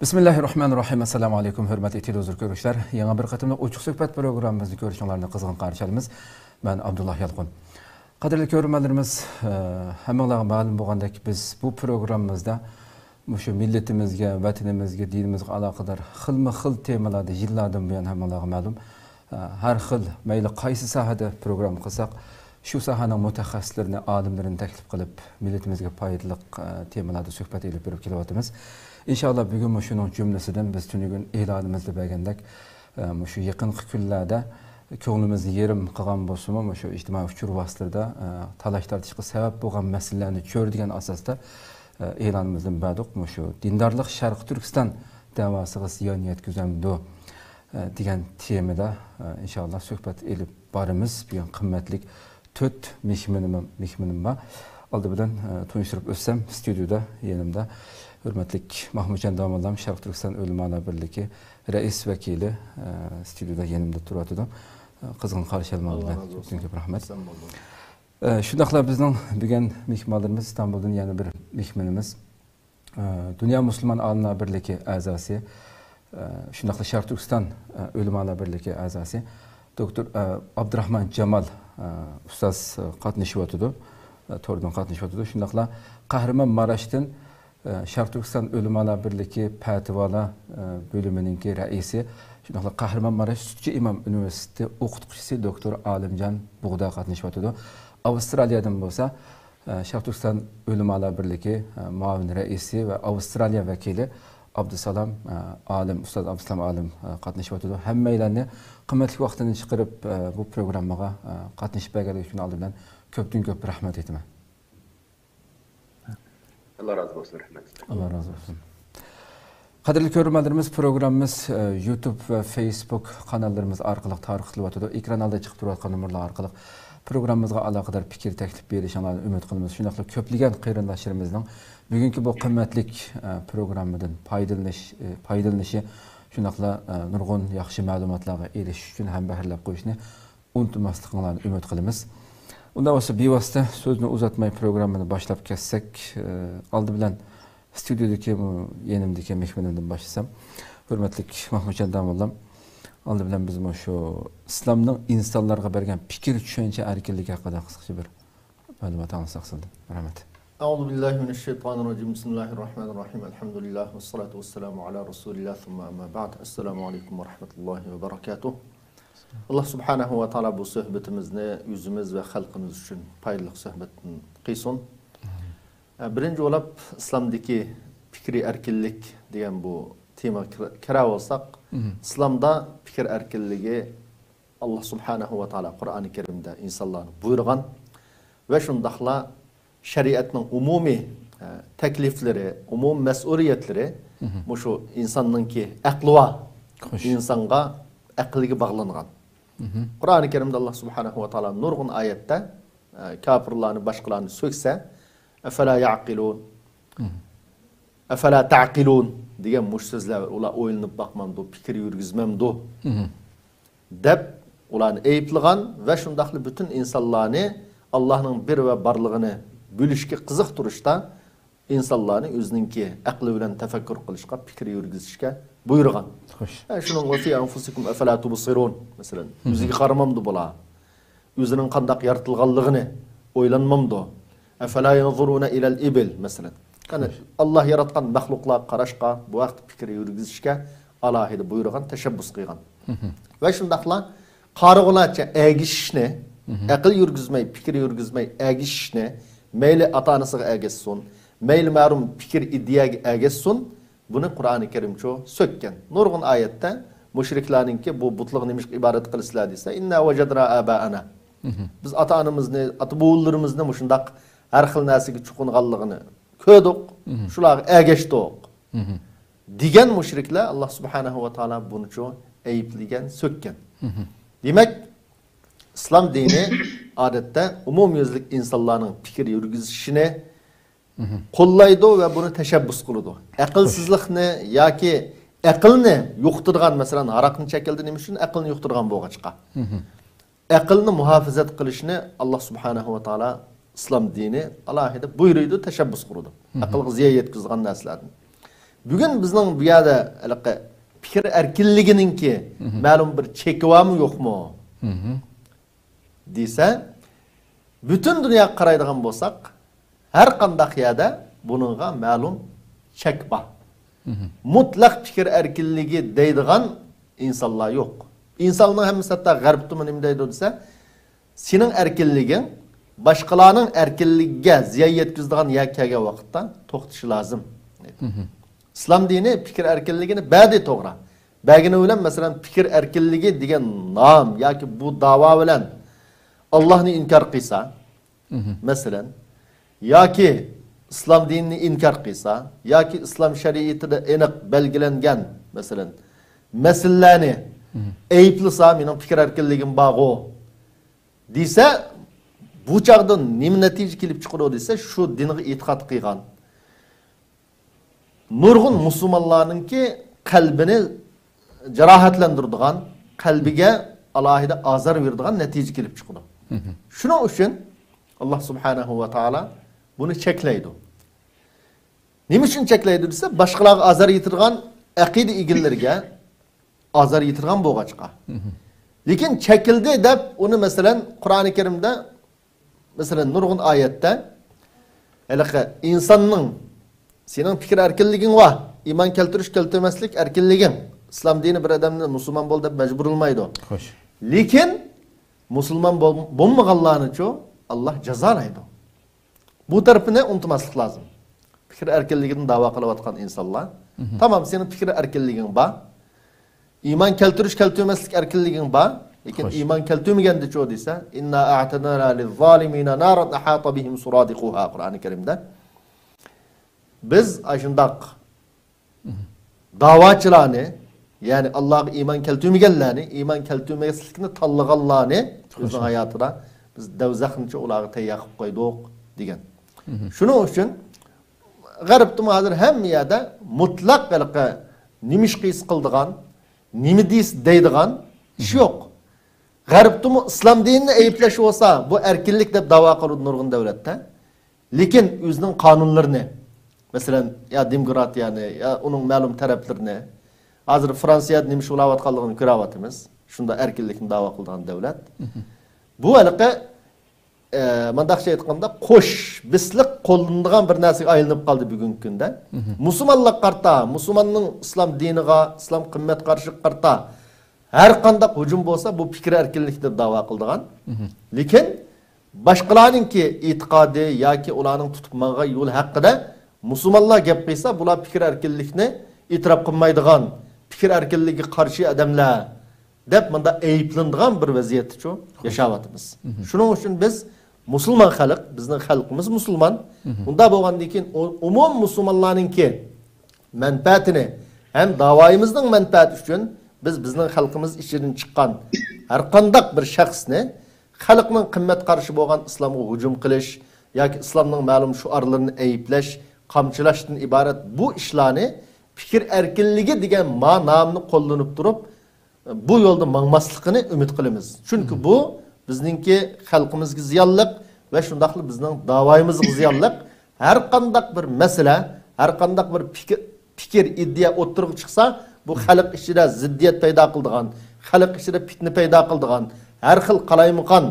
Bismillahirrahmanirrahim. Assalamu alaikum hürmetli televizyon görüşler. Yeni bir katımda Uçuk Söhbet programımızı görüşünlerini kızgın karşılayalımız. Ben Abdullah Yalqın. Kadirli görünmelerimiz hemen malum boğandaki biz bu programımızda şu milletimizge, vatanimizge, dinimizge alakadar xil temalarda yıllardan bu yana hemen malum. Her xil meyli qaysi sahada program kılsak şu sahanın mütehassislerini, alimlerini teklif kılıp milletimizge payidlik temalarda söhbet edip berip kelyapmiz. İnşallah bugün şunun cümlesinden biz tünügün ilanımızda belgendek şu yakın kunlarda ko'nglimizni yerim qilgan bo'lsa-mu shu ijtimoiy uchur vositalarida talash tortishga sabab bo'lgan masalalarni ko'radigan asosda e'lonimizdan berdik. Shu dindorlik Sharq Turkiston davosiga ziyon yetkazamdi degan temada inshaalloh suhbat elib boramiz. Bugun qimmatli 4 mehmonim bor. Oldi bilan tunishtirib o'tsam, studiyada yanimda hürmetli Mahmudcan Damallam Sharq Turkiston O'limalar birligi rais vakili studiyada yanimda turadi. Qizg'in qarshilama bilan ko'p rahmat. Shundaqla bizning bugun mehmonlarimiz Istanbuldan yana bir mehmonimiz Dünya Müslüman Alimlar birligi a'zosi, shundaqla Sharq Turkiston O'limalar birligi a'zosi doktor Abdurahmon Jamal ustoz qatnashyapti. To'rdan qatnashyapti. Shundaqla Kahramonmaraşdan Sharq Turkiston O'limalar birligi Patvolar bo'limining raisi, shundaqla Kahramonmaraş Sutchi Imom universiteti o'qituvchisi doktor Alimjon Bug'da qatnashyapti. Avstraliyadan bo'lsa Sharq Turkiston O'limalar birligi muavin raisi va Avstraliya vakili Abdusalom Alim, ustoz Abdusalom Alim qatnashyapti. Hammalarni qimmatli vaqtini chiqarib bu programmaga qatnashib berganligi uchun oldin bilan ko'p rahmat aytaman. Allah razı olsun, rahmet. Allah razı olsun. Kadirli görünmelerimiz programımız YouTube ve Facebook kanallarımız arkalık tarixliyatıda ekran alda çıkıp durarken numaralar arkalık programımızga alakadar fikir teklif berişanlarını ümit kılımız. Şundaqla köpligen qeyrindaşlarımızdan bugünkü bu qimmatlik programıdan paydalanışı şundaqla nurgun yaxşı malumatlarga erişiş üçün hem bahirlab qo'yishni unutmasliklarini ümit kılımız. Undan olsa bevosita sözünü uzatmay programını başlap kessek, aldı bilen stüdyodaki yenimdeki mehmanımdan başlasam. Hürmetlik Mahmudcan Damallam, aldı bilen bizim şu İslam'ın insanlarga bergen fikir düşünce erkinligi haqida qisqacha bir ma'lumot alsak sizdan. Rahmat. Euzubillahimineşşeytanirracim. Bismillahirrahmanirrahim. Elhamdülillah ve salatu vesselamu ala Resulillah thumma amma ba'd. Esselamu aleyküm ve rahmetullahi ve berekatuh. Allah subhanahu wa ta'ala bu sohbetimizni yüzümüz ve halkımız için paylı sohbetin qilsin. Birinci olab İslam'daki fikri erkinlik degan bu tema kira olsak, İslam'da fikir erkinligi Allah subhanahu wa ta'ala Kur'an-ı Kerim'de insanlarını buyurgan ve şundaqla şeriatning umumi teklifleri, umum mesuliyetleri şu insanınki aqli va insanga aqliga bağlangan. Kur'an-ı Kerim'de Allah subhanahu wa ta'ala nurgun ayette kafirlarını başkalarını sökse efela ya'qilun efela ta'qilun degan mush sözler ular o'ylanib bakmamdı, fikir yürgizmemdi deb ularni ayıplagan ve şundaqlı bütün insanlarını Allah'ın bir ve barlığını bölüşke qiziq turishda insanlarını özününki aqli bilan tafakkur qilishga, fikir yürgizishga buyurgan. Şunun ve fi anfusikum efela tubsirun mesela yüzüge qaramamdı bola. Özünün qandaq yaratılganlığını oylanmamdı. Efela yanzuruna ilal ibil mesela. Yani Allah yaratgan mahluklar qarashqa, bu vaqt fikir yürgizishga alohida buyurgan, tashabbus qilgan. Ve şundaqla qarıg'ulacha agishishni, aql yürgizmay, fikir yürgizmay agishishni meyli ata-anasiga agissin, meyli ma'lum fikir ideyaga agissin. Bunu Kur'an-ı Kerim çoğu sökken. Nurgun ayette müşriklarınki bu butluğu neymiş ibaret kılısılar deyse inna vecedra aba'ana. Biz ata-anamızını, ata-boğullarımızını muşundak her xil nasigi çukunğallığını ködük, şular egeştik. Digen müşrikler Allah subhanahu wa ta'ala bunu çoğu eyüpligen sökken. Demek İslam dini adette umumyüzlük insanların fikir yürgüzüşüne kollaydı ve bunu teşebbüs kılıdı. Akılsızlıkını ya ki akılını yuqtirgan mesela haraqını çekildi neymiş için akılını yuqtirgan boğaçqa. Akılını muhafazat kılışını Allah subhanahu wa ta'ala İslam dini Allah'ı buyuruyordu, teşebbüs kılıdı. Akıllı ziya yetkizgan neslerden. Bugün bizning bu yerda fikir erkinligininki ma'lum bir cheki bormi yo'qmi desa, bütün dünya qaraydigan bo'lsak, har qanday yerda buningga ma'lum chek bor. Mutlaq fikir erkinligi deydigan insonlar yo'q. İnsanların hammasi hatta g'arbda nima deydi desa, sening erkinliging boshqalarning erkinligiga ziyon yetkazadigan yer kelgan vaqtda to'xtashi lozim. İslam dini fikir erkinligini ba'di to'g'ri. Bagini bilan masalan fikir erkinligi degan nom yoki bu da'vo bilan Allohni inkor qilsa, masalan, yoki islom dinini inkor qilsa, yoki islom shariatida aniq belgilangan masalan masalalarni ayblasa, mening fikir erkinligim bor desa, bu chaqda nima natija kelib chiqadi desa, shu dinga e'tiqod qilgan nurg'un musulmonlarninki qalbini jarohatlantiradigan, qalbiga alohida azor beradigan natija kelib chiqadi. Shuning uchun Alloh subhanahu va taolo buni cheklaydi. Nima uchun cheklaydi desa, boshqalarga azor yetirgan aqida egillarga azor yetirgan bo'lg'achqa. Lekin chekildi deb uni masalan Qur'oni Karimda masalan nurg'un oyatda insonning sening fikir erkinliging var, iman keltirish keltirmaslik erkinliging. İslam dini bir adamni musulmon bo'l deb majburlamaydi. Xo'sh. Lekin musulmon bo'lmaganlarni-chi Alloh jazolaydi. Bu tarafini unutmaslik lozim. Fikir erkinligini da'vo qilayotgan insonlar, tamam sening fikir erkinliging bor. İman keltirish keltirmaslik erkinliging bor. Lekin iman keltirmaganda-chi desa, inna a'tadna liz-zalimina naran ahata bihim suradiquha Qur'oni Karimda. Biz aşındaq davaçılarını, yani Allah'a iman keltirmeyenlerini, iman keltirmeslikini tanlaganlarını bizning hayatida biz davzaxınca ularga tayyaqib qo'ydik degan. Shuning uchun g'arbda hozir hamma yerda mutlaq nimish qis qildigan, nima deydigan ish yo'q. G'arbda islom dinini ayiblash bo'lsa, bu erkinlik deb da'vo qiladi nurg'un davlatda. Lekin o'zining qonunlarini mesela ya demokratiyani ya onun ma'lum taraflarını hazır Fransiyada nima bo'layotganligini ko'ryapmiz. Shunda erkinlikni da'vo qilgan davlat. Bu haliqa mandaqcha aytganda qo'sh bisliq qo'llanadigan bir narsaga aylanib qoldi bugungi kunda. Musulmonlar qarta, musulmonning islom diniga, islom qimmat qarshi qarta har qanday hujum bo'lsa bu fikr erkinlik deb da'vo qilgan. Lekin boshqalarningki e'tiqodi yoki ularning tutib mangan yo'l haqida Musulmonlar gap qilsa, bular fikir erkinlikni e'tirof qilmaydigan, fikir erkinligiga qarshi odamlar deb bunda ayiblanadigan bir vaziyatda yashayapmiz. Shuning uchun biz musulmon xalq, bizning xalqimiz musulmon. Unda bo'lgandan keyin umum musulmonlarningki manfaatini ham da'voyimizning manfaati uchun biz bizning xalqimiz ichidan chiqqan har qanday bir shaxsni xalqning qimmat qarshi bo'lgan islomga hujum qilish yoki islomning ma'lum shuarlarini ayiblash qamchilashdan iborat bu ishlarni fikir erkinligi degan ma'noni qo'llanib turib bu yo'lda mangmasligini umid qilamiz. Chunki bu bizningki xalqimizga ziyonliq va shundaqli bizning da'voyimizga ziyonliq. Har qanday bir masala, har qanday bir fikir iddia o'tirib chiqsa, bu xalq ichida ziddiyat paydo qiladigan, xalq ichida fitna paydo qiladigan, har xil qalaymiqan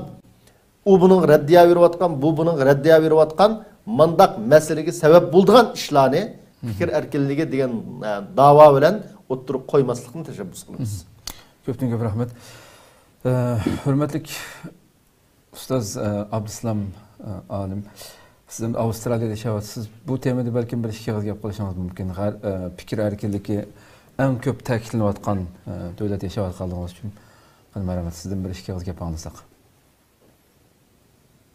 u buning raddiya berayotgan, bu buning raddiya berayotgan mandaq masalaga sabab bo'lgan ishlarni fikir erkinligi degan da'vo bilan o'tirib qo'ymaslikni tashabbus qilamiz. Ko'pdan ko'p rahmat. Hurmatli ustoz Abdusalom olim, siz Avstraliyada yashayapsiz. Bu temada balkim bir ikki gap qilishingiz mumkin. Fikir erkinligi eng ko'p ta'kidlanayotgan davlat yashayotganligingiz uchun marhamat sizdan bir ikki gap anglasak.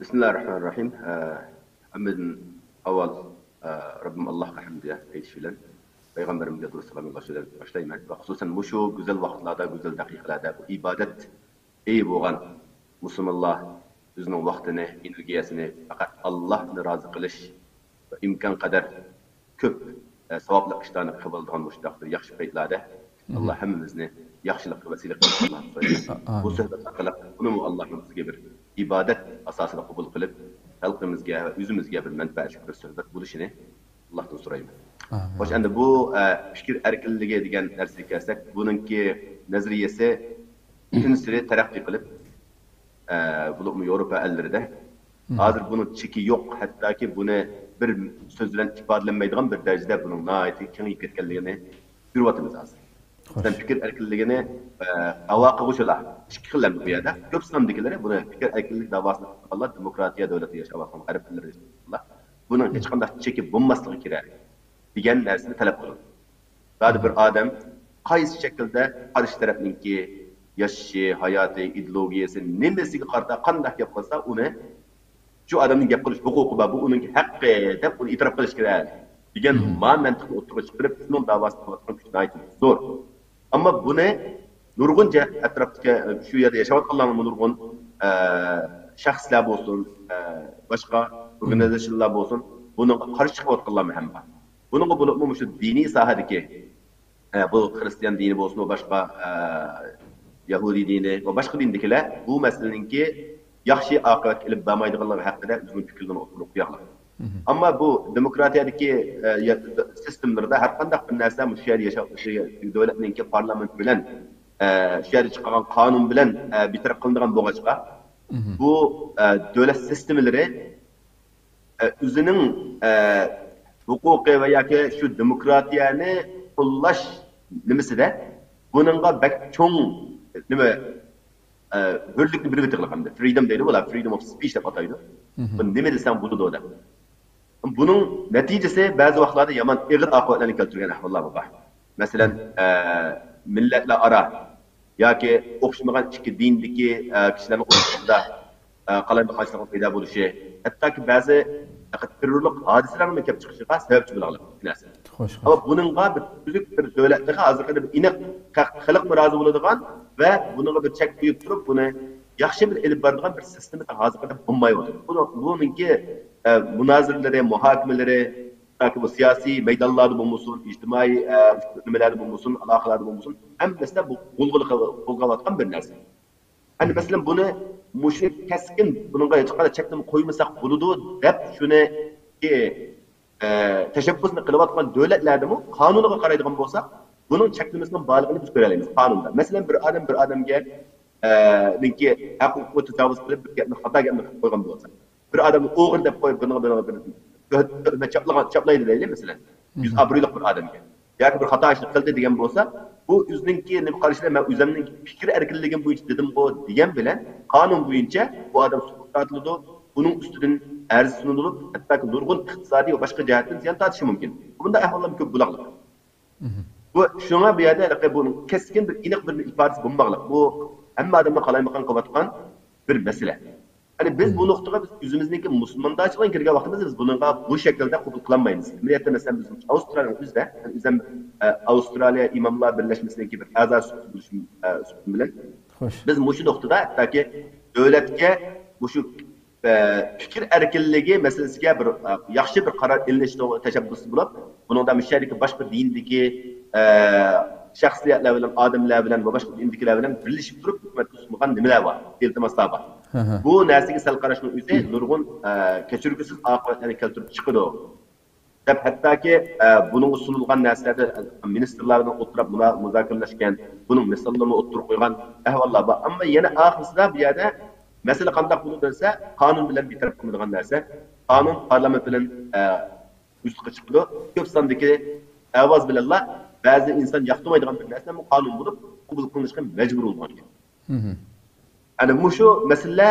Bismillahirrahmanirrahim. Amin avval Rabbim Allah'a hamdiye eyleşilen Peygamberimize Aleyhisselam'ın başlayman ve hususen bu şu güzel vakitlarda, güzel dakikalarda bu ibadet iyi boğan Müslümanlar özünün vaktini, enerjisini fakat Allah'ını razı kılış ve imkan kadar köp sevaplı işlerini kabul edilen müştakdir yakşı peytlerde Allah hemimizni yaxşılık vesile kılsın. Bu sohbet hakkında bunu Allah'ın bizge bir ibadet asasını kabul kılıp halkımızga ve yüzümüzge bir menfaat bir sohbet buluşunu Allah'tan sorayım. Hoş endi bu fikir erkinligi degan narsaga kelsak, buningki nazariyasi kunsiri taraqqiy qilib, bu Yevropa ellerida hozir buning cheki yo'q, hattoki buni bir so'z bilan ifodalanmaydigan bir darajada buning nihoyatda kengayib ketganligini ko'ryapmiz hozir. Sen fikir erkinligini da'vo qiluvchilar ikki xillar bu yerda. Ko'p sondagilar buni fikir erkinlik da'vosini qilganlar, demokratiya davlatida yashayotgan g'arb ellarida buning hech qanday cheki bo'lmasligi kerak degan narsani talab qiladi. Ba'zi bir odam qaysi shaklda qarshi tarafninki yashashi, hayoti, ideologiyasi nimasiga qarata qanday gap qilsa, uni shu odamning gap qilish huquqi bor, bu uning haqqi deb uni e'tirof qilish kerak degan mantiqni o'tirib chiqarib, shunday da'vosini qilayotgan kuchni aytib zo'r. Ammo buni nurg'uncha atrofga shu yerda yashayotganlar nurg'un shaxslar bo'lsin, boshqa organizatsiyalar bo'lsin, bunga qarshi chiqayotganlar ham bor. Buningga bo'lib shu diniy sohadagi bu xristian dini bo'lsin, boshqa Yahudi dini va boshqa dindagilar bu masalaninki yaxshi oqibat ilib bo'lmaydiganligi haqida o'zining fikrlarini o'tirib qo'yganlar. Ammo bu demokratiyadagi sistemlarda har qanday bir narsa shu yerda yashayotgan davlatninki parlament bilan shu yerda chiqqan qonun bilan bitirib qilinadigan bo'lg'achqa bu davlat sistemlari o'zining huquqiy va yoki shu demokratiyani qo'llash nimasida buningga bak cho'ng nima hurlikni bir qilib freedom deydi, ular freedom of speech deb ataydi. Bu nima desam bo'ladi odam. Buning natijasi ba'zi vaqtlarda yomon og'ir oqibatlarni keltirgan ahvollar bor. Masalan, millatlar aro yoki o'xshamagan ikki dindagi kishilarning o'rtasida qalamqoshlik paydo bo'lishi, hattoki ba'zi terrorlik hodisalarning kelib chiqishiga sababchi bo'ladi narsa. Ama buningga bir tuzuk bir davlatlarga hozirda bir aniq xalq rozi bo'ladigan va buningga bir chek qo'yib turib, buni yaxshi bir ilib boradigan bir sistemni hozirda bo'lmayapti. Buningki munoziralari, muhokamalari yoki bu siyosiy maydonlarda bo'lmasin, ijtimoiy nimalarda bo'lmasin, aloqalarda bo'lmasin, hammasida bu qo'zg'alayotgan bir narsa. Hani masalan buni mushrik keskin buningga hech qanday cheklama qo'ymasak bo'ladi deb shuni tashabbusni qilayotgan davlatlardami qonuniga qaraydigan bo'lsak, buning cheklamasining borligini biz ko'ra olamiz qonunda. Masalan bir odamga ninki huquqni tajovuz qilib bir gapni xato gapni qo'ygan bo'lsa, bir odamni o'g'il deb qo'yib buni chaplaydi deylik masalan, yuz obro'li bir odamga yoki bir xato ish qildi degan bo'lsa, bu o'zininki nima qarashlar, men o'zimning fikr erkinligim bo'yicha dedim-ku degan bilan qonun bo'yicha bu odam sudga tortiladi, buning ustidan arz sunilib, hattoki nurg'un iqtisodiy va boshqa jihatdan ziyon tortishi mumkin. Bunda ahvollar ko'p bo'ladi. Bu shunga bu yerda bu keskin bir aniq bir ifodasi bo'lmoqlik. Bu hamma odamga qalaymagan qilayotgan bir masala. Hani biz bu noktada biz yüzümüzdeki Müslümandaşlığın kirge vaktimiz biz bununla bu şekilde hukuk kullanmayız. Milliyette mesela bizim Avustralya'nın üzerinde, yani üzerinde Avustralya İmamlar Birleşmesi'ndeki bir azar sütun bilen. Biz bu şu noktada hatta ki devletke bu şu fikir erkinliği meselesiyle bir yaxşı bir karar elinleşti teşebbüsü bulup, bunun da müşteriki başka dindeki şahsiyetler bilen, adamlar bilen ve başka dindikiler bilen birleşip durup hükümet sunmagan nimeler var, iltimaslar var. Bu narsaga sal qarashning o'zi nurg'un kechirgusiz oqibatlarni keltirib chiqadi. Deb hattoki buning sunilgan narsalarda ministrlarning o'tirib muzokaralashgan, buning misollarini o'tirib qo'ygan ahvollar bor. Ammo yana oxirsida bu yerda masala qanday bo'lib desa, qonun bilan bitirib qilinadigan narsa, qonun parlament bilan ustga chiqdi. Ko'p sondagi ovoz bilanlar ba'zi inson yoqtirmaydigan bir narsa bu qonun bo'lib qabul qilinishga majbur bo'lgan. Yani şu mesele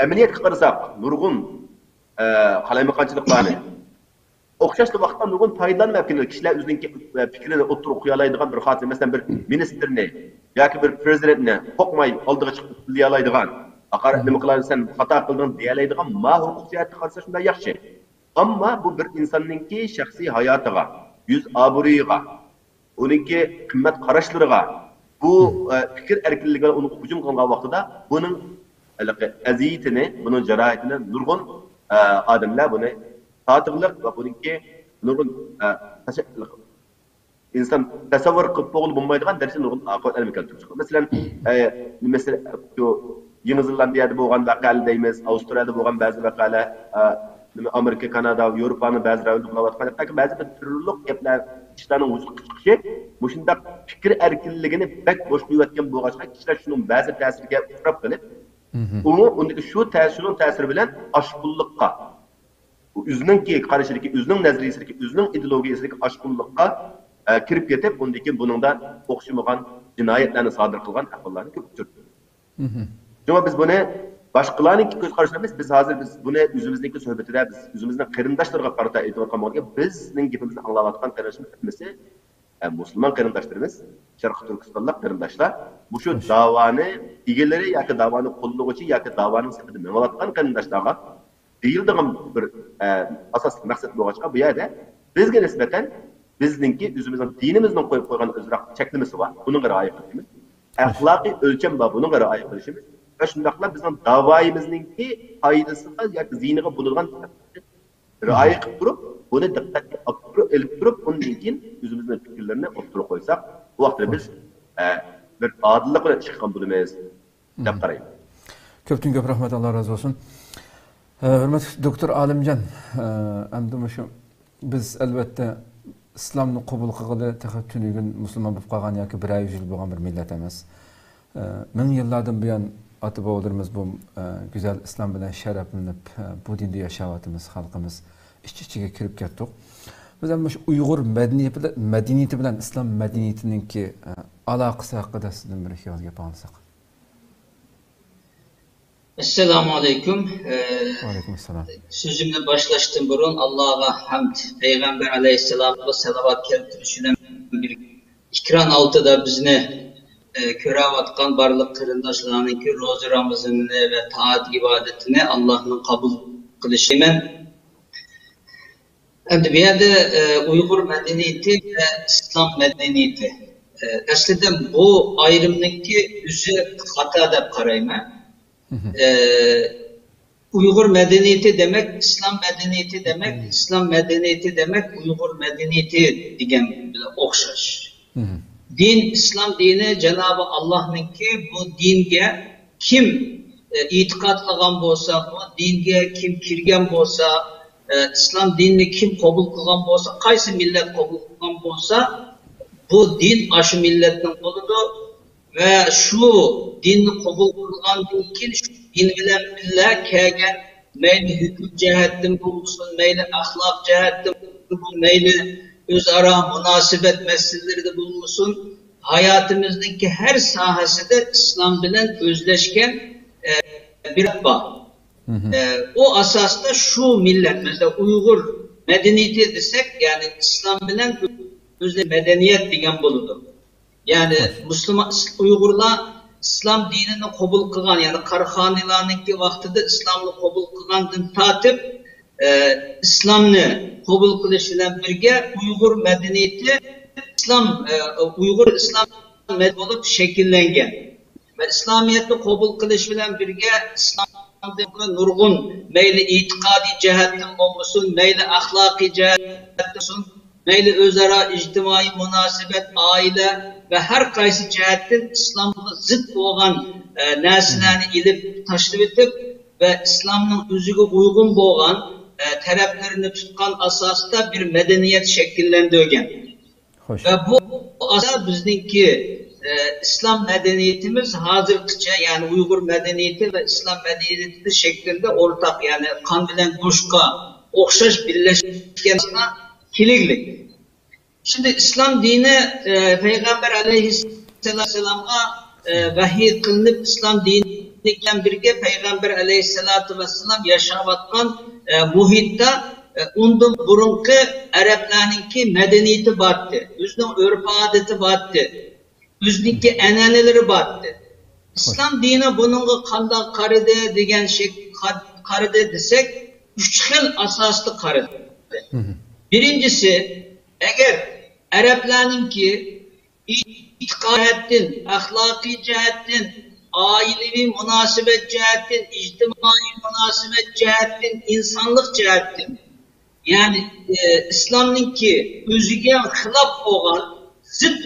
emniyet qarasak nurg'un qalaymaqanchiliklarni o'xshashli vaqtda nurg'un foydalanmayotgan kishilar o'zining fikrini o'tirib qo'ya oladigan bir xotin, masalan bir ministrni yoki bir prezidentni qo'rqmay oldiga chiqib so'zlay oladigan, haqorat nima qilarsan, xato qilding deya oladigan ma huquq jihatdan qarasa shunday yaxshi. Ammo bu bir insonningki shaxsiy hayotiga, yuz obro'yiga, uningki qimmat qarashlariga bu fikir erkinligiga uni hujum qilgan vaqtida buning aziyatini, buning jarohatini nurg'un odamlar buni tatbiq va buningki nurg'un inson tasavvur qilib bo'lmaydigan darajada nurg'un oqibatlarni keltirib chiqadi. Masalan, shu Yangi Zelandiyada bo'lgan vaqalar deymiz, Avstraliyada bo'lgan ba'zi vaqalar, Amerika, Kanada, Avrupa'nın bazı rayonlarında kılavatkan, hatta bazı bir türlük gaplar, kişilerin vücut çıkışı, bu şunda fikir erkinliğini pek boşlayıvatken bu ağaçta kişiler şunun bazı tesirge uğrap kılıp, ondaki şu tesiri bilen aşkullıkka, özününki karşıdaki, özünün nezariyesindeki, özünün ideolojisindeki aşkullıkka kirip yetip, ondaki bunun da okşamagan cinayetlerini sadır kılgan akıllarını köpüktür. Çünkü biz bunu başkalarının göz karşılamayız. Biz hazır bunu yüzümüzdeki sohbetide biz yüzümüzden kırındaşlarına karata eğitim kalmadık. Bizning gapimizni anglayotgan qarashimiz Müslüman qarindoshlarimiz, Sharq Turkistonlik qarindoshlar, bu shu davoni egalari yoki davoni qo'llovchi yoki davoning safida mengayotgan qarindoshlarga deyildigan bir asosiy maqsad bo'lg'achqa bu yerda bizga nisbatan bizningki o'zimizning dinimizning qo'yib qo'ygan o'zroq cheklimasi bor. Bunga rioya qilishimiz, axloqiy o'lcham bor. Bunga rioya qilishimiz ve şundakla bizim davayımızdaki faydasına yoki ziyniga bulungan riayet qilib turib, buni diqqatga olib turib, undan keyin o'zimizning fikrlarni o'tirib qo'ysak, bu vaqtda biz bir odillik bilan chiqqan bo'lamiz deb qarayman. Ko'pdan ko'p rahmat, Alloh rozi bo'lsin. Hurmatli doktor Alimjon, endi shu biz albatta islomni qabul qilganda taxattunugun musulmon bo'lib qolgan yoki bir ay yil bo'lgan bir millat emas. Ming yillardan buyon ata-bobolarimiz bu güzel İslam bilan sharaflanib, bu dinda yashayotimiz xalqimiz ich-ichiga kirib ketdik. Biz ham shu Uyg'ur madaniyati bilan islom madaniyatininki aloqasi haqida sizdan bir ikki gap olsak. Assalomu alaykum. Alaykum assalom. Sözümle başlaştım burun. Allah'a hamd. Peygamber aleyhisselam'a salavat keltirişine bir ikram altıda bizni köravatkan barlık kırındaşlarınınki rozu Ramazan'ını ve taat ibadetini Allah'ın kabul kılışıyla. Şimdi bir yerde Uygur medeniyeti ve İslam medeniyeti. Aslında bu ayrımdaki yüzü hata da karayma. Uygur medeniyeti demek, İslam medeniyeti demek, İslam medeniyeti demek, Uygur medeniyeti diyen okşaş. Din, İslam dini Cenab-ı Allah'ınki bu dinge kim itikadlagan bolsa, bu dinge kim kirgen bolsa, İslam dinini kim kabul kılgan bolsa, kaysi millet kabul kılgan bolsa, bu din aşı milletten oludu ve şu dinini kabul kılgan dinkin, şu din bilen billah kegen, meyli hüküm cehettin bulunsun, meyli ahlak cehettin bulunsun, meyli özara münasebet meseleleri de bulunsun. Hayatımızdaki her sahası da İslam bilen özleşken bir bağ. O asasda şu millet, mesela Uygur medeniyeti desek, yani İslam bilen medeniyet diyen buludu. Yani Müslüman Uygurlar İslam dinini kabul kılgan, yani Karhanilar'ınki vaktinde İslam'ı kabul kılgandın tatip, İslam'ı kabul kılışıyla birge Uygur medeniyeti Uygur İslam medeniyeti olup şekillengen. Ve İslamiyet'i kabul kılışıyla birge İslam'da nurgun meyli itikadi cehettin olmuşsun, meyli ahlaki cehettin olmuşsun, meyli özara ictimai münasebet, aile ve her kaysi cehettin İslam'da zıt olan neslerini ilip taşıp etip ve İslam'ın özüge uygun boğan taraflarını tutkan asasta bir medeniyet şekillendirgen. Ve bu asas bizdeki İslam medeniyetimiz hazırlıkça, yani Uygur medeniyeti ve İslam medeniyeti şeklinde ortak, yani kan bilen kuşka okşaş birleşken kiliglik. Şimdi İslam dini Peygamber aleyhisselam'a vahiy kılınıp İslam diniyle birge Peygamber aleyhisselatü vesselam yaşavatkan muhitte ondan burunki Araplarınki medeniyeti battı. Özünün örf adeti battı. Özününki eneneleri battı. İslam dini bunun kandan karıde degen şey karıde desek 3 xil asaslı karıde. Birincisi, eğer Araplarınki itikadettin, ahlaki cehettin, ailevi münasebet cehettin, ictimai münasebet cehettin, insanlık cehettin, yani İslam'ınki özüge hılaf olan, zıt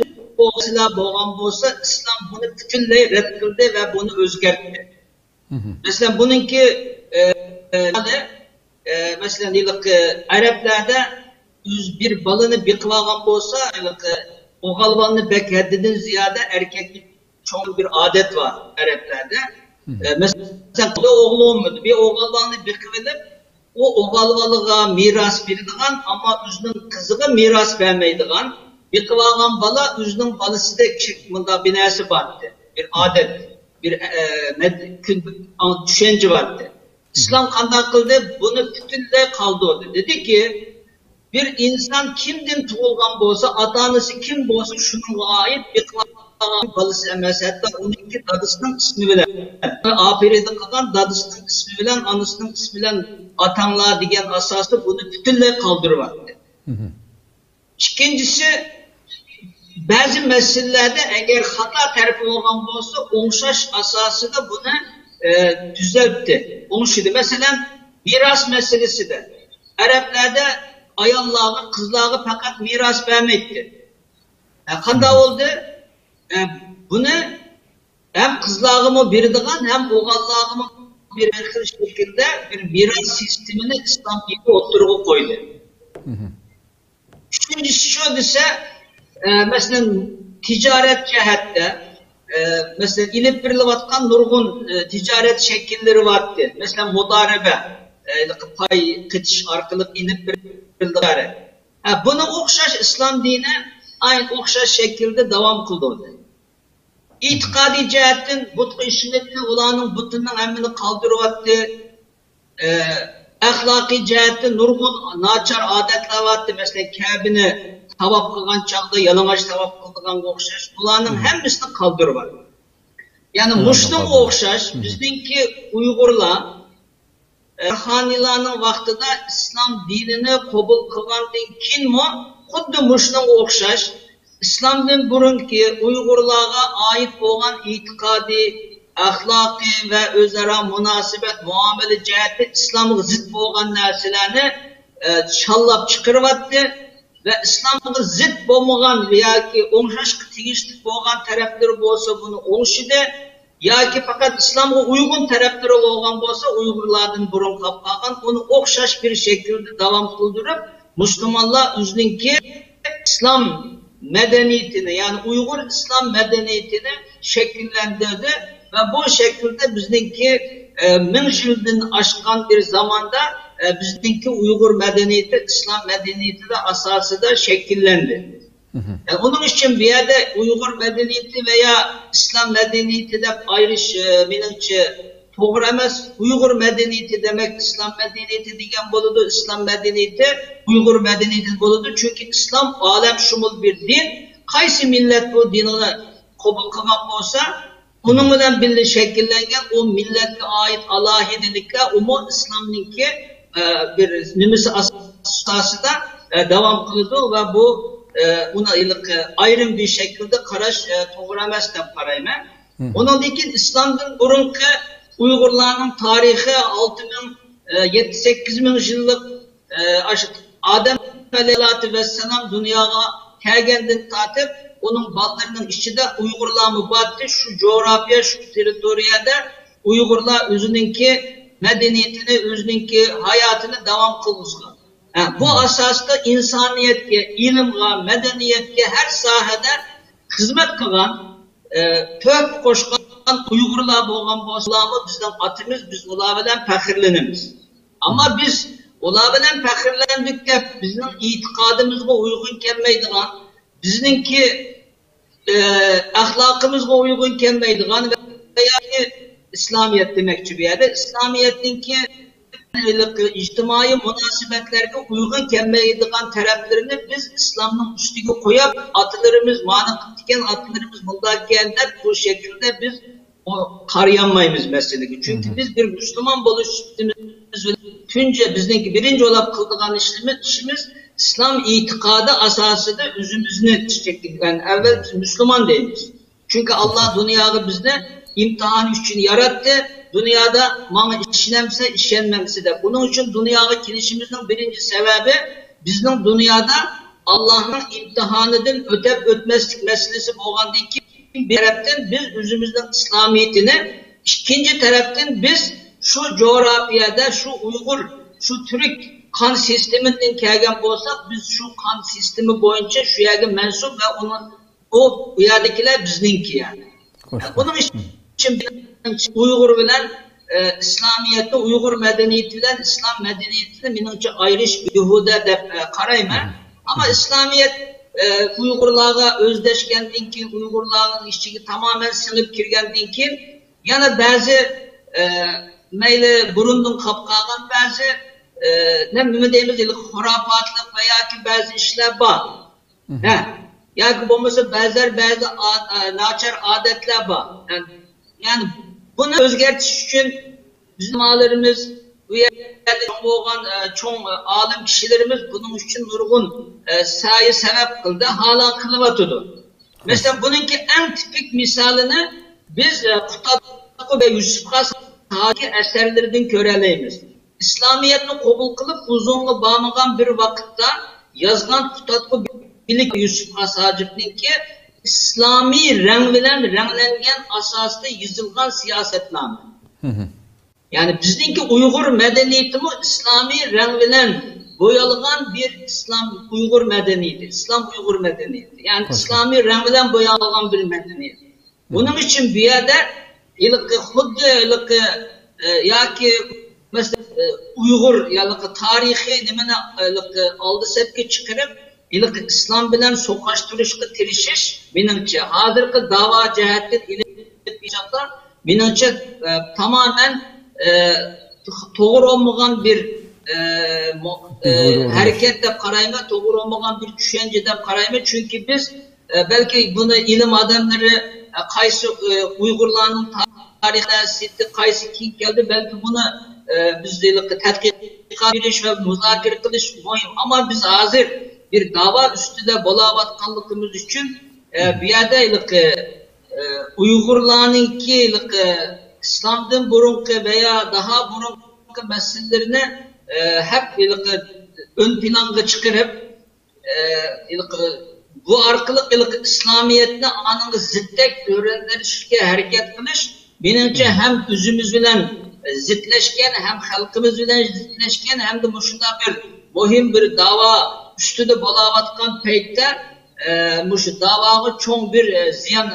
boğan bolsa, İslam bunu bütünley red kıldı ve bunu özgertti. Mesela bununki mesela Araplarda bir balını bıkıvagan olsa o galvanını bek haddinden ziyade erkeklik çoğun bir adet var Araplarda. Mesela oğlu olmadı. Bir oğalvanı bıkıvelip o oğalvalığa miras verdiğin ama üzünün kızıga miras vermeydiğin bıkıvagan bala üzünün balısı da çıkmında binası vardı. Bir adet, bir düşünce vardı. İslam kandak kıldı, bunu bütünle kaldırdı. Dedi ki, bir insan kimden tuğulgan bolsa, atanısı kim bolsa şunun ait bir balısı emez. Hatta 12 dadısının ismi bilen. Afiride kalan dadısının ismi bilen, anısının ismi bilen atanlığa diyen asası bunu bütünle kaldırıverdi. İkincisi, bazı meselelerde eğer hata tarifi olan bolsa, onşaş asası da bunu düzeltti. Onu şimdi mesela miras meselesi de. Araplarda ayallığa, kızlığa fakat miras vermekti. Kanda oldu? Bunu hem kızlığımı birdiğin hem oğallığımı bir şekilde bir miras sistemini İslam gibi oturuğa koydu. Üçüncüsü şu ise mesela ticaret cihette mesela ilip birilevatkan nurgun ticaret şekilleri vardı. Mesela mudarebe, pay kıç arkalık inip birilevatkan. Bunu okşaş İslam dini aynı okşaş şekilde devam kıldı. İtikadi cihetten butku işletme olanın butunun emini kaldırıvattı. Ahlaki cihetten nurgun naçar adetler vardı. Mesela Kabe'ni tavaf kılgan çağda yalamaç tavaf kılgan okşaş. Olanın hemmisini kaldırıvattı. Yani Müslüm okşaş bizdeki Uygurlar Hanilanın vaxtida İslam dinini kabul kılgandan kim mi? Xuddi Müslüm okşaş. İslam'dan burunki Uygurlarga ait olan itikadi, ahlaki ve özara münasebet, muamele cihette İslam'a zıt olan narsalarni şallap çıkarıvattı ve İslam'a zıt olmagan veya ki oңşaşqa tegishli bo'lgan tarafları bo'lsa bunu oңşidi yoki faqat İslam'a uygun tarafları olgan bo'lsa Uygurlardan burun qolgan onu o'xshash bir şekilde devam kıldırıp Müslümanlar o'zininki İslam medeniyetini yani Uygur İslam medeniyetini şekillendirdi ve bu şekilde bizdeki 1000 yıldan aşkın bir zamanda bizdeki Uygur medeniyeti İslam medeniyeti de asası da şekillendi. Yani onun için bir yerde Uygur medeniyeti veya İslam medeniyeti de ayrış menimce doğru emas. Uygur medeniyeti demek İslam medeniyeti diyen boludu. İslam medeniyeti Uygur medeniyeti boludu. Çünkü İslam alem şumul bir din. Kaysi millet bu dinini kabul kılmak olsa onun bilen birlikte şekillengen o millete ait alahidelikle umu İslam'ınki bir nimisi asası da devam kıldı ve bu ona ilik ayrım bir şekilde karaş doğru emas dep qarayman. Onun için İslam'dan burunki Uygurlarning tarihi 6.000-8.000 yıllık Adem Aleyhisselam dünyaya kelgendan tatip onun ballarının içinde Uygurlar mübattı şu coğrafya şu teritoriyada Uygurlar özününki medeniyetini özününki hayatını devam kılmışlar. Bu asasda insaniyetke, ilimga, medeniyetke her sahada hizmet kılan, tövbe koşkan Uygurlar bolgan bolsamı bizden atımız, biz olar bilen faxrlanamiz. Ama biz olar bilen faxrlandik dep bizning itikadımızga uygun kelmaydigan, bizninki ahlakımızga uygun kelmaydigan veya İslamiyet demekçi bir yerde İslamiyet'inki ictimai münasebetlerge uygun kelmaydigan taraflarını biz İslam'ın üstüge koyup atılarımız, manık diken atılarımız bundan geldi bu şekilde biz o karayanmayız meseleyi. Çünkü biz bir Müslüman buluştuğumuz tünce bizdeki birinci olarak kıldığan işimiz İslam itikadı asasıdır özümüzün şekilde. Yani evvel biz Müslüman değiliz. Çünkü Allah dünyayı bizde imtihan için yarattı. Dünyada bana işlenemse işlenmemesi de. Bunun için dünyaya gelişimizin birinci sebebi bizden dünyada Allah'ın imtihanıdan ötep ötmezlik meselesi olduğu ki bir taraftan biz özümüzden İslamiyetini, ikinci taraftan biz şu coğrafyada, şu Uygur şu Türk kan sisteminden kelgen bolsak, biz şu kan sistemi boyunca şu yerge mensup ve onu o yerdekiler bizninki yani. Bunun için Uygur bilen İslamiyet'te Uygur medeniyeti bilen İslam medeniyetini menimce ayrış yuhuda dep karayma. Ama İslamiyet Uygurlarga özdeşkendan keyin Uygurlarning ichiga tamamen singib kirgandan keyin yana ba'zi mayli burundan qolib qolgan ba'zi nima deymiz xurofotlik va yoki ba'zi ishlar bor. Yoki bo'lmasa ba'zi nachar odatlar bor. Yani bunu o'zgartish uchun bizim alimlerimiz bu yerde bo'lgan çoğun alim kişilerimiz bunun için nurgun sayı sebep kıldı, hala kılıvatıdı. Mesela bununki en tipik misalini biz Kutadku ve Yusuf Hasaki eserlerden göreleyimiz. İslamiyetini kabul kılıp uzunlu bağmagan bir vakitte yazgan Kutadku Bilik Yusuf Hasacı'nınki İslami renk bilen renklengen asasında yazılgan siyasetname. Yani bizdeki Uygur medeniyetimi İslami renk bilen boyalgan bir Uygur medeniyeti. İslam Uygur medeniyeti. Yani İslami renk bilen boyalgan bir medeniyet. Bunun için bir yerde yaki mesela Uygur yani tarihi nimene aldı sepki çıkarıp İslam bilen sokaştırışkı tirişiş menimce hazırki dava cihetli iletişimler menimce tamamen doğru olmayan bir hareket de karayma, doğru olmayan bir düşünce de karayma. Çünkü biz belki bunu ilim adamları kaysı Uygurların tarihine sitti, kaysı kim geldi belki bunu biz tetkikat ediş ve müzakere kılış mühim. Ama biz hazır bir dava üstünde bolavatkanlığımız için bir yerde Uygurlarınki İslam'dan burunki veya daha burunki meselelerine hep ön planga çıkarıp bu arkalık İslamiyet'ne anını zittek öğrendirişke hareket kılış benimce hem özümüz bilen zitleşken hem halkımız bilen zitleşken hem de şunda bir mühim bir dava üstüde bolavatkan peytte şu davayı çok bir ziyan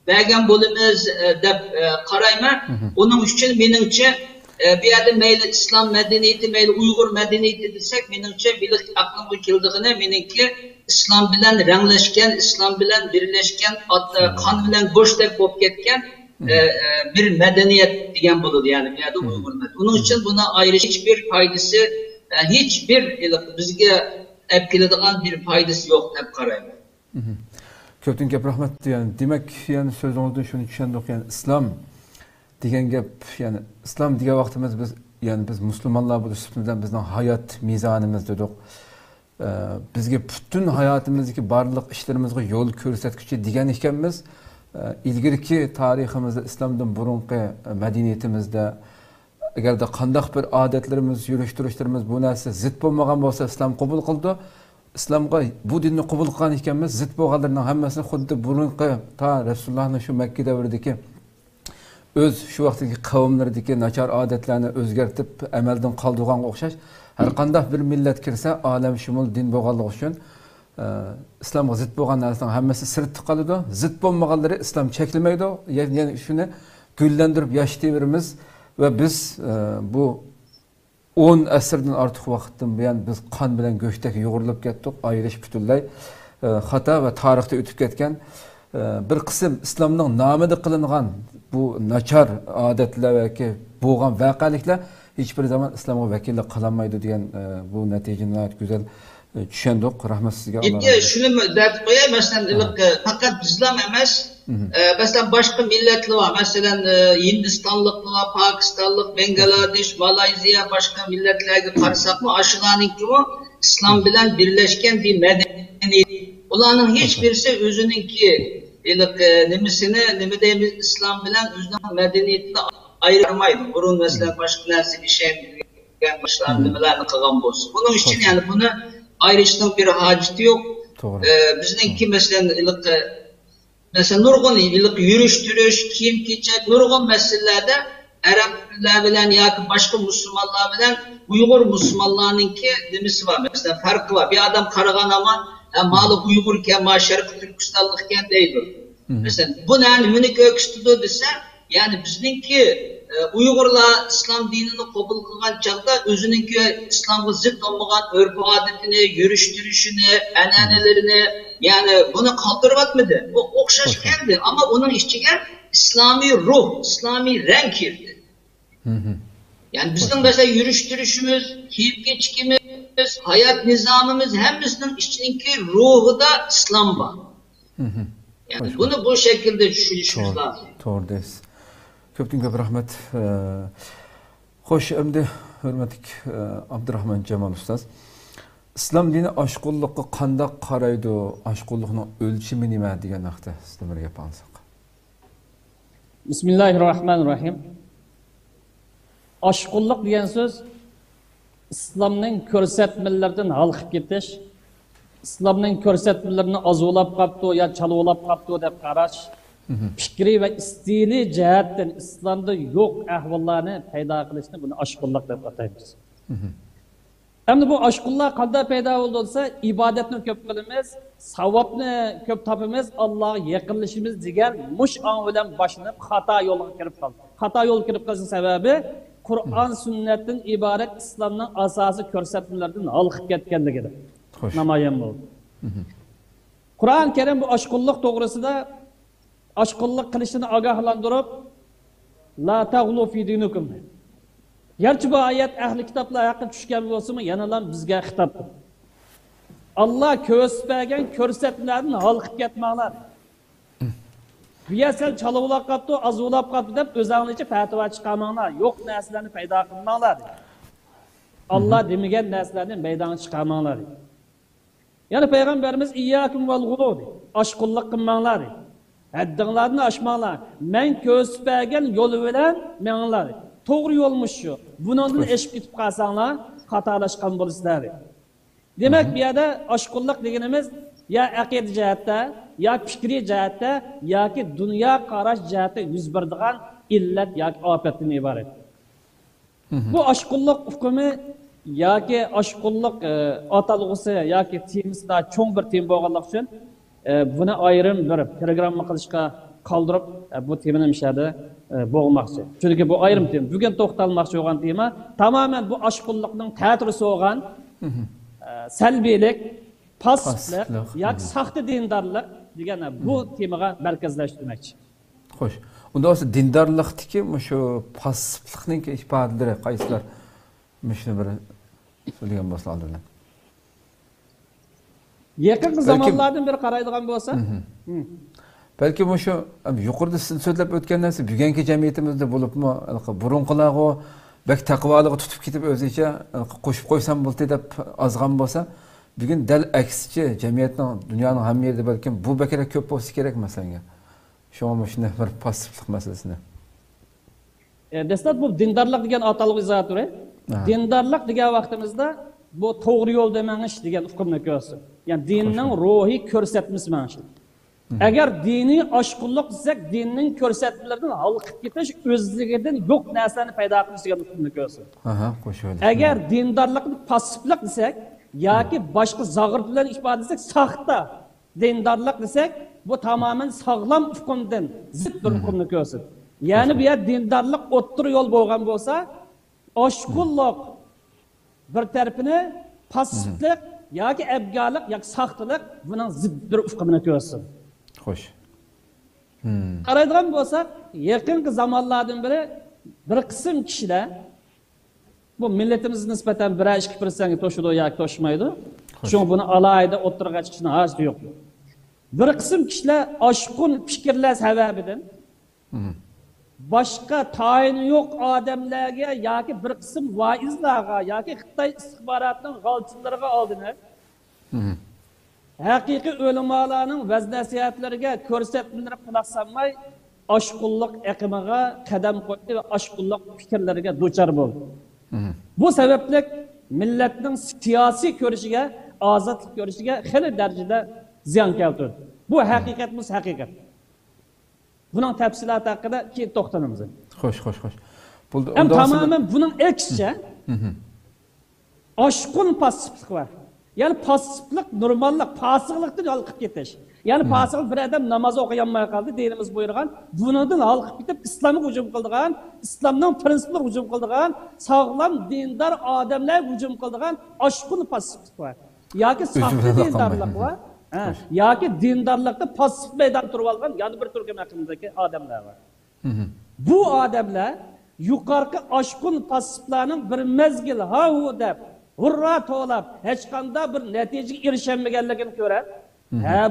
bergen bölümümüz de karayma. Onun için menimce bir yerde meyli İslam medeniyeti, meyli Uygur medeniyeti desek menimce bilik aklımı kildiğine menimki İslam bilen renkleşken, İslam bilen birleşken, kan bilen goştek bop ketken bir medeniyet diyen bulur yani bir yerde Uygur medeniyeti. Onun için buna ayrı hiçbir faydası, hiçbir bizge etkilediğin bir faydası yok hep karayma. Köpten gap rahmat yani demek yani sözünüzden şunu düşündük yani İslam degan gap yani İslam degan vaqtimiz biz yani biz Müslümanlar bu üstünden bizden hayat mizanımız dedik. Bizge bütün hayatımızdaki barlıq işlerimizge yol ko'rsatguchi degan ekanmiz. İlgirki tariximizde İslamdan burunqi medeniyetimizde agarda qandaq bir odatlarimiz, yurishtirishlarimiz bu narsa zid bo'lmagan bo'lsa İslam qabul qildi. İslamga bu dinni qabul qilgan ekanmiz. Zid bo'lganlarning hammasini xuddi burunqi ta Rasulullohning shu Makka davridagi öz şu vaqtdagi qavmlardagi nachar odatlarni o'zgartib amaldan qoldirganga o'xshash har qanday bir millat kirsa olam shumul din bo'lganligi uchun İslamga zid bo'lgan narsaning hammasi sirtib qoladi. Zid bo'lmaganlari islom cheklamaydi. Yani shuni gullantirib yashayveramiz ve biz bu 10 asrdan ortiq vaqtdan buyon biz qon bilan go'shtdek yo'g'rilib ketdik, ayrish butunlay xato va tarixda o'tib ketgan bir qism islomning nomida qilingan bu nachar odatlar yoki bo'lgan voqeliklar hech bir zaman islomga vakillik qilolmaydi degan bu natijani güzel tushundik. Rahmat sizga. Shuni deb qo'yay, masalan, faqat bizlar emas, mesela başka milletler var. Mesela Hindistanlıklar var, Pakistanlık, Bangladeş, Malezya başka milletlerge karışsak mı? Aşılarınki o İslam bilen birleşken bir medeniyet. Onların hiçbirisi özününki nimedeyimiz İslam bilen özünün medeniyetini ayırmaydı. Burun mesela başka neresi bir şey başlar nimelerini kılan olsun. Bunun için yani bunu ayrıştığın bir haceti yok. Bizdenki mesela nurgun yürüyüş, kiyim, kiyecek, nurgun meselelerde Araplar bilen yoki boshqa musulmonlar bilen Uyg'ur musulmonlarninki nimasi var? Mesela farkı var. Bir adam qaragan aman malı Uyg'urken, ma Sharq Turkistonlikkan deydi. Mesela bu nimani ko'ksitdi desa, yani bizninki Uyg'urlar islom dinini qabul qilgan chaqda o'zininki islomga zid bo'lmagan urf-odatini, yurish-turishini, an'analarini, yani bunu qoldiryapmidi? Bu o'xshash keldi, ama onun ichiga islomiy ruh, islomiy rang kirdi. Yani bizim mesela yürüyüş-turishimiz, kiyip-kechikimiz, hayat nizamımız hemimizin içindeki ruhu da İslam var. Yani bunu bu şekilde düşünüşümüz lazım. Doğru deysiz. Köpten köp rahmet. Hoş, endi hürmetlik Abdurrahman Cemal Ustaz. İslam dini aşqulluqqa qandaq qaraydi, aşqulluqning o'lchimi nima degan haqda sizdan bir gap olsak. Bismillahirrahmanirrahim. Aşqulluq degan so'z islomning ko'rsatmalaridan halqib ketish, islomning ko'rsatmalarini azulab qolibdi yo chalvolab qolibdi deb qarash, fikri va istili jihatdan islomda yo'q ahvollarni paydo qilishni buni aşqulluq deb ataymiz. Endi bu aşqulluq qanday paydo bo'lsa, ibodatni ko'p qilamiz, savobni ko'p topamiz, Allohga yaqinlashimiz degan mush on bilan boshlanib xato yo'lga kirib qoldi. Xato yo'lga kirib qolgan sababi Kur'an sünnettin ibaret İslam'ın asası ko'rsatmalardan halqib ketganligidir. Namoyon bo'ldi. Kur'an-ı Kerim bu aşqulluq to'g'risida aşqulluq qilishini ogohlantirib, la tag'lu fi dinikum. Gerçi bu ayet ahli kitaplar hakkında tushgan bo'lsa-mu, yana ham bizga xitobdir. Allah ko'rsatgan ko'rsatmalardan halqib ketmanglar. Biyasel çalıvlaq qaptı, azulab qaptı deb o'zingizcha fatvo chiqarmanglar. Yo'q narsalarni paydo qilmanglar. Allah demagan narsalarni maydonga chiqarmanglar. Yani Peygamberimiz iyyakum vel gulud. Aşqulluq qilmanglar. Haddinglarni aşmanglar. Men ko'rsatgan yo'l bilan menglar. To'g'ri yo'lmush shu. Bundan eshib ketib qolsanglar, xatolashgan bo'lasizlar. Demak, bu yerda aşqulluq deganimiz ya aqida jihatda, ya fikri jihatda, yoki dunyo qarash jihatda yuz beradigan illat yoki ofatdan iborat. Bu aşqulluq hukmi yoki aşqulluq atalg'usi yoki temisida cho'ng bir tem bo'lganlik uchun buni ayrim bir programma qilishga qoldirib bu temani mishada bo'lmoqchi. Chunki bu ayrim tem. Bugun to'xtalmoqchi bo'lgan tema tamamen bu aşqulluqning ta'siri bo'lgan salbiylik, paslik yoki saxta dindarlik degan bu temaga markazlashtirmoqchi. Xo'sh. Unda o'zi dindarlikdagi shu paslikning ifodalari qaysilar? Shuni bir so'ragan bo'lsangiz. Yaqin zamonlardan beri qaraydigan bo'lsa, balki shu yuqorida siz so'zlab o'tgan narsa bugungi jamiyatimizda bo'libmi, burunqilarga bak taqvoliga tutib ketib o'zicha qo'shib qo'ysam bo'ldi deb ozg'an bo'lsa, bugun dal aksicha jamiyatning, dunyoning hamma yerida balkim bu bakara ko'p bo'lsa kerak masalanga. Şuna shunday bir passivlik masalasini. Destat bu dindarlik degan atalg'i zaturi. Dindarlik degan vaqtimizda bu to'g'ri yo'l demangish degan hukmni ko'rsin. Yani dinning ruhiy ko'rsatmasi mana shu. Agar diniy aşqulluq desak, dinning ko'rsatmalaridan halqib ketish o'zligidan yo'q narsani paydo qilish degan hukmni ko'rsin. Qo'shiladi. Agar dindarlikni passivlik desak, yoki boshqa zag'ir bilan ifodalasak, saxta dindarlik desak, bu tamamen sağlam hukmdan zid bir hukmni ko'rsin. Yani bu yer dindarlik o'ttir yo'l bo'lgan bo'lsa, aşqulluq bir tarafini passivlik yoki abgalik yoki saxtalik buning zid bir hukmni ko'rsin. Xo'sh. Qaraydigan bo'lsak, yaqinqi zamonlardan biri bir qism kishilar bu millatimiz nisbatan 1-2% to'shidi yoki to'shmaydi. Shuning buni alayda o'ttirga chiqishning hojati yo'q. Bir kısım kişiler aşkın fikirler sebebinden başka tayini yok ademlerge yoki bir kısım vaizlarga yoki Xitoy istihbaratının g'alchilarga aldığını haqiqiy ulamalarning vaz nasihatlariga ko'rsatmalar quloq solmay aşqulluq aqimiga qadam qo'ydi va aşqulluq fikrlariga duchor bo'ldi. Bu sababli millatning siyosiy ko'rishiga, ozodlik ko'rishiga xili darajada ziyon keltirdi. Bu haqiqatimiz haqiqat. Bunun tafsiloti haqida keyin to'xtalamiz. Xo'sh. Hem tamamen bunun ekşi aşkın pasiflik var. Yani pasiflik normallik, pasıqlıqdan halkıp ketiş. Yani pasıqlık bir adam namaz okuyanmaya kaldı, dinimiz buyurgan. Bundan halkıp ketip İslam'a hücum kıldıgan, İslam'dan prensipler hücum kıldıgan, sağlam dindar adamlar hücum kıldıgan aşkın pasiflik var. Ya ki sahte dindarlık var. Ya ki dindarlıkta pasif meydan turup algan, yani bir Türkiye hakkındaki adamlar var. Bu adamlar yukarıki aşkın pasiflarının bir mezgil ha-hu dep, hurra to'lab, hech qanday bir natijaga erishilmaganligini ko'rib,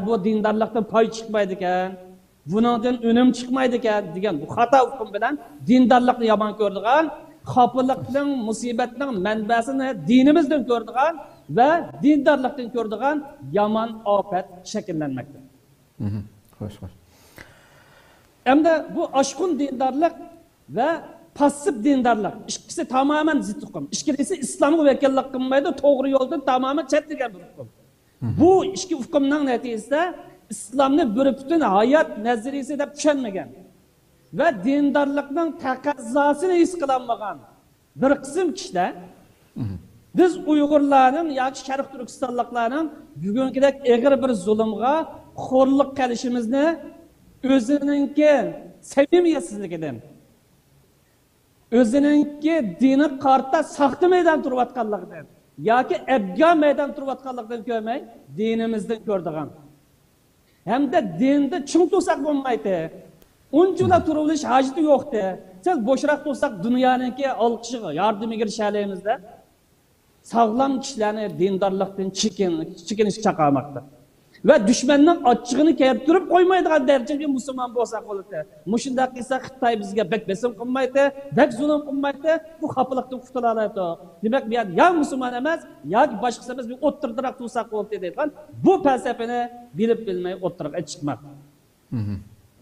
bu dindarlıktan pay çıkmaydı ekan, bundan önüm çıkmaydı ekan degan bu xato hukm bilan dindarlıkni yomon ko'rdigan, xafalıkning, musibatning manbasini dinimizdan ko'rdigan ve dindarlıktan ko'rdigan yomon ofat shakllanmoqda. Xo'sh. Endi bu aşkın dindarlık ve pasif dindarlık ikisi tamamen zıt hukm. İkisi İslam'a vekillik kılmaydı, doğru yoldan tamamen çetligen bir hukm. Bu iki hukmdan neticesinde İslam'ın bir bütün hayat nezariyesi de düşünmegen ve dindarlıktan takazzasını his kılanmagan bir kısım kişiler biz Uygurların ya Şərq Türkistanlıkların bugünkidek eğer bir zulümge xorluk kalışımızını özününki sevimiyetsizliginden özününki dini kartta sahtı meydan turvatkanlıqdan ya ki ebga meydan turvatkanlıqdan görmey dinimizden gördüğün. Hem de dinde çın tutsak olmaydı. Uncula turuluş haceti yoktu. Sen boşrak tutsak dünyanınki alkışı yardımı girişeliyimizde sağlam kişilerini dindarlıktan çekiniş çakamakta. Ve düşmanın açığını keltirip koymaydigan derecede Müslüman bolsak boladi. Muşunda qilsa Xitoy bizga bek besim qilmaydi, bek zulm qilmaydi, bu xafalıqdan qutula oladi. Demak, bu ya Müslüman emas, yoki boshqasi biz bir o'ttirdiroq tursak bo'ldi deydigan bu falsafani bilib bilmay o'ttirib chiqmak.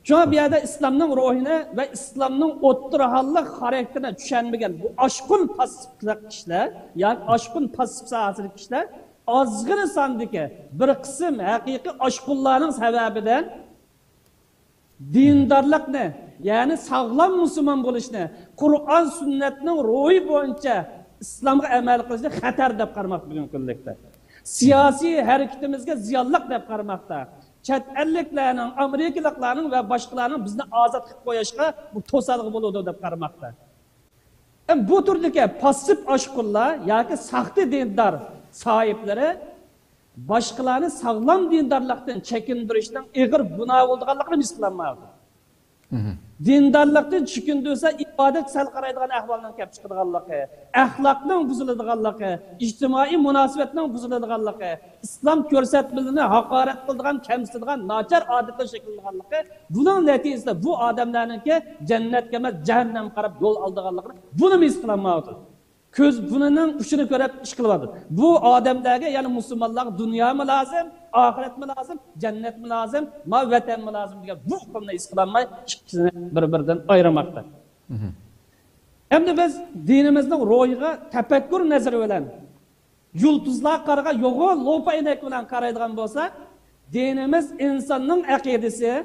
Şuna bir yerde İslam'ın ruhine ve İslam'ın o'ttirhallik xarakterini tushunmagan bu aşkın pasiflik kişiler, yani aşkın pasif sahasili kişiler azgın sandiki bir kısım hakiki aşkulların sebebinden dindarlık ne? Yani sağlam Müslüman buluşne, Kur'an sünnetinin ruhu boyunca İslam'a emel kılışını xatar deb qarmak bugün kunlikte. Siyasi hareketimizge ziyallık deb qarmakta. Chet elliklerinin, Amerikalıklarının ve başkalarının bizni azat qilib qo'yishga bu to'salg'i bo'ladi deb qarmakta. Bu türdeki pasif aşkullar yoki saxta dindar sahipleri başkalarını sağlam dindarlıktan çekindirişten ağır günah olduğunu mislanmaydı. Dindarlıktan çekindirse ibadet sel qaraydigan ahvaldan kelib chiqadiganligi, axloqning buziladiganligi, ijtimoiy munosabatning buziladiganligi, islom ko'rsatmalarini haqorat qiladigan, kamsitadigan nachar odatlar shakllanganligi, buning natijasida bu odamlarningki jannatga emas jahannamga qarab yo'l oldiganligini buni mislanmaydi. Köz bunun uçunu görüp iş kılmadı. Bu adamlarga yani Müslümanlar dünya mı lazım, ahiret mi lazım, cennet mi lazım, vatan mı lazım diye bu konuda iskılanmay ikisini birbirinden ayırmakta. Hem de biz dinimizin ruhiga tefekkür nezeri bilen, yıldızlar karga yoğu lopa inek bilen karaydigan bolsa, dinimiz insanın akidesi,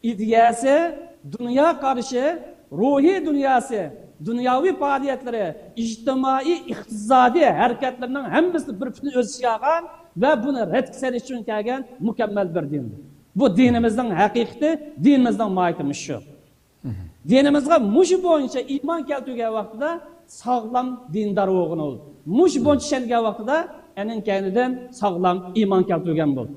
ideyası, dünya karşı, ruhi dünyası, dünyavi faaliyetleri, ictimai, iqtisadi hareketlerinin hemisi bir bütün öz yağan ve bunu retkiseliş için kelgen mükemmel bir dindir. Bu dinimizden hakikati, dinimizden mahiyetimiz şu. Dinimizde muşu boyunca iman keltirgen vaxtida sağlam dindar oğun oldu. Muşu boyunca şengen vaxtida enin kendinden sağlam iman keltirgen oldu.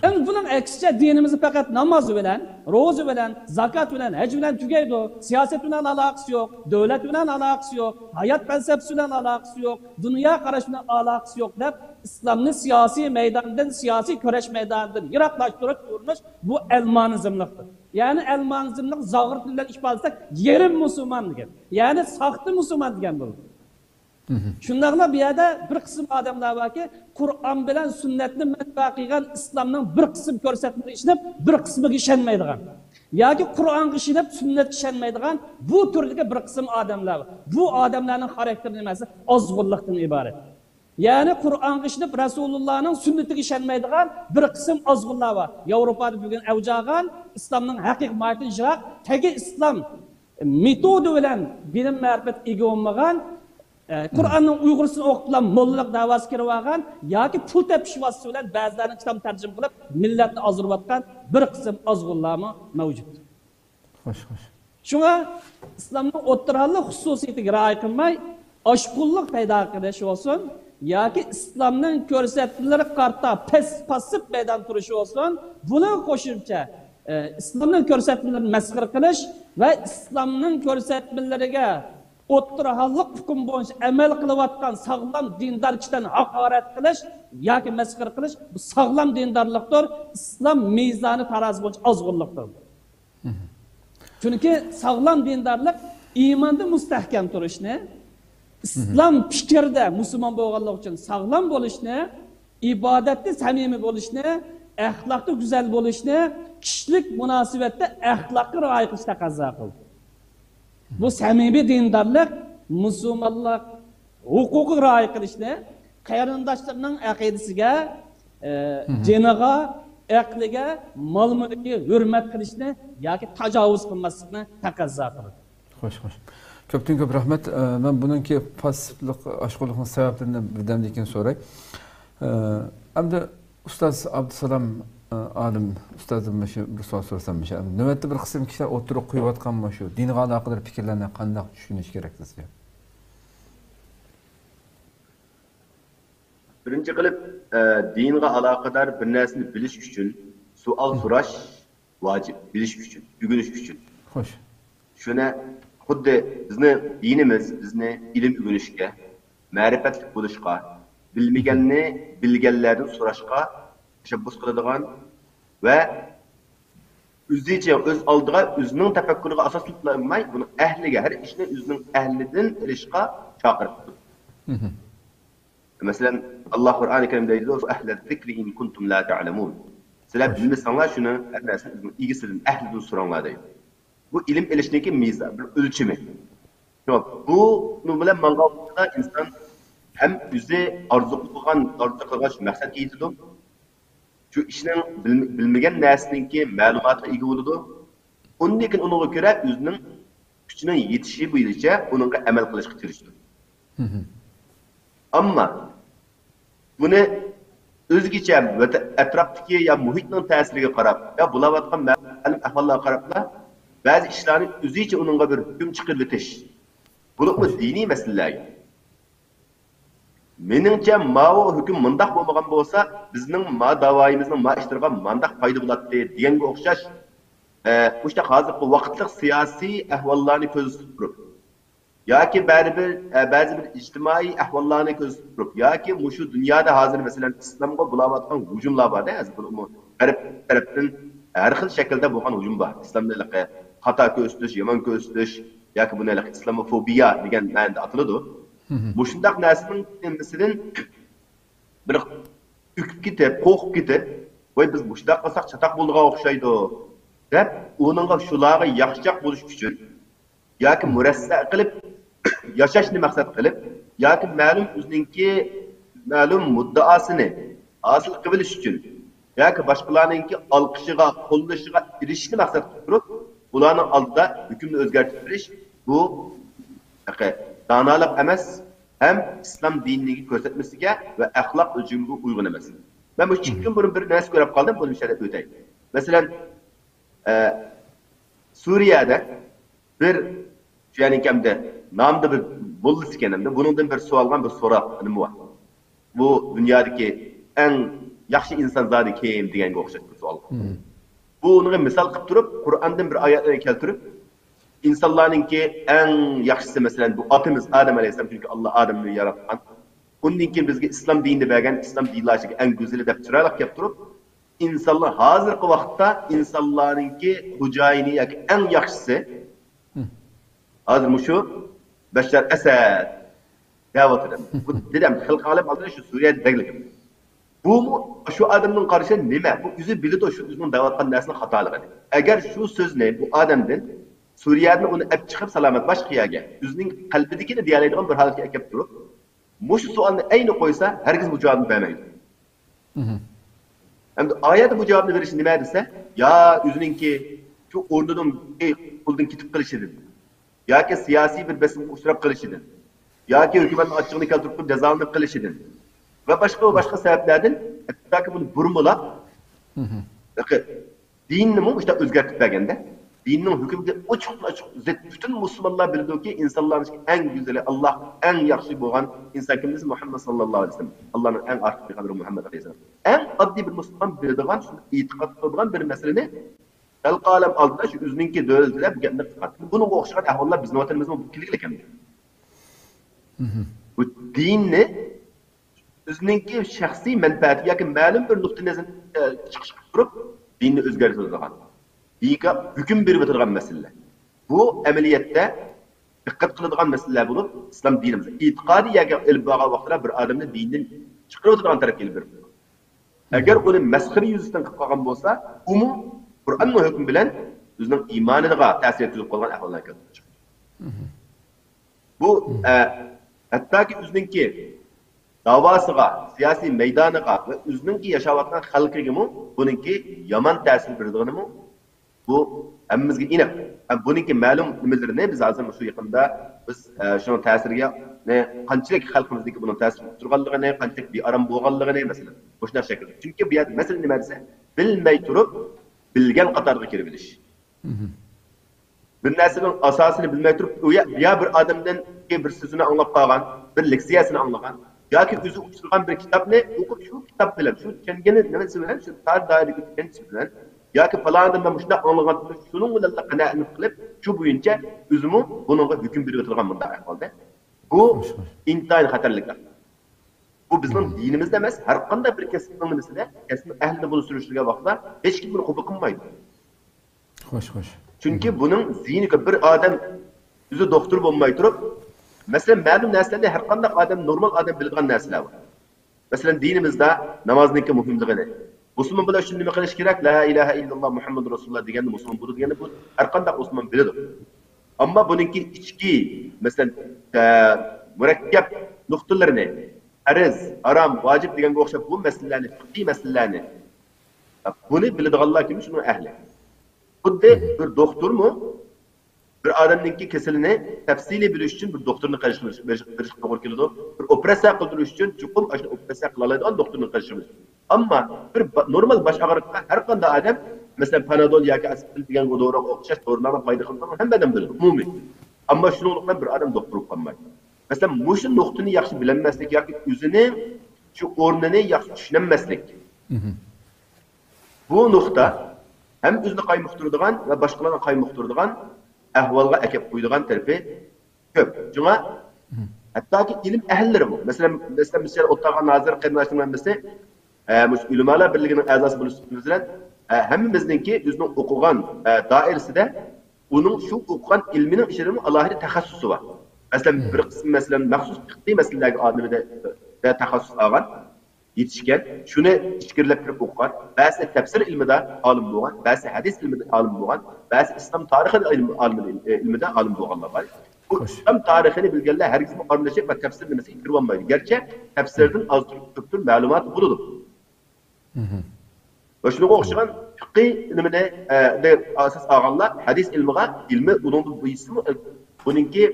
Yani bunun aksice dinimizi fakat namazı bilen, rozu bilen, zakat bilen, hac bilen tügeydi. Siyaset bilen alakası yok, devlet bilen alakası yok, hayat felsefesi bilen alakası yok, dünya karşı bilen alakası yok deyip İslam'ın siyasi meydanından, siyasi köreş meydanından yıraklaştırıp durmuş bu elmanizmliktir. Yani elmanizmlik zağır diller ifade etsek yerim Müslüman diyen. Yani sahtı Müslüman diyen bu. Şundaqla bir yerde bir kısım adamlar var ki Kur'an bilen sünnetini menba qilgan İslam'ın bir kısım ko'rsatmalarni işlep bir kısmı işenmeydigan. Yoki Kur'an işlep sünnet işenmeydigan bu türdeki bir kısım adamlar var. Bu adamların karakteri nimasi ozg'unlikdan ibaret. Yani Kur'an işlep Resulullah'ın sünnetiga işenmeydigan bir kısım ozg'unlar var. Avrupa'da bugün avjag'an İslam'ın haqiqiy mahiyatini ijro, tagi İslam metodu bilan bilim ma'rifat ega olmagan, Qur'onning Uyg'ursini o'qib bilan mollalik davasi kirib olgan yoki pul tepish vositasi bilan ba'zilarini kitob tarjima qilib millatni ozdirayotgan bir qism ozg'unlarmi mavjud. Xo'sh, xo'sh. Shunga islomning o'ttirali xususiyatiga rioya qilmay, oshqullik paydo qilish olsun yoki islomning ko'rsatmalari qarta passiv paydo turishi olsun, buni qo'shimcha islomning ko'rsatmalarini masxara qilish va islomning ko'rsatmalariga o'ttiralik hukm bo'yicha amal qilayotgan sog'lom dindor kishilarni haqorat qilish yoki masxara qilish bu sog'lom dindorlikdir, islom mezoni tarozi bo'yicha ozg'unlikdir. Chunki sog'lom dindorlik iymonda mustahkam turishni, islom fikrda musulmon bo'lganlik uchun sog'lom bo'lishni, ibodatda samimiy bo'lishni, axloqda go'zal bo'lishni, kishilik munosabatda axloqqa rioya qilish taqozo qildi. Bu samimiy dindorlik musulmonlar huquqiga rioya qilishni, qarindoshlarning aqidasiga, jiniga, aqliga, mol-mulkiga hurmat qilishni yoki tajovuz qilmaslikni taqozo qildi. Xo'sh, xo'sh. Ko'pdan ko'p rahmat. Men buningki passivlik, oshqullikning sabablarini birdamdan keyin so'ray. Hamda ustoz Abdusalom olim ustozimga shu bir savol so'rasam, navbatda bir qism kishilar o'tirib qo'yayotganmi shu dinga aloqador fikrlarni qanday tushunish kerak sizga? Birinchi qilib dinga aloqador bir narsani bilish uchun savol so'rash vojib, bilish uchun, o'rganish uchun. Xo'sh. Shuna xuddi bizni dinimiz bizni ilm o'rganishga, ma'rifatli bo'lishga, bilmaganni bilganlardan so'rashga tashabbus qiladigan va o'zicha o'z oldiga o'zining tafakkuriga asoslanmay, buni ahliga, har ishni o'zining ahlidan ilishga chaqirdi. Masalan, Alloh Qur'oni Karimda deydi: "Ahli zikri in kuntum la ta'lamun." Sizlar bilmasanglar shuni har narsani o'zining egisidan, ahlidan so'ranglar deydi. Bu ilm ilishniki mezon, bir o'lchami. Bu bilan manqoqda inson ham o'zi orzu qilgan maqsadga yetadi. Şu işinin bilmegen nesninki ma'lumotga ega bo'ladi. Undan keyin unga ko'ra o'zining kuchining yetishi bo'yicha unga amal qilishga tirishdi. Ammo buni o'zgacha atrofdagi ya muhitning ta'siriga qarab, ya bo'layotgan ma'lum ahvollarga qarabla ba'zi ishlarni o'zicha unga bir hukm chiqarib o'tish. Bu diniy masalalar. Meningcha ma'vo hukm mundaq bo'lmagan bo'lsa, bizning ma davoyimizning ma ishtirga mandaq foyda bo'ladi deganga o'xshash, o'sha hozirgi vaqtlik siyosiy ahvollarni ko'z tutib, yoki ba'zi bir ijtimoiy ahvollarni ko'z tutib, yoki shu dunyoda hozir masalan islomga bo'layotgan hujumlar bor-da, g'arb tarafdan har xil shaklda bo'lgan hujum bor. Islomga xato ko'rsatish, yomon ko'rsatish yoki buni islamofobiya degan ma'noda atiladi. Bu şundaq narsaning temisidan bir üküp ketib, qo'rqib ketib, "Voy biz bu shundaq qilsak chataq bo'ldiga o'xshaydi" deb, o'ninga shularga yaxshiroq bo'lish uchun yoki murassa qilib yashashni maqsad qilib, yoki ma'lum o'ziningki ma'lum muddaosini hosil qilish uchun yoki boshqalarningki olqishiga, qo'llashiga erishishni maqsad qilib turib, ularning oldida hukmni o'zgartirish bu donolik emas, hem İslam dinini ko'rsatmasiga va axloq o'lchamiga uyg'un emas. Men bu 2 kun burun bir narsa ko'rib qoldim, buni shunday o'tay. Masalan, Suriyada bir ya'ni kamda nomda bir bo'ldi ekanimda, buningdan bir savolgan bir so'roq nima bor? Bu dunyodagi eng yaxshi inson zoti kim deganga o'xshash bir savol. Bu uni misol qilib turib, Qur'ondan bir oyatni keltirib, İnsanlarınki en yaxşısı mesela bu atımız Adem Aleyhisselam, çünkü Allah Adem'i yaratgan. Ondan keyin bizga İslam dinini bergan, İslam dinlashigi en güzeli deb chiroyli kelib turib, insonlar hozirgi vaqtda insonlarninki xo'jayini yoki en yaxshisi hozir shu Bashar Asad da'vatida. Bu dedim xalq olam oldida shu Suriyada deglik. Bu şu adamning qarashi nima? Bu o'zi biladi shu o'zining da'vatgan narsani xatoligini. Agar shu so'zni bu odamdan Suriyani uni olib chiqib salomat boshqa yerga o'zining qalbidagini deyoladigan bir holatga kelib turib, shu savolni ayni qo'ysa, hargiz bu javobni bermaydi. Endi oyatda bu javobni berish nima desa, yo o'ziningki shu o'rnidan qo'ldan ketib qilishi dedi. yoki siyosiy bir besimga uchrab qolishidan yoki hukumatning ochiqni keltirib jazolanib qilishidan va boshqa sabablardan hattoki buni burmulab dinni işte o'zgartib berganda dinning hukmiga ochiq zid butun musulmonlar bildiki insonlarning eng go'zali Alloh eng yaxshi bo'lgan inson kimimiz Muhammad sallallohu alayhi vasallam Allohning eng ortiq payg'ambari Muhammad alayhisalom eng oddiy bir musulmon biladigan e'tiqod qiladigan bir masalani xalq olam oldida shu o'zininki davlatida bu gapni qiladi. Bunga o'xshagan ahvollar bizning vatanimizda kelgan ekan. Bu dinni o'zininki shaxsiy manfaati yoki ma'lum bir nuqta nazardan chiqish turib dinni o'zgartiradigan, dinga hukm berib o'tirgan masalalar. Bu amaliyotda diqqat qiladigan masalalar bo'lib, islom dinimiz e'tiqodiy yoki ilm bo'lgan vaqtda bir odamni dindan chiqarib o'tirgan tarafga ilib beradi. Agar uni masxara yuzidan qilib qolgan bo'lsa, uni Qur'onning hukmi bilan o'zining iymoniga ta'sir etkazib qolgan ahvollar kelib chiqadi. Bu hattoki o'zininki davosiga, siyosiy maydoniga va o'zininki yashayotgan xalqiga buningki yomon ta'sir beradiganimi bu hammamizga aniq. Buningki ma'lum nimalarni biz hozir shu yaqinda biz shuning ta'siriga qanchalik xalqimizdagi buning ta'sir turganligini, qanchalik bearam bo'lganligini masalan bu shunday shaklda. Chunki bu yerda masala nima desa, bilmay turib bilgan qatorga kirib olish. Bir narsaning asosini bilmay turib, ya bir odamdan bir so'zini anglab qolgan, bir leksiyasini anglagan yoki o'zi o'qigan bir kitobni o'qib shu kitob bilan, shu tushungani nimasi bilan, shu tar doiraga tushunchi bilan yoki falondan men shunday anglagan, shuning bilan qanoat qilib, shu bo'yicha o'zimi buningga hukm berib o'tirgan bunday ahvolda. Bu intayin xatarlik. Bu bizning dinimizda emas, har qanday bir kasbning nimasida, kasb ahlini bunu surishtirgan vaqtda hech kim buni qabul qilmaydi. Xo'sh. Chunki buning ziyniga bir odam o'zi doktor bo'lmay turib, masalan ma'lum narsalarni har qanday odam normal odam biladigan narsalar bor. Masalan dinimizda namozningki muhimligini, musulmon bo'lish uchun nima qilish kerak? La ilaha illalloh Muhammadur rasululloh deganni musulmon bo'ladi degani bu har qanday musulmon biladi. Ammo buningki ichki, masalan murakkab nuqtalarini farz, harom, vojib deganga o'xshab bu masalalarni, fiqhiy masalalarni buni biladiganlar kim shuning ahli. Xuddi bir doktormi bir odamningki kasalini tafsiliy bilish uchun bir doktorni qarashish to'g'ri keladi. Bir operatsiya qildirish uchun chuqur ashuna operatsiya qila oladigan doktorni qarashish. Ammo bir normal bosh og'riqqa har qanday odam masalan panadol yoki aspirin degan doriga o'xshash dorilarni foyda qiladi, hammadan biladi, umumiy. Ammo shuning bilan bir odam doktor bo'lib qolmaydi. Masalan, shu nuqtani yaxshi bilmaslik yoki o'zini shu o'rnini yaxshi tushunmaslik. Bu nuqta hem o'zini qaymoqtiradigan va boshqalarni qaymoqtiradigan ahvolga akab qo'yadigan tarafi ko'p. Shunga hattoki ilm ahllari bu. Masalan, o'ttirgan hozir qarindoshlarimiz bo'lsa, ulamolar birligining a'zosi bo'lishimiz bilan hammamizningki o'zining o'qigan doirasida uning shu o'qigan ilmining ichida alohida taxassusi bor. Masalan, bir qism masalan maxsus fiqhiy masalalarga odamida taxassus olgan, yetishgan, shuni ichkirilab kirib o'qigan, ba'zi tafsir ilmida olim bo'lgan, ba'zi hadis ilmida olim bo'lgan, ba'zi islom tarixi ilmida olim bo'lganlar bor. Bu islom tarixini bilganlar hargiz aralashib va tafsir nimasiga kirib olmaydi. Garchi tafsirdan ozdir ma'lumot bo'ladi. Va shunga o'xshagan fiqhiy ilmini asos olganlar hadis ilmiga ilmi uning bu ismi buningki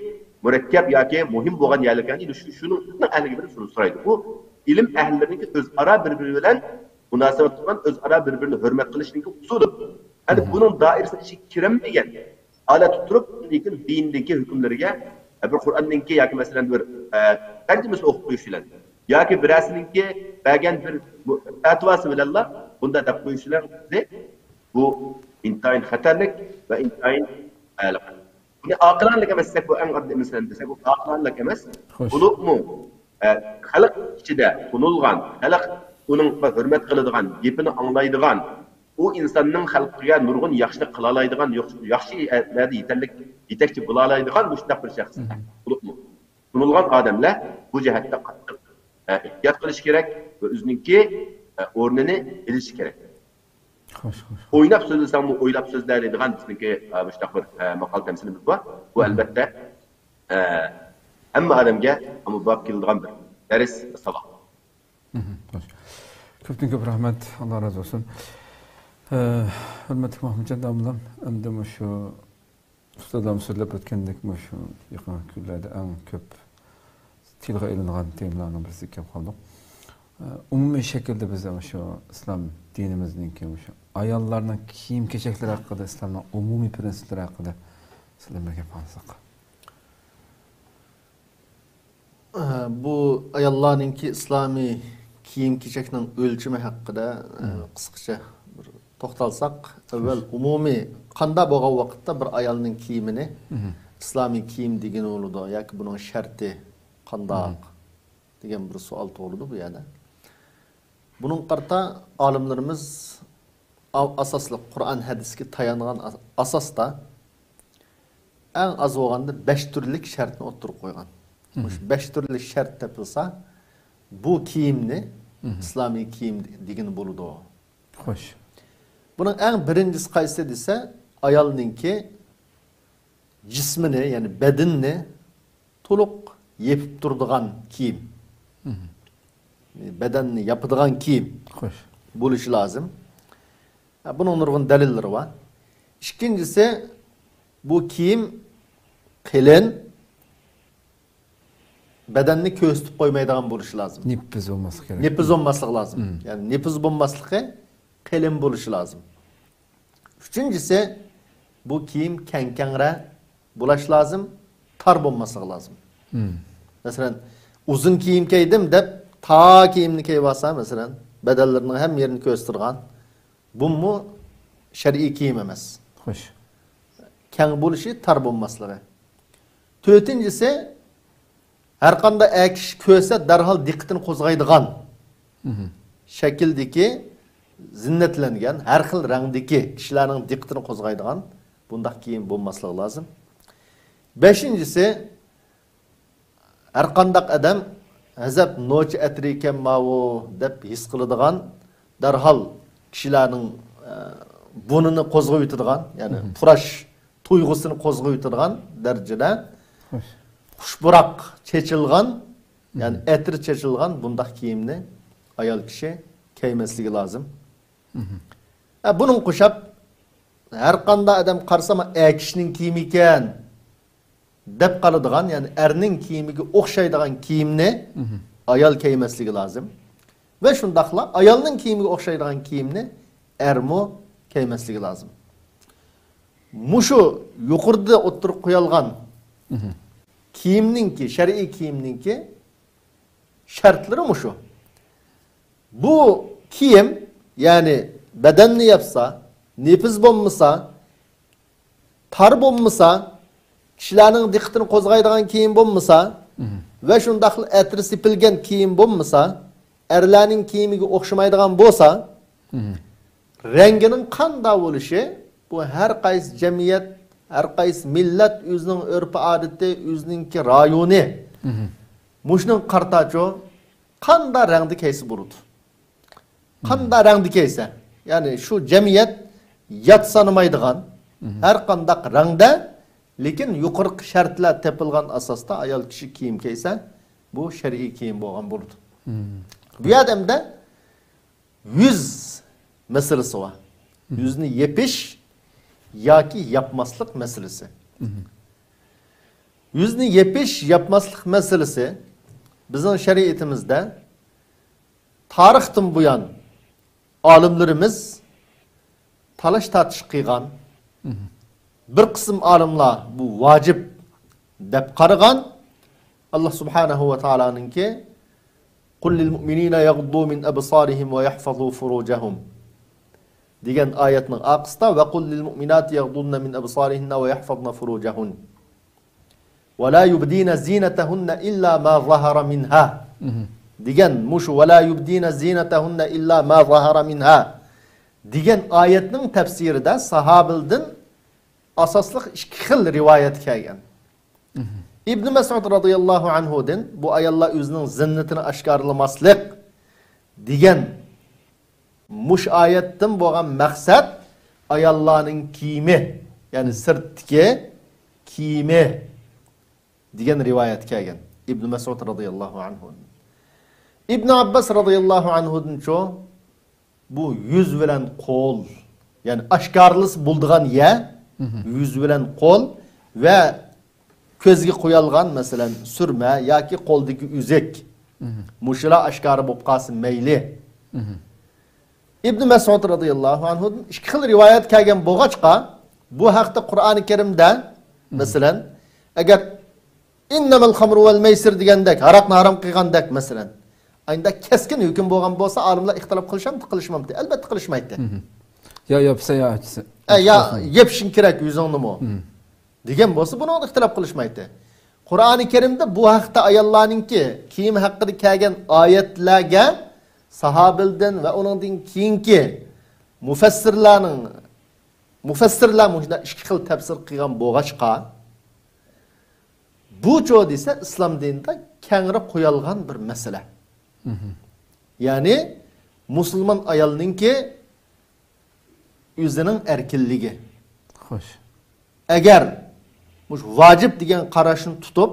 murakkab yoki muhim bo'lgan yerlarni shuning ahliga bir so'raydi. Bu ilm ahllarining o'zaro bir-biri bilan munosabat qilgan, o'zaro bir-birini hurmat qilishning usuli. Ya'ni buning doirasiga ichiga kirmagan holat turib, lekin dindagi hukmlariga bir Qur'onningki yoki masalan bir tarjimasini o'qib qo'yish bilan yoki birasininki bergan bir fatvosi bilanlar bunda deb qo'yishlar bu intayin xatarlik va intayin aqliq. Buni aqlanlik emas, bu eng oddiy masalan desak, bu aqlanlik emas. Bulukmu xalq ichida tunulgan, xalq uning hurmat qiladigan, gapini anglaydigan, u insonning xalqiga nurg'un yaxshilik qila oladigan, yaxshi yetakchi bo'la oladigan mushtaq bir shaxs. Bulukmu tunulgan odamlar bu jihatda qattiq ehtiyot qilish kerak va o'zininki o'rnini bilish kerak. O'ynab so'zlasam, o'ylab so'zlaydigan bizniki mushtaq bir maqol tamsilimiz bor. Bu albatta hamma odamga muborak keladigan bir dars savob. Ko'p rahmat, Alloh razı olsun. Hurmatli Mahmudjon domlam, endi shu Ustadam söylep ötkendek şu yakın günlerde en köp tilga elingan temalardan birisi kep kaldık. Umumi şekilde biz şu İslam dinimizdeki şu ayallarning kiyim-kechaklar haqida, İslamning umumiy prinsiplari haqida sizlarga gap qilsak. Bu ayollarninki islomiy kiyim-kechakning o'lchami haqida qisqacha bir to'xtalsak, avval umumiy qanday bo'lgan vaqtda bir ayolning kiyimini islomiy kiyim degan bo'ladi yoki buning sharti qanday degan bir savol tug'ildi bu yerda. Buning qarta olimlarimiz asosli Qur'on hadisga tayangan asosda eng az bo'lganda 5 turlik shartni o'tirib qo'ygan. Mush 5 turlik shart topilsa bu kiyimni islomiy kiyim degan bo'ladi. Xo'sh. Buning eng birinchisi qaysi desa, ayolninki jismini, ya'ni bedenini to'liq yepib turadigan kiyim. Bedenni yapadigan kiyim. Xo'sh. Bo'lishi lozim. Bunun nurgun delilleri var. İkincisi bu kiyim kelin bedenini köstüp koymaydan buluşu lazım. Nipiz olması gerek. Nipiz olması lazım. Yani nipiz olması kelin buluşu lazım. Üçüncüsü bu kiyim kenkengre bulaş lazım. Tar olması lazım. Mesela uzun kiyim giydim de ta kiyimini giybasa mesela bedellerinin hem yerini göstergen. Bu mu şer'i kiyim emas. Xo'sh. Keng bo'lişi, tar bo'lmasligi. To'rtinchisi har qanday akish ko'rsa darhol diqqatini qo'zg'aydigan shakldagi zinnatlangan, har xil rangdagi kishilarning diqqatini qo'zg'aydigan bunday kiyim bo'lmasligi lozim. Beshinchisi har qanday odam azab nochi atrikan mavu deb his qiladigan darhol kishilarning bunini qo'zg'ab o'tirgan, ya'ni purash tuyg'usini qo'zg'ab o'tirgan darajada xushburoq chechilgan, ya'ni etir chechilgan bunday kiyimni ayol kishi kiymasligi lozim. Bunun qo'shab har qanday odam qarsama akishning kiyimi ekan deb qoladigan, ya'ni erning kiyimiga o'xshaydigan kiyimni ayol kiymasligi lozim. Ve şundaqla ayolning kiyimiga o'xshaydigan kiyimni ermo kiymasligi lozim. Mushu yuqorida o'tirib qo'yilgan kiyimninki, shar'iy kiyimninki shartlari mushu. Bu kiyim, yani bedenni yapsa, nepiz bo'lmasa, tar bo'lmasa, kishilarning diqqatini qo'zg'aydigan kiyim bo'lmasa ve shundaqla atri sipilgan kiyim bo'lmasa, erlerning kiyimiga o'xshamaydigan bo'lsa, rengining qanday bo'lishi bu har qaysi jamiyat, har qaysi millat o'zining urf odati, o'zininki rayoni. Mushning qartacho qanday rangda kiysa bo'ladi. Qanday rangda kiysa, ya'ni shu jamiyat yat sanmaydigan har qanday rangda, lekin yuqorqi shartlar tepilgan asosda ayol kishi kiyim kiysa, bu shar'iy kiyim bo'lgan bo'ladi. Bu adamda yüz meselesi var. Yüzünü yepiş ya ki yapmaslık meselesi. Yüzünü yepiş yapmaslık meselesi bizim şeriatimizde tarihten bu yan alimlerimiz talaş tartış kıygan, bir kısım alimler bu vacip dep karıgan, Allah subhanahu ve ta'ala'nın ki قُلْ لِلْمُؤْمِنِينَ يَغْضُوا مِنْ أَبْصَارِهِمْ وَيَحْفَظُوا فُرُوجَهُمْ diyen ayetinin akısta ve قُلْ لِلْمُؤْمِنَاتِ يَغْضُنَّ مِنْ أَبْصَارِهِنَّ وَيَحْفَظْنَ فُرُوجَهُنْ وَلَا يُبْدِينَ زِينَتَهُنَّ إِلَّا مَا ظَهَرَ مِنْهَا diyen muşu وَلَا يُبْدِينَ زِينَتَهُنَّ إِلَّا مَا ظَهَرَ مِنْهَا diyen ayetinin tefsiri de sahabildin asaslık iki xil rivayet kelgen. İbn Mesud radıyallahu anhu'dan bu ayalla özünün zinnetini aşkarlamaslık diyen muş ayetten boğan maksat ayallarının kiyimi, yani sırtki kiyimi diyen rivayet kelgen. İbn Mesud radıyallahu anhu'dan. İbn Abbas radıyallahu anhu'dan çoğu bu yüz veren kol, yani aşkarlısı bulduğun ye, yüz veren kol ve ko'zga qo'yilgan masalan surma yoki qo'ldagi uzak mushula oshkora bo'lib qolsin mayli. İbn Mas'ud radıyallahu anhu'dan ikki xil rivoyat kelgan bo'lg'achqa bu haqda Qur'oni Karimda masalan agar innamal xamru val maysir degandek aroqni harom qilgandek masalan ayında keskin hukm bo'lgan bo'lsa olimlar ixtilof qilishmadi, qilishmamdi. Albatta qilishmaydi. Ya yapsa ya açsa. Ya yepshin kerak yuzingni degan bo'lsa buni ixtilof qilishmaydi. Qur'oni Karimda bu haqda ayollarningki kiyim haqida kelgan oyatlarga sahabildan ve onundan keyingi mufassirlar mushunda ikki xil tafsir qilgan bo'lg'achqa bu jo'd esa islom dinida kengri qo'yilgan bir masala. Ya'ni musulmon ayolningki o'zining erkinligi. Xo'sh. Agar mush vacib degan qarashini tutib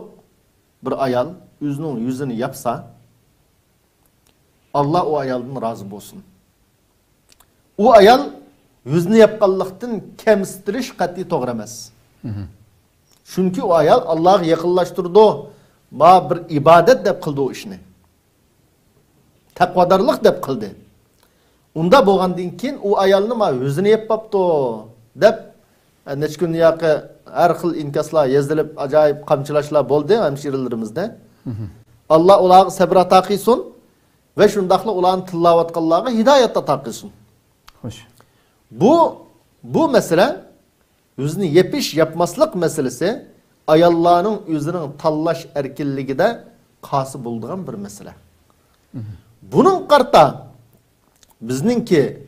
bir ayol o'zining yuzini yapsa Allah o ayaldan razı olsun. O ayal yüzünü yapqanlıqdan kemstirish qat'iy to'g'ri emas. Çünkü o ayal Allah'ı yakınlaştırdı. Ma bir ibadet deb qildi o ishni. Taqvodorlik deb qildi. Unda bo'lgandan keyin o ayalni ma yüzünü yapapti deb necha kun yoqi har xil inkaslar yozilib ajoyib qamchilashlar bo'ldi hamshiralarimizda. Allah ularga sabr ato qilsin. Ve şundakla ulan tilavatkallarına hidayet takılsın. Hoş. Bu mesele yüzünü yepiş yapmaslık meselesi ayallarının yüzünün tallaş erkilliği de kası bulduğun bir mesele. Bunun karta bizninki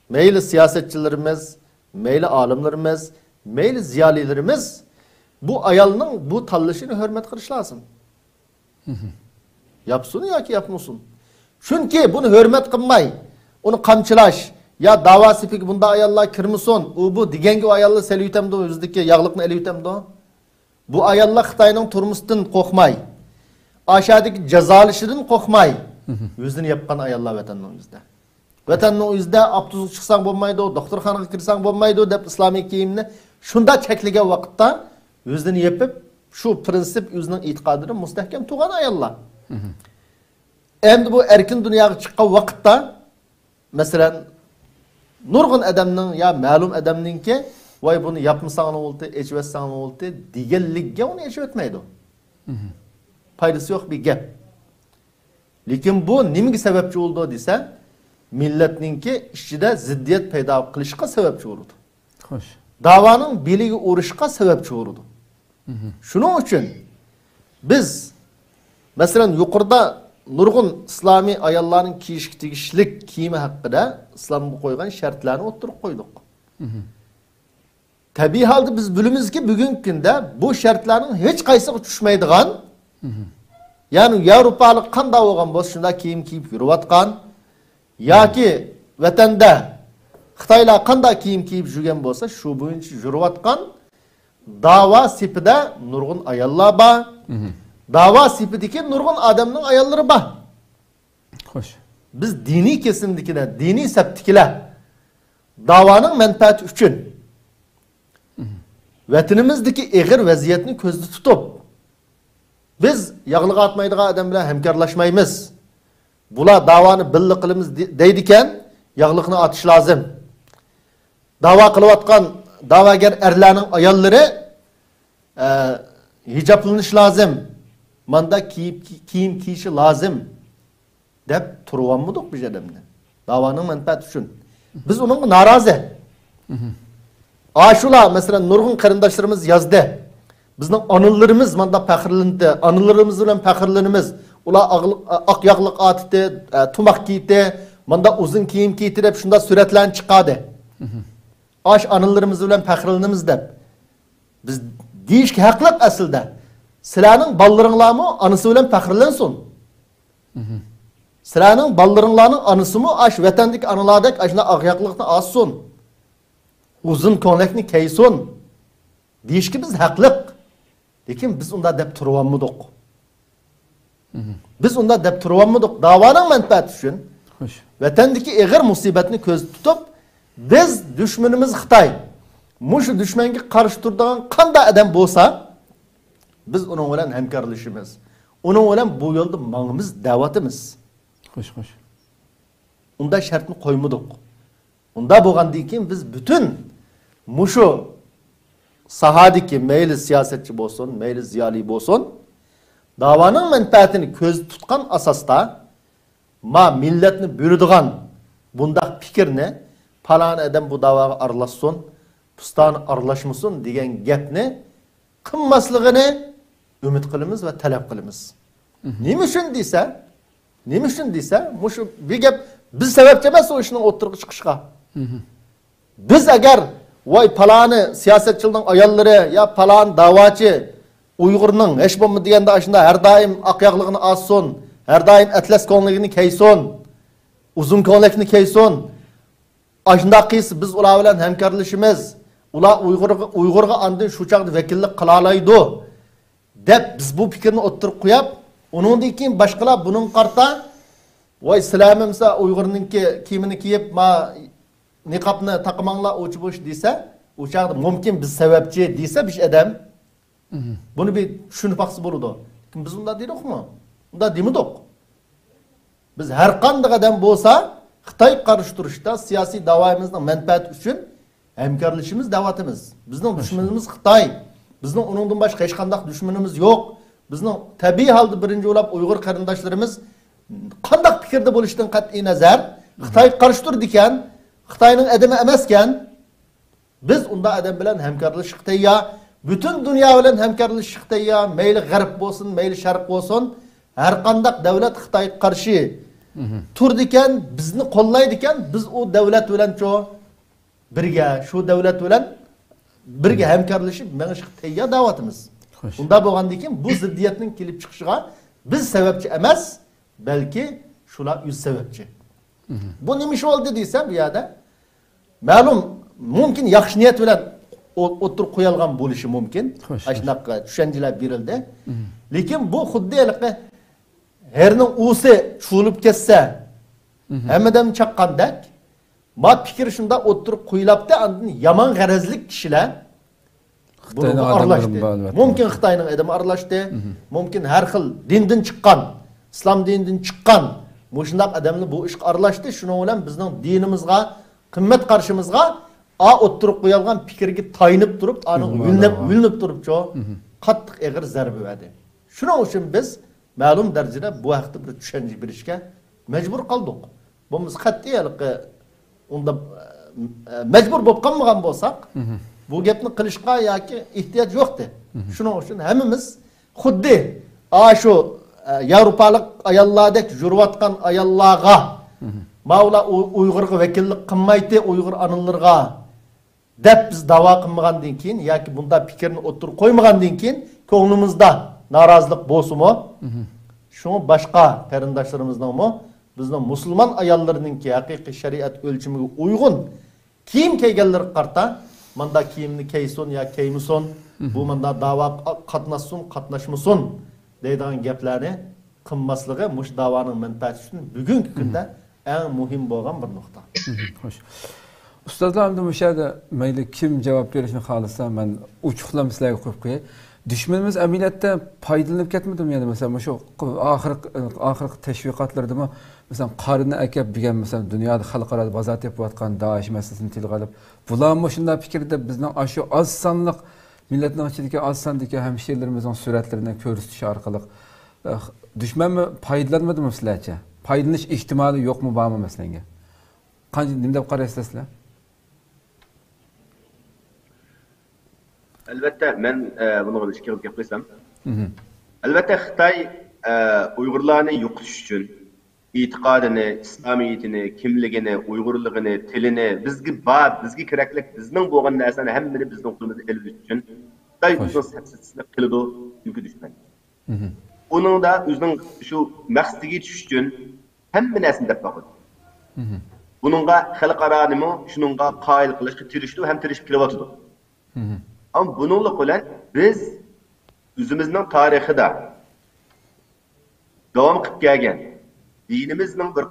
meyli siyasetçilerimiz, meyli alimlerimiz, meyli ziyalilerimiz bu ayalının bu tallaşını hürmet kılış lazım. Yapsın ya ki yapmasın. Çünkü bunu hürmet kılmay, onu kamçılaş, ya dava sipik bunda ayallar kirmisin, bu digengi ayallar seli yutemdi, yüzdeki yağlıkını eli yutemdi. Bu ayallar Xitayning turmusdan qo'rqmay, aşağıdaki cezalışından qo'rqmay, yüzünü yapkan ayallar vatanning yüzde. Vatanning yüzde abduzluk çıksan bo'lmaydi, doktorxonaga kirsan bo'lmaydi deb islomiy kiyimni shunda cheklagan vaqtda yüzünü yapıp şu prinsip yüzünün itiqadini mustahkam turgan ayallar. Endi bu erkin dunyoga chiqqan vaqtda masalan nurg'un adamning ya ma'lum adamningki voy buni yapmasang ne bo'ldi, echvatsang ne bo'ldi deganlikka uni echib o'tmaydi. Foydasi yo'q bir gap. Lekin bu nimaga sababchi bo'ldi desa, millatningki ichida ziddiyat paydo qilishga sababchi bo'ldi. Xo'sh. Da'voning beliga urishga sababchi bo'ldi. Shuning uchun biz masalan yuqorida nurg'un islomiy ayollarning kiyishga tegishlik kiyimi haqida islomga qo'ygan shartlarni o'tirib qo'ydik. Tabiiy holda biz bilimizki bugungi kunda bu shartlarning hech qaysiga tushmaydigan, ya'ni Yevropalik qanday bo'lgan bo'lsa shunda kiyim kiyib yurayotgan yoki vatanda Xitoylar qanday kiyim kiyib yurgan bo'lsa shu bo'yicha yurayotgan da'vo sipida nurg'un ayollar bor. Dava sipideki nurgun adamның ayalları var. Hoş. Biz dini kesimdikine, dini septikile davanın menfaati üçün vatanimizdeki eğer vaziyetini közde tutup biz yağlığa atmaydığı adam bilen hemkarlaşmayımız. Bula davanı billi kılımız deydiken yağlıqını atış lazım. Dava kılıvatkan davager erlerinin ayalları hicaplanış lazım. Manda kiyim kiyişi lazım dep turvanmıdık biz adamda. Davanın menfaati üçün. Biz onun narazı. Aşula mesela nurgun karındaşlarımız yazdı. Bizning anılarımız manda pəxirlindi. Anılarımız bilen pəxirlinimiz. Ula ak yağlık atdı, tumak giydi, manda uzun kiyim giydi dep şunda suretlerini çıkardı. Aş anılarımız bilen pəxirlinimiz dep. Biz deyiş ki haqlıq aslında. Sizlarning ballarınlarmı anısı bilen pəxirlensin. Sizlarning ballarınlarning anısı mı aş vatandaki anılardaki aşına akyaqlıqni alsın. Uzun konlekni keysin. Deyiş ki biz haqlıq. Lekin biz onda dep turvanmıdık. Biz onda dep turvanmıdık. Davanın menfaati üçün vatandaki eğer musibetini köz tutup biz düşmanımız Xitay, Muşu düşmanga qarshi turadigan qanday odam bo'lsa, biz uning bilan hamkorlashimiz. Uning bilan bu yo'lda mangimiz, da'vatimiz. Xo'sh. Unda shartni qo'ymadik. Unda bo'lgandan keyin biz bütün muşu sahadiki meyli siyasetçi bo'lsin, meyli ziyoli bo'lsin, davaning manfaatini ko'z tutgan asosda ma millatni bo'ladigan bundaq fikrni falan adam bu davaga aralashsin, pustan aralashmasin degan gapni qilmasligini umid qilamiz va talab qilamiz. Nima uchun desa, mushu bir gap biz sababchi emas o ishning o'tirib chiqishga. Biz agar voy palani siyasetçilerin ayolları ya palan davaçı Uygur'un hiç bulma degende aşında her daim akyaqlığını azson, her daim atlas konluğunu keyson, uzun konluğunu keyson. Aşında qiysi biz ular bilan hemkarlışımız, ular Uygur'a andın şu çağda vekillik qılalaydı. Dep biz bu fikrini oturup koyup, onun dikin başkalar bunun qarta voy silamimsa Uygur'un kimini kiyip ma niqabni taqmanglar o'chi bo'sh desa, o chaqda mumkin biz sababchi desa bir adam buni bir tushunib baqsa bo'ladi. Lekin biz unda deylikmi? Unda demidik. Biz har qanday odam bo'lsa, Xitoy qarshi turishda siyosiy da'voyimizning manfaati uchun hamkorlashimiz, da'vatimiz. Bizning dushmanimiz Xitoy. Bizning uningdan boshqa hech qanday dushmanimiz yo'q. Bizning tabiiy holda birinchi o'lab Uyg'ur qarindoshlarimiz qanday fikrda bo'lishidan qat'iy nazar Xitoy qarshi turdi ekan, Xitoyning adamı emasken biz unda adam bilan hamkorlashib ya bütün dünya bilan hamkorlashib ya meyli g'arb bo'lsin, meyli sharq bo'lsin, har qanday davlat Xitoy qarshi turdi ekan, bizni qo'llaydi ekan, biz o davlat bilan birga, shu davlat bilan birga hamkorlashib mengishib tayyor da'vatimiz. Unda bo'lgandan keyin bu ziddiyatning kelib chiqishiga biz sababchi emas, balki shular yüz sababchi. Bu nima ish oldi desa bu yerda ma'lum mumkin yaxshi niyat bilan o'tirib qo'yilgan bo'lishi mumkin. Ashnaqa tushunchalar berildi. Lekin bu xuddi herning usi chulib ketsa, hammadan chaqqandek, ma fikr shunda o'tirib qo'yilibdi, andin yomon g'arazlik kishilar buni aralashdi. Mumkin Xitoyning adami aralashdi, mumkin har xil dindan chiqqan, islom dinidan chiqqan Muşundaq adamlar bu işe aralashdi. Şunun bilan bizning dinimizga, qimmat qarshimizga o'tirib qo'yilgan fikrga tayinib turib, ani ulinib turibcho qattiq eg'ir zarba berdi. Shuning uchun biz ma'lum darajada bu haqda bir tushuncha berishga majbur qoldik. Biz qat'iylik unda majbur bo'lib qolmagan bo'lsak, bu gapni qilishga yoki ehtiyoj yo'qdi. Shuning uchun hammamiz xuddi shu Yevropalık ayollardek jurvatkan ayollarga Mavla Uygur'a vekillik qilmaydi, Uygur anılarga dep biz dava qilmagandan keyin yoki bunda fikrini o'tirib qo'ymagandan keyin ko'nglimizda norozilik bo'lsa-mu, shuni boshqa qarindoshlarimizningmi, bizning musulmon ayollarininki haqiqiy shariat o'lchamiga uyg'un kiyim kiyganlar qarta manda kiyimni kiysin ya kiymasin, bu manda dava qatnashsin, qatnashmasin deydigan gaplarni qilmasligi mush da'voning manfaati uchun bugungi kunda eng muhim bo'lgan bir nuqta. Xo'sh. Ustozlar endi o'sha yerda mayli kim javob berishni xohlasa, men uchuqlam sizlarga qo'yib qo'yay. Dushmanimiz amaliyotda foydalanib ketmadimi? Ya'ni masalan shu oxirgi tashviqotlardami, masalan qarini akab degan masalan dunyoda xalqaro bozor tepayotgan Daesh masalasini tilga olib, bularmi shunday fikrda bizning shu oz sonliq millatning ichidagi oz sondagi hamshirlarimizning suratlarini ko'rsatish orqali dushmanmi foydalanmadimi sizlarcha? Foydalanish ehtimoli yo'qmi, bormi masalanga? Qanday nima deb qaraysizlar sizlar? Albatta men buni ikki qilib gap qilsam, albatta Xitoy Uyg'urlarni yo'qotish uchun e'tiqodini, islomiyatini, kimligini, Uyg'urligini, tilini bizga kerakli bizning bo'lgan narsani hammani bizning qo'limizda elish uchun Xitoy o'zining sapsizlik qiladi, yukki dushman. Onun da o'zining shu maqsadiga yetish uchun hamma narsani deb boqadi. Bununla xalqaronimi shuningga qoyil qilishga tirishdi, ham tirishib kelyotdi. Ama bununla bilan biz o'zimizning tarixida davom qilib kelgan dinimizning bir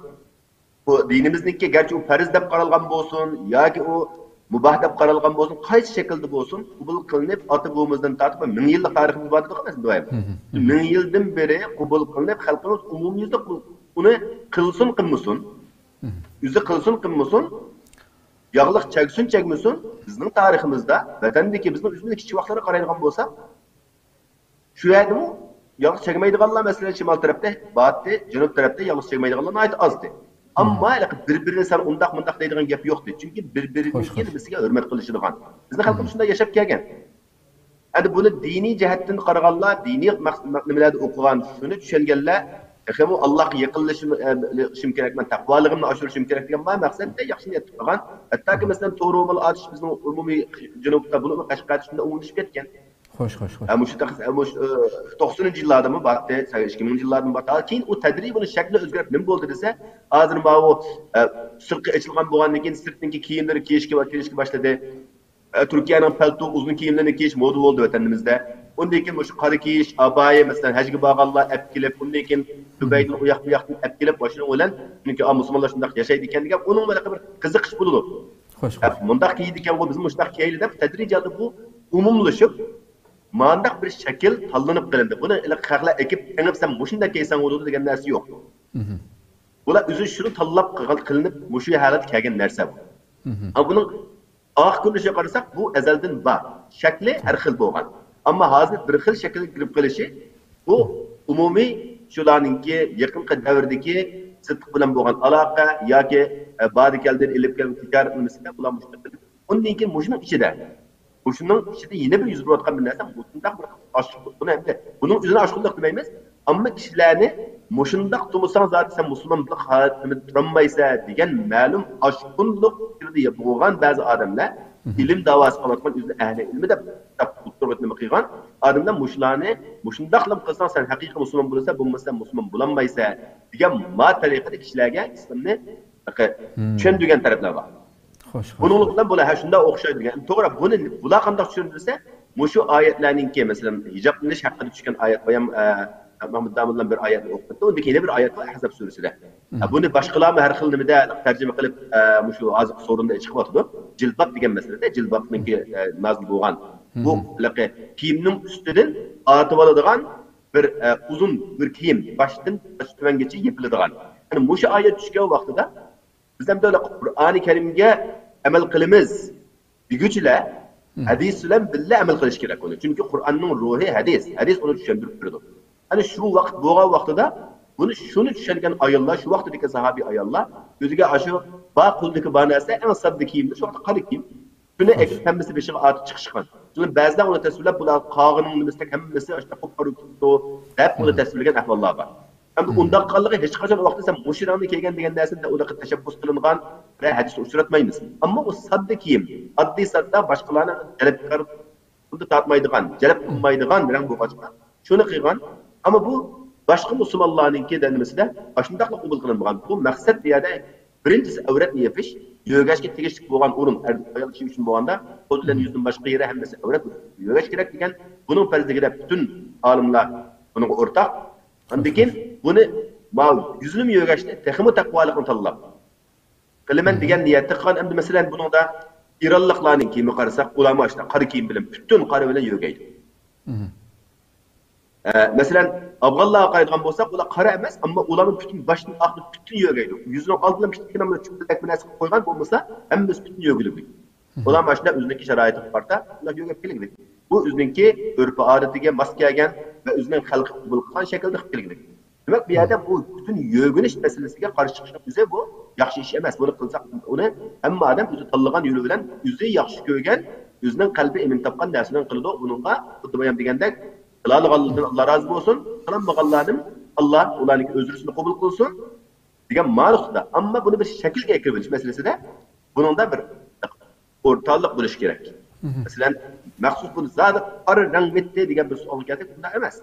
dinimizniki garchi u farz deb qaralgan bo'lsin yoki u mubah deb qaralgan bo'lsin, qaysi shaklda bo'lsin, qabul qilinib, ota-bobomizdan tortib 1000 yillik tariximiz bor deb qilamiz doim. 1000 yildan beri qabul qilinib, xalqimiz umumiyatda uni qilsin qilmasin, o'zi qilsin qilmasin, yog'liq cheksin chekmasin, bizning tariximizda vatandagi bizning o'zimizning kichik vaqtlarga qaraydigan bo'lsak, shu yerdami yog'liq chekmaydiganlar masalan shimol tarafda, batı, janub tarafda yog'liq chekmaydiganlar ayt azdi. Amma bir-birini sen undaq deydigan gap yo'qdi. Chunki bir-birining kelmisiga hurmat qilishadigan. Bizning xalqimiz shunday yashab kelgan. Endi buni diniy jihatdan qaraganlar, diniy nimalarni o'qigan, shuni tushunganlar, "Axı Allohga yaqinlashishim kerak, men taqvoligimni oshirishim kerak" degan maqsadda yaxshi niyat qilgan. Hattoki masalan To'g'ri atish bizning umumiy janubda buni Qashqar shunda umumlashib ketgan. Xo'sh. Ama şu 90'ın yıllarda mı baktı, 2000 yıllarda mı baktı. Keyin o tedribinin şekli özgürlüğü ne oldu dese, hazır mı o sırtı açılgan boğandan keyin sırtındaki kiyimleri kiyişki başladı. Türkiye'nin palto uzun kiyimlerini kiyiş moda oldu vatanımızda. Ondan keyin şu karı kiyiş, abaye mesela hacı bağallar epkilep, ondan keyin Dubay'dan uyaktan epkilep başına olan çünkü Müslümanlar şundak yaşaydı kendiga onun böyle bir kızıkış buldu. Xo'sh. Mundaq kiydiken o bizim muştak kiyildi. Tedricatı bu umumlaşıp mandaq bir şekil tanlanıp qilindi. Buni xalqlar ekip engib sen mushunda kiysan bo'ladi degan narsa yo'q. Bular o'zi shuni tanlab qilinib mushu holat kelgan narsa bu. Ama buning oq ko'rinishiga qarasak bu azaldan bor. Shakli har xil bo'lgan. Ammo hozir bir xil shaklga kirib qilishi bu umumiy shularningki yaqinqi davrdagi sidq bilan bo'lgan aloqa yoki ba'di keldan ilib kelgan tijorat nimasiga bular mushtaqil. Undan keyin mushuning ichida Bunun içinde yine bir yüz berayotgan bir narsa, bunun üzerine aşkınlık demaymiz. Ama kişilerini mushundaq tumusan zaten sen Müslümanlık hayatını turammaysa degan ma'lum aşkınlık kirdi bo'lgan ba'zi odamlar ilim davası qilayotgan o'zini ahli ilmi deb nima qilgan odamlar mushlarni mushundaqlam qilsan sen haqiqiy musulmon bo'lsa bo'lmasa musulmon bo'lolmaysa degan ma tariqada kishilarga islomni tushundirgan taraflar bor. Bunun bilan bular shunda o'xshaydi degan. To'g'ri, buni bular qanday tushuntirsa, mushu oyatlarningki, masalan, hijob qilish haqida tushgan oyat qo'yam Mahmud Damullan bir oyatni o'qitdi. Unda keyin bir oyat bor Ahzab surasida. Buni boshqalarmi har xil nimada tarjima qilib mushu hozir so'rinda chiqyapti. Jilbab degan masalada jilbabningki nozil bo'lgan. Bu kiyimning ustidan ortib oladigan bir uzun bir kiyim, boshdan tuvangacha yepiladigan. Ya'ni mushu oyat tushgan vaqtida bizden böyle Kur'an-ı Kerim'e amel kılımız güçle hadis bilan birga amel qilish kerak uni. Chunki Qur'onning ruhi hadis. Hadis uni tushuntirib turadi. Hani shu vaqt bo'lgan vaqtida buni shuni tushungan ayollar, shu vaqtdagi sahabiy ayollar o'ziga ashu ba quldagi banasi eng sodda kiyimda, shu vaqtda qari kiyim. Shuni ekib hammasi beshiga atib chiqishgan. Shuni ba'zilar uni tasvirlab bular qog'ining nimasida hammasi ashta qo'pqarib turibdi deb uni tasvirlagan ahvollar bor. Endi undaq qanligi hech qachon vaqtda sen mushirani kelgan degan narsada unaqa tashabbus qilingan va hadisda uchratmaymiz. Ammo u sodda kiyim, oddiy sodda boshqalarni jalb qilib unda tortmaydigan, jalb qilmaydigan bilan bu qochgan. Shuni qilgan. Ammo bu boshqa musulmonlarningki nimasida shundaqla qabul qilinmagan. Bu maqsad bu yerda birinchisi avratni yopish, yo'gashga tegishli bo'lgan o'rin ayol kishi uchun bo'lganda, qo'l bilan yuzning boshqa yeri hammasi avrat yo'gash kerak degan buning farzligiga butun olimlar bunga o'rtaq. Andikin buni yüzünü yo'gashda texmi taqvolikni tanlab qilaman degan niyatda qilgan. Endi masalan buningda ironliklarning kiyimi qarasak, ular mana qari kiyim bilan butun qari bilan yo'gaydi. Masalan afg'onlarga qaraydigan bo'lsak, ular qara emas, ammo ularning butun boshini oqib butun yo'gaydi. Yuzining oldidan bitta bilan chumdak bir narsa qo'ygan bo'lmasa, hammasi butun yo'gilib. Ular mana shunda o'zining sharoitiga qarta ular yo'gab kelgan. Bu o'zining urf odatiga mos kelgan va o'zining xalqi qabul qilgan shaklda qilib kelgan. Demak, bu yerda bu butun yo'ginish masalasiga qarshi chiqishni o'zi bu yaxshi ish emas. Buni qilsak, uni hamma odam o'zi tanlagan yo'li bilan o'zi yaxshi ko'rgan, o'zining qalbi emin topgan narsadan qiladi. Buningga xuddi ham degandek, qiladiganlardan Alloh rozi bo'lsin, qilmaganlardan Alloh ularning o'zrisini qabul qilsin degan ma'noda. Ammo buni bir shaklga kiritish masalasida buningda bir o'rtaliq bo'lish kerak. Masalan, maxsus buni zodi qora rang bitti degan bir savol keldi, bunda emas.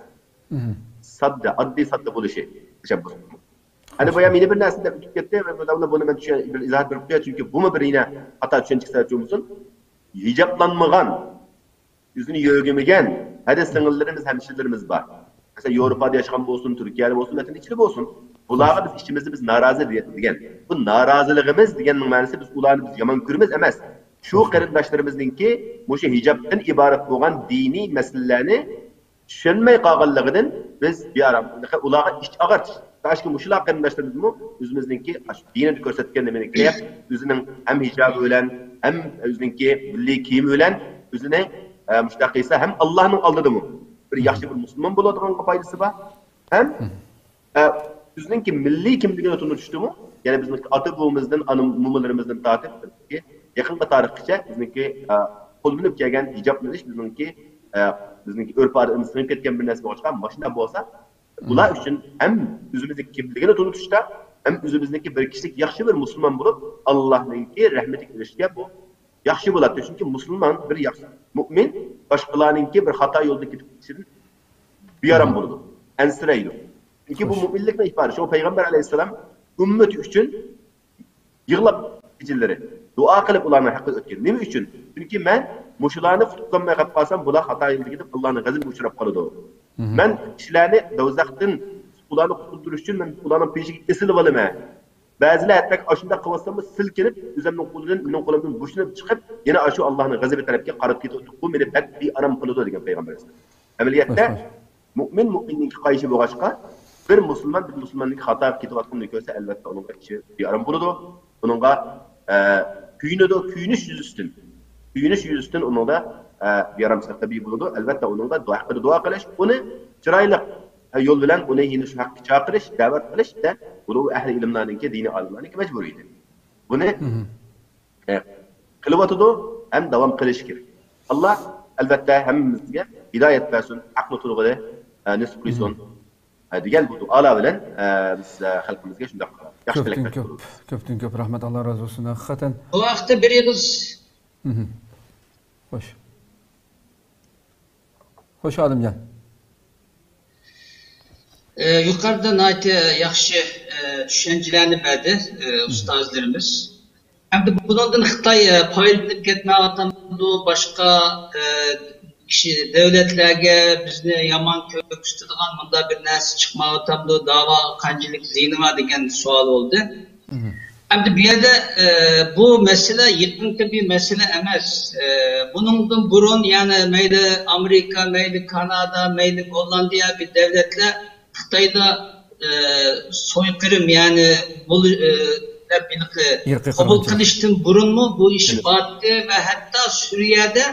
Sadda, oddiy sadda bo'lishi tashabbus. Hani bu ham meni bir narsada o'tib ketdi va buni men bir izoh berib qo'yaman, chunki bu bir yana xato tushuncha sababchimizin hijoblanmagan, o'zini yo'g'imigan hadis singillarimiz, hamshirlarimiz bor. Mesela Yevropada yaşayan bo'lsin, Turkiyada bo'lsin, metin ichida bo'lsin. Bularga biz ishimizni biz norozi degan. Bu noroziligimiz deganning ma'nosi biz ularni biz yomon ko'ramiz emas. Şu qarindoshlarimizningki o'sha hijobdan iborat bo'lgan diniy masalalarni tushunmay qolganligidan biz bearam ularga ish og'irtish. Başka muşula qarindoshlarimiz o'zimizningki dinni ko'rsatgan nimaga o'zining ham hijobi bilan ham o'zininki milliy kiyimi bilan o'zini mustaqilsa ham Allohning oldidami bir yaxshi bir musulmon bo'ladigan foydasi bor. Ham o'zininki milliy kimligini tunishdimi? Ya'ni bizning ota-bobomizdan, ana-momalarimizdan tortib yaqinqa tarixgacha bizniki qo'llanib kelgan hijob bilish bizniki urf-odatimiz singib ketgan bir narsa bo'lgan mashina bo'lsa, ular uchun ham o'zimizning kimligini tunutishda ham o'zimizniki bir kishilik yaxshi bir musulmon bo'lib, Allohningki rahmatiga erishishga bu yaxshi bo'ladi. Chunki musulmon bir yaxshi mu'min boshqalarningki bir xato yo'lda ketib ketishidan beyaram bo'ladi. Ansiraydi. Chunki bu mu'minlikning ifodasi. Shu payg'ambar alayhisalom ummati uchun yig'lab kechalari duo qilib ularning haqqiga o'tgan. Nima uchun? Chunki men mushularni tutqanmay qolib qolsam, bular xato yo'lda ketib Allohning g'azabiga uchrab qoladi. Men kishilarni do'zaxdan ularni qutqarish uchun men ularning peshiga esilib olaman. Ba'zilar hatto ashunda qilsam silkinib, o'zimning qo'limdan, mening qo'limdan bo'shinib chiqib, yana shu Allohning g'azabi tarafga qarab ketib, bu meni badbi aram qiladi degan payg'ambar. Amaliyotda mu'minning qayshi bo'lg'achqa bir musulmonning xato ketayotganini ko'rsa, albatta uningga ichi bearam bo'ladi. Uningga kuyinish yuzisidan uningda bearamchilik tabiiy bo'ladi. Albatta uningga duo qilish, uni chiroyli yo'l bilan uni yine shu haqqa chaqirish, da'vat qilish da ulug' ahli ilmlarningki, diniy olimlarningki majburiydi. Buni qilyotdi ham davom qilish kerak. Alloh albatta hammamizga hidoyat bersin, aql turg'ida nisb qilsin. degan bu duolar bilan biz xalqimizga shunday yaxshi tilaklar ko'p rahmat, Alloh rozi bo'lsin. Haqiqatan bu vaqtda bir yig'iz xo'sh Olimjon, yuqorida nayta yaxshi tushunchalarni berdi ustozlarimiz. Hamda bundan Xitoy foydalanib ketmayotgandi, boshqa kishi davlatlarga bizni yomon ko'rsatadigan bunda bir narsa chiqmayotgandi, da'vo qanchalik ziyni bor degan savol bo'ldi. Hamda bu yerda bu masala yaqinqi bir masala emas. Buningdan burun ya'ni mayli Amerika, mayli Kanada, mayli Gollandiya bir davlatlar Xitoyda soykırım yani bu kabul qilishdan burunmi bu ish batdi ve hatta Suriye'de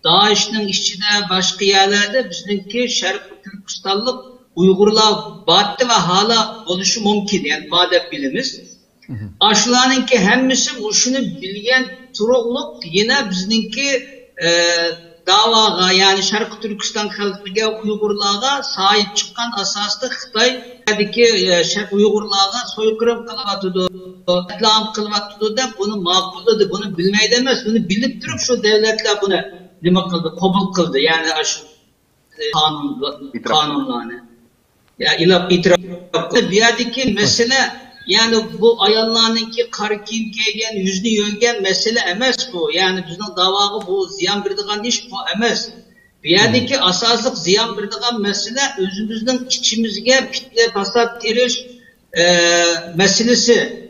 DAEŞ'nin içinde başka yerlerde bizimki Şarkı Türkistanlık Uygurlar batdi ve hala oluşu mümkün yani badep bilimiz. Aşılarınki hemmisi şunu bilgen turukluk yine bizimki davaga yani Şarkı Türkistan halkıga Uygurlarga sahip çıkan asaslı Xitoy'daki Uygurlarga soykırım kılıvatıdı, katliam kılıvatıdı da bunu makulladı, bunu bilmeyi demez, bunu bilip durup şu devletler bunu nima kıldı, kabul kıldı yani şu kanunlarını. Ya itiraf kıldı. Bir yerdeki mesele yani bu ayallarınki kar kiyim giygen, yüzünü yöngen mesele emez bu. Yani bizim davamı bu ziyan birdiğen iş bu emez. Bir yerdeki asaslık ziyan birdiğen mesele özümüzden içimizge pitle basat tiriş meselesi.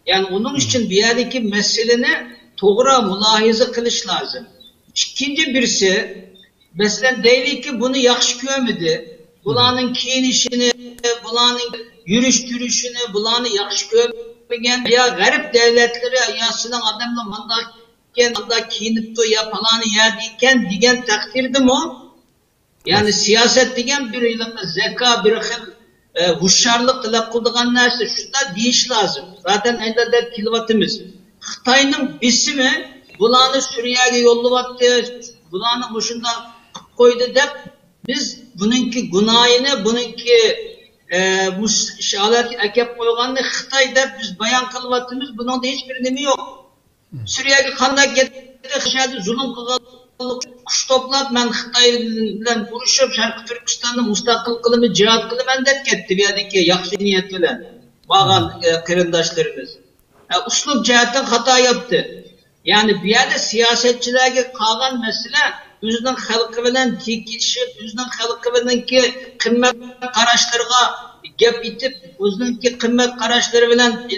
Yani onun için bir yerdeki meseleni doğru mülahizə kılış lazım. İkinci birisi mesela değil ki bunu yaxşı görmedi. Bunların kiyinişini, bunların yürüyüş türüşünü, bunları yaxşı görmegen ya garip devletleri ya sizin adamla manda kiyinip de ya falan yerdiyken digen takdirdi mi o? Yani siyaset digen bir zeka, bir huşşarlık ile kıldıgan nerse şunda deyiş lazım. Zaten elde kilovatımız. Xitay'nın bisimi bulanı Suriye'ye yollattı, bulanı hoşunda koydu dep biz bununki günahını, bununki bu şahalet ekip koyganını Xitay'da biz bayan kılvatımız bunun da hiçbir nemi yok. Suriye'ye kandak getirdi, zulüm kılgalık, kuş toplat, ben Xitay'la vuruşup Şarkı Türkistan'da mustakil kılımı, cihat kılımı dep gitti bir yerdeki yakşı niyetiyle. Bağan kırındaşlarımız. Uslub cihatten hata yaptı. Yani bir yerde siyasetçilerge kalan mesele yüzünden halkı bilen tekişip, yüzünden halkı bilen ki kıymet karaşlarına gep itip, yüzünden ki kıymet karaşları bilen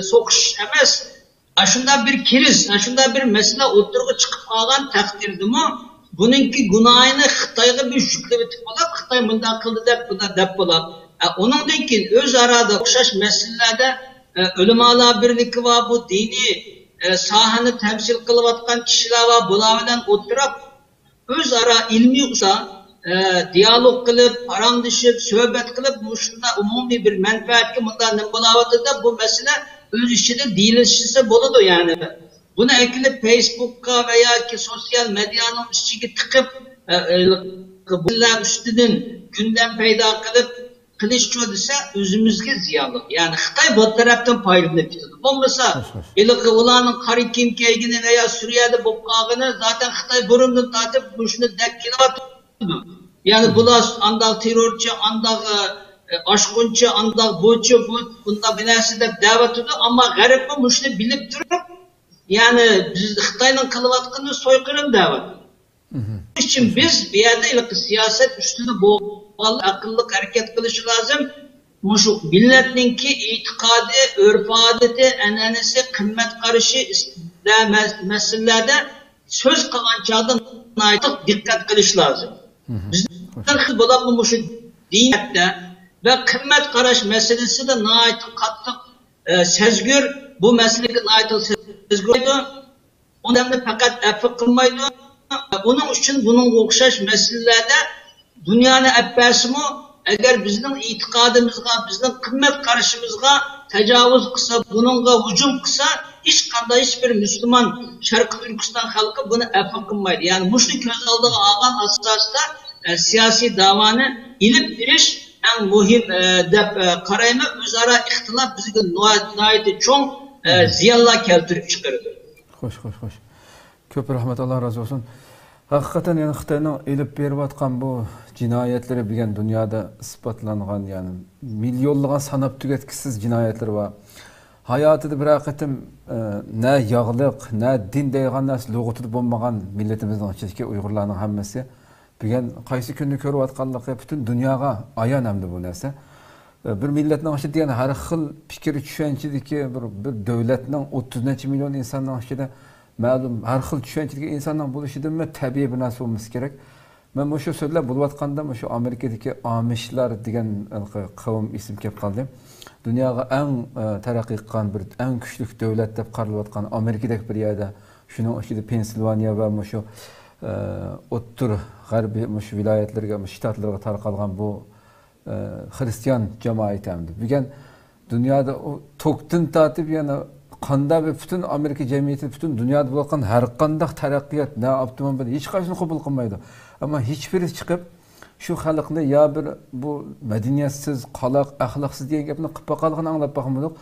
sokuş emez. aşında bir kriz, aşında bir mesele oturuğa çıkıp kalgan takdirde mi bununki günahını Xitayga bir yüklep etip bolar, Xitay bundan kıldı dep bolar. Onundan keyin öz arada okşaş meselelerde ulamalar birligi var, bu dini sahani temsil kılıvatkan kişiler var, bular bilen oturup özara ilmi usa diyalog kılıp, parandışıp, söhbet kılıp, bu şunda umumi bir menfaatki bundan bulavatında bu mesele öz içinde değilişse boludu yani. Bunu ekilip Facebook'a veya ki sosyal medyanın içine tıkıp bunlar üstünden gündem peyda kılıp kılıççı dese özümüzge ziyalı. Yani Xitay bu taraftan paylaşıp gidiyor. Olmasa ilgili olanın Karikim keygini veya Suriye'de bokağını zaten Xitay burundan tatip bu şunu dekkilat. Yani bunlar andal terörçü, andal aşkınçı, andal boğçu, bunda binası da davet ediyor ama garip bu şunu bilip durup yani biz Xitay'ın kılıvatkını soykırım davet. için biz bir yerde ilgili siyaset üstünde boğalı akıllı hareket kılışı lazım. Şu milletinki itikadı, örf adeti, enenesi, kıymet karışı meselelerde söz kalan çağda dikkat kılış lazım. Bizden bulan bu şu dinette ve kıymet karış meselesi de nait kattık sezgür bu meselenin nait sezgürdü. Ondan da fakat effek kılmaydı. Onun için bunun okşaş meselelerde dünyanın ebbesi mi eğer bizim itikadımızga, bizim kıymet karışımızga tecavüz kısa, bununla hücum kısa hiçbir Müslüman Şarkı Türkistan halkı bunu effek kılmaydı. Yani muşlu köz aldığı ağan asasda siyasi davanı ilip biriş en mühim karayma özara ihtilaf bize naiti çok ziyalla keltirip çıkardı. Hoş. Köp rahmet, Allah razı olsun. Hakikaten yani Xitayning elip berip atkan bu cinayetleri bilgen dünyada ispatlangan yani milyonlagan sanap tüketkisiz cinayetler var. Hayatıda bir hakitim ne yağlık, ne din deygan nas lügatı bolmagan milletimizin içindeki Uygurlarning hammasi bilgen qaysi kunni körüp atkanlığı bütün dünyaga ayan emdi bu narsa. Bir milletning içinde diyen her xil fikir düşüncedeki bir devletning 30 milyon insanning içinde ma'lum har xil tushunchadagi insonning bo'lishidanmi tabiiy bir narsa bo'lmasi kerak. Men bu shu so'zlar bo'layotganda shu Amerikadagi Amishlar degan qavm ism kelib qoldi. Dunyoga eng taraqqiy qilgan bir eng kuchli davlat deb qaralayotgan Amerikadagi bir yerda shuning ichida Pensilvaniya va shu o'ttir g'arbiy shu viloyatlarga, shtatlarga tarqalgan bu Hristiyan jamoati hamdi. Bugun dunyoda tokdan tatib yana qanda ve bütün Amerika cemiyeti, bütün dünyada bulunan her qandaq taraqqiyat, ne optimum bir hiç qaysini qabul qilmaydi. Ama hiçbiri chiqib şu xalqni ya bir bu medeniyetsiz, qalaq, axloqsiz degan gapni qilib qolganini anglab baxmadik.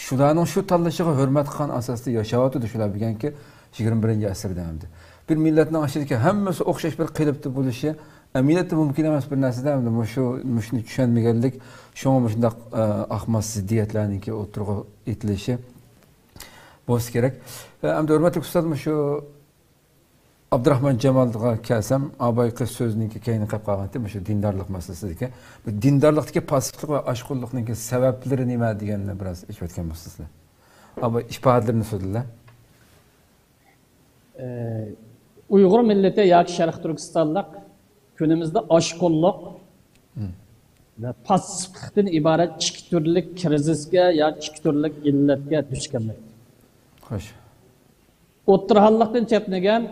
Shularning shu tanlashiga hurmat qilgan asosda yashayotdi shular bilganki 21-asrda hamdi. Bir millatning ichidagi hammasi o'xshash bir qilibdi bo'lishi aminatda mumkin emas bir narsada hamdi. Shuni tushunmaganlik, shunga shunday ahmoq ziddiyatlarningki o'tirg'i etilishi bo'lishi kerak. Hamda hurmatli ustadim shu Abdurahmon Jamolga kelsam, abayqi so'zningki keyni qilib qolganda shu dindorlik masalasida bu dindorlikdagi pasiflik va oshqullikning sabablari nima deganni biroz aytib o'tgan bo'lsizlar. Abay ifodalarini so'zlar. Uyg'ur milleti yoki Sharq Turkistonlik kunimizda oshqullik ve pasiflikdan iborat ikki turli krizisga yoki ikki turli illatga duch kelmoqda. Xo'sh. O'tirhanlıqdan çetnegen,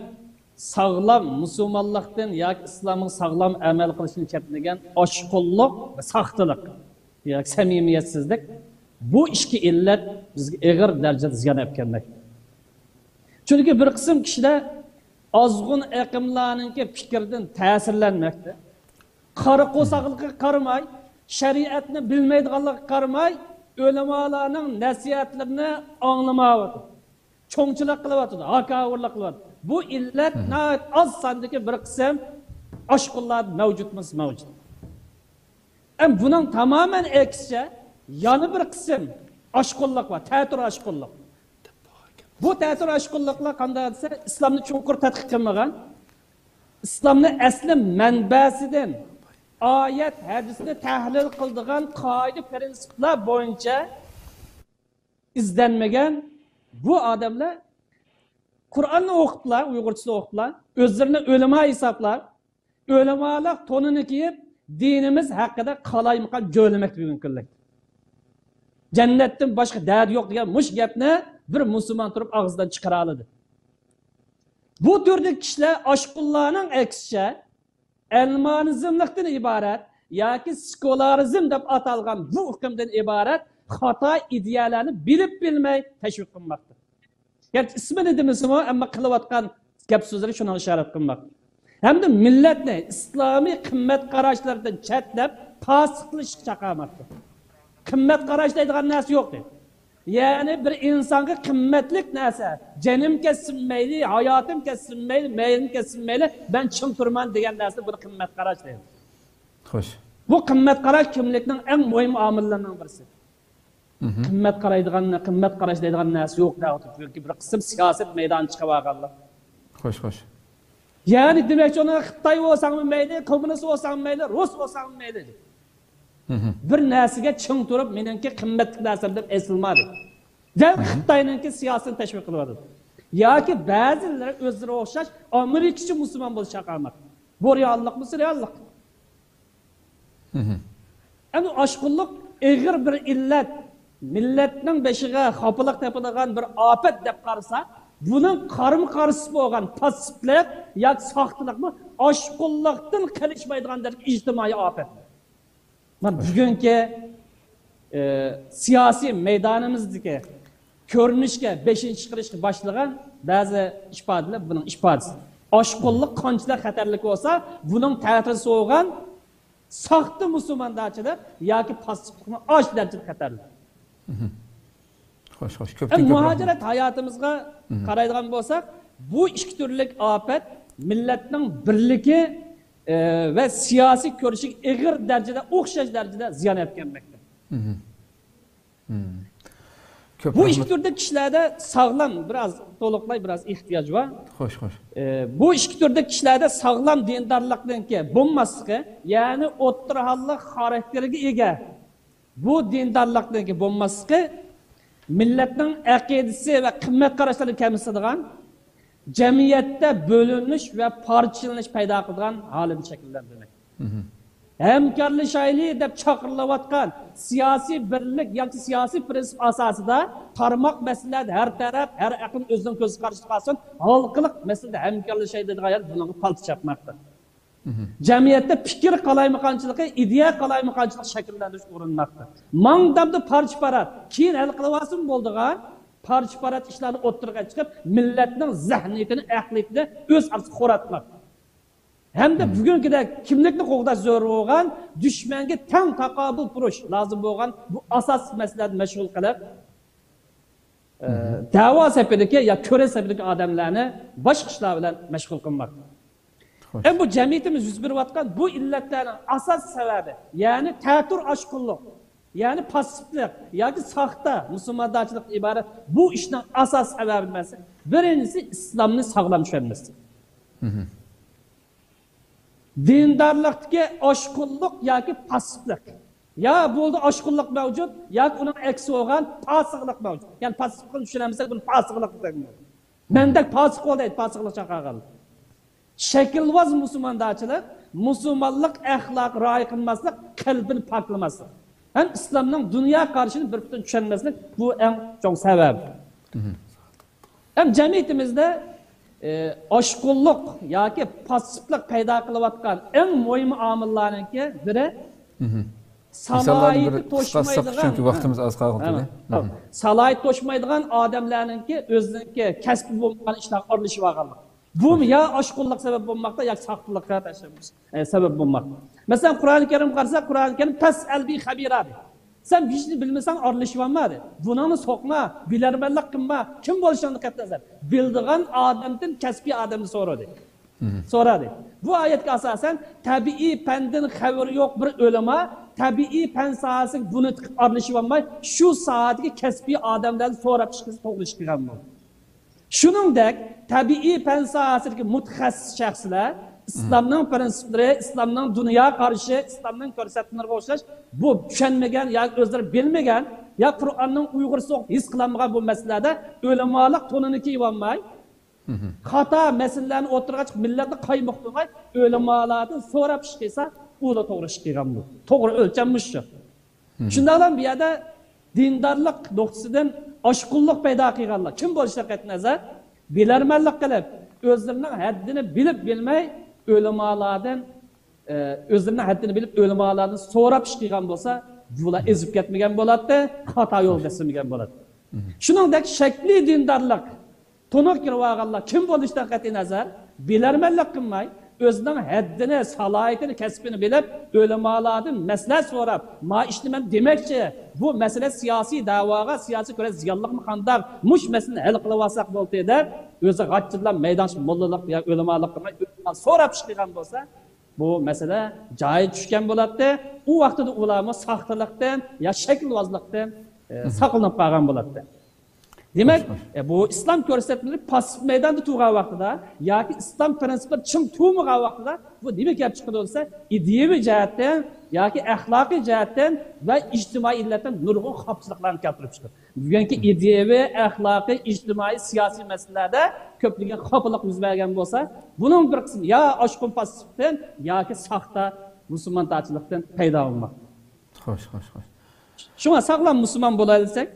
sağlam musulmonlikdan yoki islomning sağlam amal qilishini çetnegen oshqullik va saxtalik yoki samimiyetsizlik bu ikki illat bizga og'ir darajada ziyon etganmoqda. Chunki bir qism kishilar ozg'un aqimlarningki fikridan ta'sirlanmoqda. Qari qo'saqlikqa qaramay, shariatni bilmaydiganlikqa qaramay, ulamolarning nasihatlarini anglamayapti. Çoğunçılık kılıvatıdı, hakavurluk kılıvatıdı. Bu illet az sandaki bir kısım aşkullar mevcutmuş mevcut. Ama bunun tamamen eksçe yanı bir kısım aşkulluk var, teğtur aşkulluk. Bu teğtur aşkullukla kandaysa İslam'ı çukur tetkik kılmagan, İslam'ın asli menbesinden ayet, hadisini tahlil kıldığın kaide prensipler boyunca izlenmegen bu odamlar Qur'onni o'qiblar, Uyg'urchasida o'qiblar, o'zlarini o'lama hisoblar, o'lamalar tonini kiyib, dinimiz haqida qalaymaqal jo'lamak bugungi kunda. Jannatdan boshqa dard yo'q degan mush gapni bir musulmon turib og'zidan chiqara oladi. Bu turdagi kishilar oshqullarning aksicha elmonizmlikdan iborat yoki sekularizm deb atalgan bu hukmdan iborat xato ideyalarni bilib bilmay tashviq qilmoqda. Gerçi ismini demisimi ama qilayotgan gap so'zlari shuni ishorat qilmoqda. Hamda millatni islomiy qimmat qarashlardan chatlab fosiqlish chaqamoqda. Qimmat qarash deydigan narsa yo'q deydi. Yani bir insonga qimmatlik narsa, janim kesilmaydi, hayotim kesilmaydi, meylim kesilmaydi, ben chim turman degan narsa buni qimmat qarash deydi. Xo'sh. Bu qimmat qarash kimlikning eng muhim omillaridan birisi. Qimmat qarash deydigan narsa yo'q deydi. Bir qism siyosat maydoniga chiqib olganlar. Xo'sh. Yani demakchi uni Xitoy bo'lsangmi mayli, kommunist bo'lsangmi mayli, rus bo'lsangmi mayli. Bir narsaga ching turib, meningki qimmatli narsa deb esilmadi. Dal Xitoyninki siyosatini tashviq qilyapti. Yoki ba'zilar o'zlari o'xshash Amerikachi musulmon bo'lish chaqirmoq. Bu reallikmi, reallik? Endi oshqullik eg'ir bir illat, millatning beshiga xopiliq tepadigan bir ofat deb qarasa, buning qarama-qarshi bo'lgan passivlik yoki soxtalikmi, oshqullikdan qilishmaydigan ijtimoiy ofat. Bugungi siyosiy maydonimizdagi ko'rinishga 5-chiqarishga boshlagan ba'zi ifodalar buning ifodasi. Oshqullik qanchalar xatarli bo'lsa, buning ta'siri so'g'an soxta musulmonlarchilar yoki passivlikni osh darajada xatarli. Xo'sh. Muhojirat hayotimizga qaraydigan bo'lsak, bu ikki turlik ofat millatning birligi ve siyasi görüşü ağır derecede, o'xshash derecede ziyan etkenmekte. Bu iki türde kişilerde sağlam, biraz to'liqlay, biraz ihtiyaç var. Xo'sh. Bu iki türde kişilerde sağlam dindarlıklarınki bo'lmasligi, yani o'ttirhallik karakteriga ega. Bu dindarlıklarınki bo'lmasligi milletning aqidasi ve qimmat qarashlari kamsitadigan, cemiyette bölünmüş ve parçalanish paydo qilgan halini shakllantirmoq. Hamkorlik deb chaqirilayotgan siyosiy birlik yoki siyosiy prinsip asosida tarmoq masalalar har taraf, har aql o'zining ko'z qarashiga qarshi halqiliq masalada hamkorlik deydigan bunga palta chapmoqda. Cemiyette fikir qalaymaqonchiligi, ideya qalaymaqonchilik shakllantirish urinmoqda. Mangdamda parcha-parat, keyin hal qilyapsin bo'ldigan parcha-parat ishlarni o'ttirga chiqib, millatning zahniyatini, aqliyatini o'z arasida xo'ratmoq. Hamda bugünkidek kimlikni qo'g'dash zo'r bo'lgan, dushmanga tang taqobil turish lozim bo'lgan bu asosiy masalalarni mashg'ul qilib, da'vo safidagi ya ko'ra safidagi odamlarni boshqa ishlar bilan mashg'ul qilmoq. Bu jamiyatimiz yuz berayotgan bu illatlarning asosiy sababi, ya'ni ta'tur oshqullik, yani passivlik yoki soxta musulmonlarchilik iborat bu ishning asosiy sababi nimasi? Birinchisi islomni sog'lom tushunmaslik. Dindarlikdagi oshqullik yoki passivlik. Ya bo'ldi oshqullik mavjud, yoki uning aksi bo'lgan fosiqlik mavjud. Ya'ni fosiqlikni tushunamizsak, buni fosiqlik deymiz. Mendek fosiq bo'ladi, fosiqlik chaqirgan. Şekilvaz musulmonlarchilik, musulmonlik axloq rioya qilmaslik, qalbini poklamaslik. Hem İslam'ın dünya karşını bir bütün tushunmaslik bu en çok sebep. Hem cemiyetimizde oshqullik yoki passivlik paydo qilayotgan eng muhim omillarningki biri salohiyati to'shmaydigan, chunki vaqtimiz oz qoldi. Salohiyat to'shmaydigan odamlarningki o'zininki kasbi bo'lgan ishlar aralashib olganlik. Bu ya oshqullik sabab bo'lmoqda yoki soxtalikqa sabab bo'lmoqda. Mesela Kur'an-ı Kerim qarasa, Kur'an-ı Kerim tas'al bi xabira. Sen bir şey bilmesen aralashib olmadi. Buni so'qma, bilarmanlik qilma. Kim bo'lishini qatnazar. Bildigan odamdan kasbiy odamni so'radi. Bu oyatga asosan tabiiy fandan xabari yo'q bir o'lama, tabiiy fan sohasiga buni aralashib olmay, shu soatga kasbiy odamdan so'rab chiqishga to'g'ri ish qilgan bo'ldi. Shuningdek, tabiiy fan sohasidagi mutaxassis shaxslar İslamның prinsipleri, İslamның dünya karşı, İslamның ko'rsatmalariga o'xshash bu tushunmagan yoki o'zlari bilmagan ya Qur'onning Uyg'urcha his qilmagan bu masalada o'limoliq to'nini kiyib olmay, xato masalalarni o'tirg'a chiqib millatni qaymoqtirmay o'limalardan so'rab ish qilsa, u da to'g'ri ish qilgan bu. To'g'ri o'lchammish shu. Shundan bu yerda dindorlik nuqtasidan oshqullik paydo qilganlar kim bo'lishiga qat'iy nazar bilarmanlik qilib o'zlarining haddini bilib bilmay o'limalardan o'zlarining haddini bilib o'limalardan so'rab ish qilgan bo'lsa bular ezib ketmagan bo'ladi, xato yo'l bosmagan bo'ladi. Shuningdek shakli dindorlik to'niq kirib olganlar kim bo'lishidan qat'iy nazar bilarmanlik qilmay o'zining haddini, salohiyatini, kasbini bilib o'limalardan maslahat so'rab, "Ma ishni men demakchi, bu masala siyosiy da'voga, siyosiy ko'ra ziyonliqmi qandaq, mush masalani hal qilib olsak bo'ldi" deb o'zi g'achchilar maydonchi mollalik yoki o'limalar qilmay so'rab chiqgan bo'lsa, bu masala joyi tushgan bo'ladi. U vaqtida ularni saxtalikdan yo shaklvozlikdan saqlanib qolgan bo'ladi. Demek bu İslam ko'rsatmalari pasif maydonda turgan vaqtida yoki islom prinsiplari chim turmagan vaqtida bu nima kelib chiqadi bo'lsa, ideyaviy jihatdan yoki axloqiy jihatdan va ijtimoiy illatdan nurg'un xavfsizliklarni keltirib chiqadi. Bugungi ideyaviy, axloqiy, ijtimoiy, siyosiy masalalarda ko'pligan xafalık yuz bergan bo'lsa, buning bir qismi yo oshqun pasifdan yoki saxta musulmontarchilikdan paydo bo'lmoqda. Xo'sh. Shunga sog'lom musulmon bo'laylik,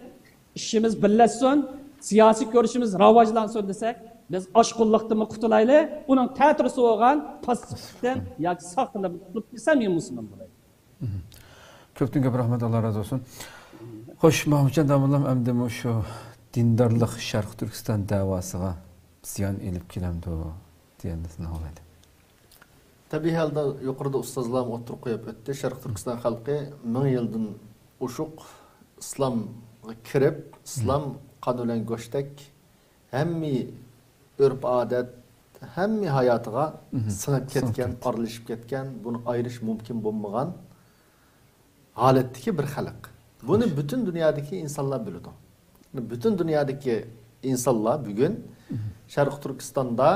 işimiz birleşsin, siyasi görüşümüz rivojlansın desek, biz aşkınlıktan qutulaylik, onun ta'sirisi olgan pasiflikdan yoki saxtalikdan qutulib desem musulmon bo'laylik. Ko'pdan ko'p rahmat, Alloh razı olsun. Xo'sh, Mahmudjon domlam endi shu dindorlik Sharq Turkiston davosiga ziyon elib kelamdi deganini olaydi. Tabii halda yuqorida ustozlar o'tirib qo'yib o'tdi. Sharq Turkiston xalqi 1000 yildan ushuq islom kirib, islom qonun go'shtak hamma urf odat, hamma hayotiga singib ketgan, aralashib ketgan, buni ayirish mumkin bo'lmagan holatdagi bir xalq. Buni butun dunyodagi insonlar biladi. Butun dunyodagi insonlar bugun Sharq Turkistonda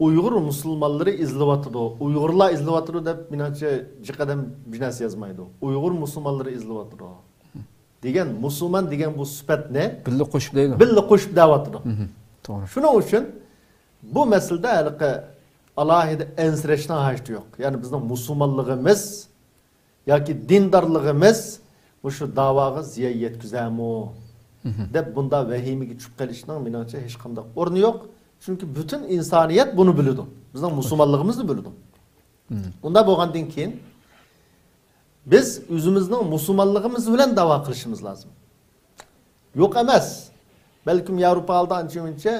Uyg'ur musulmonlari izlayotdi. Uyg'urlar izlayotdi deb menimcha jiqadam bir narsa yozmaydi. Uyg'ur musulmonlari izlayotdi. Degan musulmon degan bu sifat ne? Billa qo'shib deydi. Billa qo'shib da'vatdir. To'g'ri. Shuning uchun bu masalada haliqi alohida ensirashning hojati yo'q. Ya'ni bizning musulmonligimiz yoki dindorligimiz shu da'voga ziyon yetkazamo deb bunda vahimaga tushib qolishning menimcha hech qanday o'rni yo'q. Chunki butun insoniyat buni biladi. Bizning musulmonligimizni biladi. Unda bo'lgandan keyin biz o'zimizning musulmonligimiz bilan da'vo qilishimiz lozim. Yo'q emas. Balkim Yevropada ancha-muncha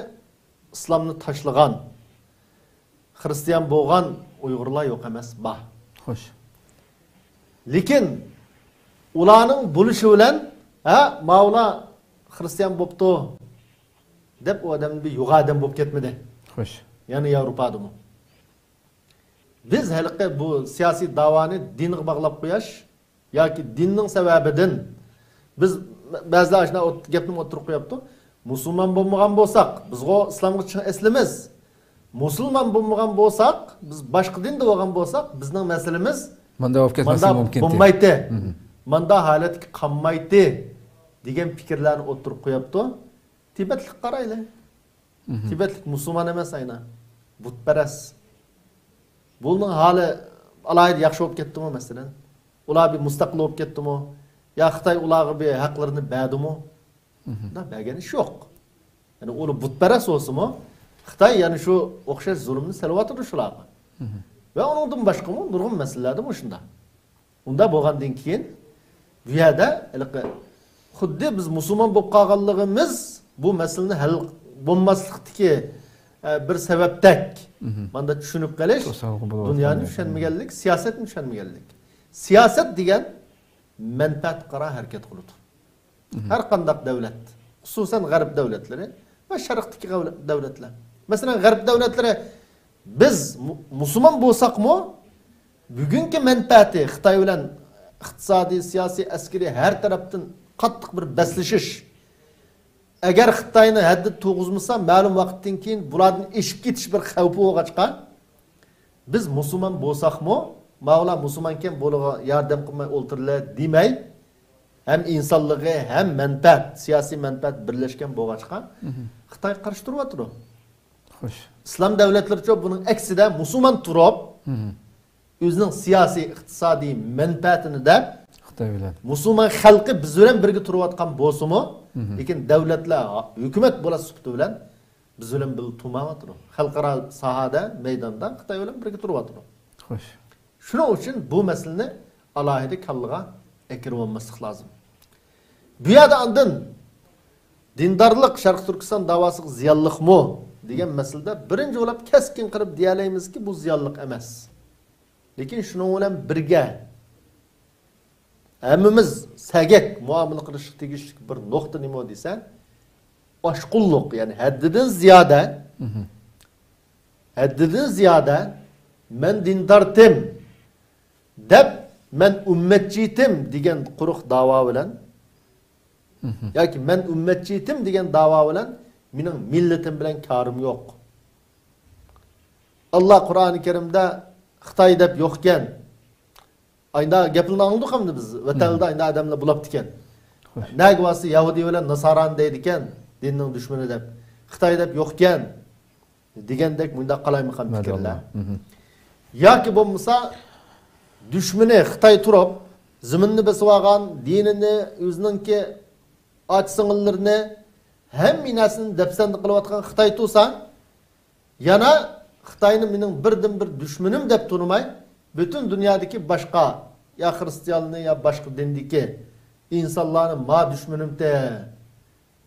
islomni tashlagan, xristian bo'lgan Uyg'urlar yo'q emas, bor. Xo'sh. Lekin ularning bo'lishi bilan, Mavla xristian bo'pti deb u odam bir yo'g'adam bo'lib ketmadi. Xo'sh. Ya'ni Yevropadami? Biz haliqi bu siyosiy davoni dinga bog'lab qo'yish yoki dinning sababidan biz ba'zilar shuna gapni o'tirib qo'yapti. Musulmon bo'lmagan bo'lsak, bizga islomga chiqib eslimiz. Musulmon bo'lmagan bo'lsak, biz boshqa dinda bo'lgan bo'lsak, bizning masalamiz manda olib ketmasi mumkin. Bo'lmaydi. Manda holat qolmaydi degan fikrlarni o'tirib qo'yapti. Tibetlik qaraylar. Tibetlik musulmon emas aynan. Butparast. Bunun hali alayda yaxshi bo'lib ketdimi masalan? Ular bir mustaqil bo'lib ketdimi? Ya Xitoy ularga bir haqlarini berdimi? Da bergani yo'q. Yani uni butparast bo'lsa-mu, Xitoy yani shu o'xshash zulmni salvatdir shularga. Va undan boshqa nurg'un masalalarda shunda. Unda bo'lgandan keyin bu yerda xuddi biz musulmon bo'lib qolganligimiz bu masalani hal bo'lmaslikdagi bir sababdak. Manda tushunib qolish, dunyoni tushunmaganlik, siyosatni tushunmaganlik. Siyosat degan manfaat qara harakat qiladi. Har qanday davlat, xususan g'arb davlatlari va sharqdagi davlatlar. Masalan, g'arb davlatlari biz musulmon bo'lsak-mu, bugungi manfaati Xitoy bilan iqtisodiy, siyosiy, askariy har tarafdan qattiq bir baslashish. Agar Xitoyni haddi to'g'izmasa, ma'lum vaqtdan keyin bulardan eshib ketish bir xavfi bo'lg'achqa, biz musulmon bo'lsakmi, Mavla musulmonken buluğa yardım qilmay o'ltirlar demay, hem insonligi, hem menfaat, siyosiy menfaat birlashgan bo'lg'achqa Xitoy qarshi turyapti. Xo'sh. İslam davlatlaricha buning aksida musulmon turib, o'zining siyosiy, iqtisodiy menfaatini deb Xitoy bilan musulmon xalqi biz bilan birga turayotgan bo'lsa-mu, lekin davlatlar, hukumat bo'la sufti bilan biz bilan bir turmayapti. Xalqaro sahada, maydonda Xitoy bilan birga turayapti. Xo'sh. Shuning uchun bu masalani alohida kallaga ekirib olmaslik lozim. Bu yerda andin dindorlik Sharq Turkiston davosiga ziyonliqmi degan masalada birinchi bo'lib keskin qilib deyalaymiz-ki, bu ziyonliq emas. Lekin shuning bilan birga hammamiz sagak muomala qilish tegishli bir nuqta nima desa, oshqulluq, ya'ni haddidan ziyoda men dindartim deb men ummatchitim degan quruq da'vo bilan yoki men ummatchitim degan da'vo bilan mening millatim bilan korim yo'q. Allah Qur'oni Karimda Xitoy deb yo'qkan. Ayda gapini anladık hamda biz. Vatanda ayda adamlar bulab diken. Nagvası Yahudi bilan Nasaran deydi ekan, dinning düşmanı deb. Xitoy deb yo'qkan degandek bunda qalaymi ham fikrlar. Yoki bo'lmasa düşmanı Xitoy turib, ziminni besib olgan, dinini, o'zininki ot-sing'illarini hamma narsani dafsanda qilayotgan Xitoy tursa, yana Xitoyni mening birdan bir düşmanım deb turmay, bütün dünyadaki başka ya Hristiyanlığı ya başka dindeki insanların ma düşmanım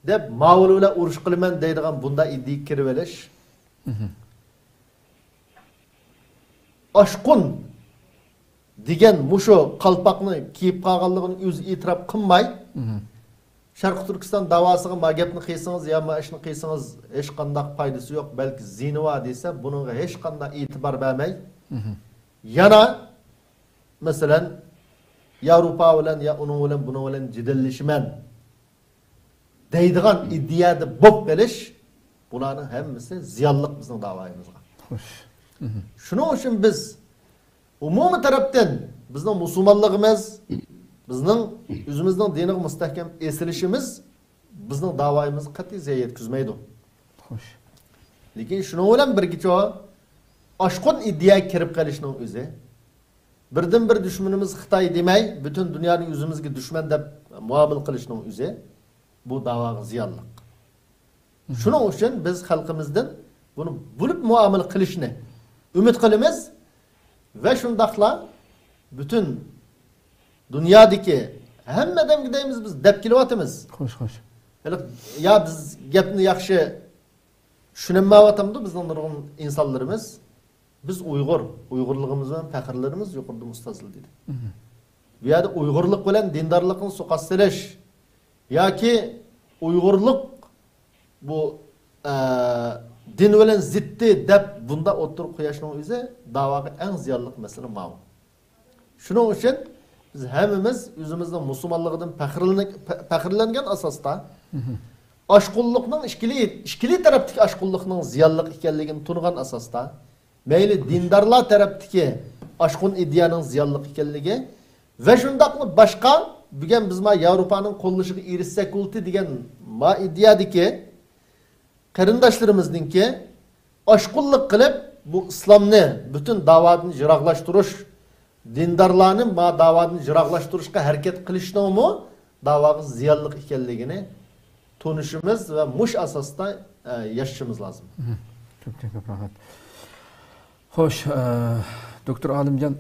deb mavlula urush qilaman deydigan bunda iddiy kirib olish. Oshqun degan mushu qalpoqni kiyib qolganligini o'zi e'tirof qilmay, Sharq Turkiston davosiga ma gapni qilsangiz ya ma ishni qilsangiz hech qanday foydasi yo'q, balki zinva desa, buningga hech qanday e'tibor bermay, yana masalan Yevropa bilan ya uning bilan buning bilan jidallashiman deydigan iddiada bo'lib qolish, bularning hammasi ziyonliq bizning da'voyimizga. Xo'sh. Shuning uchun biz umumiy tarafdan bizning musulmonligimiz, bizning o'zimizning diniga mustahkam esilishimiz bizning da'voyimizni qat'iy ziyoya yetkazmaydi. Xo'sh. Lekin shuning bilan birgacha oshqun iddia kirib qolishning o'zi, birdan bir düşmanımız Xitoy demay, bütün dünyanın o'zimizga dushman deb muomala qilishning o'zi bu da'voga ziyonliq. Shuning uchun biz xalqimizdan buni bo'lib muomala qilishni umid qilamiz va shundaqla bütün dunyodagi hamma odamga deymiz, biz deb kelyapmiz. Xo'sh, xo'sh. Ya biz gapni yaxshi tushunmayapmiz bizning nurg'un insonlarimiz. Biz Uyg'urligimiz bilan faxrlarimiz yuqorida mustazil dedi. Bu yerda Uyg'urlik bilan dindorlikni suqastilash yoki Uyg'urlik bu din bilan ziddi deb bunda o'tirib qo'yishning o'zi da'voga eng ziyonli masala ma'lum. Shuning uchun biz hammamiz o'zimizning musulmonligidan faxrlangan asosda oshqullikning ishkili tarafdagi oshqullikning ziyonli ekanligini turgan asosda meyli dindarlar tarafdaki aşkın iddianın ziyonliq ekanligi ve shundaqmi boshqa bugun biz ma Yevropaning qo'llashiga erishsak bo'ldi degan ma iddiyadiki qarindoshlarimizningki oshqullik qilib bu islomni bütün da'vatni jiroqlashtirish, dindarlarni ma da'vatni jiroqlashtirishga harakat qilishningmi da'voga ziyonliq ekanligini tunishimiz va mush asosda yashashimiz lozim. Çok rahat. Xo'sh, doktor Alimjon,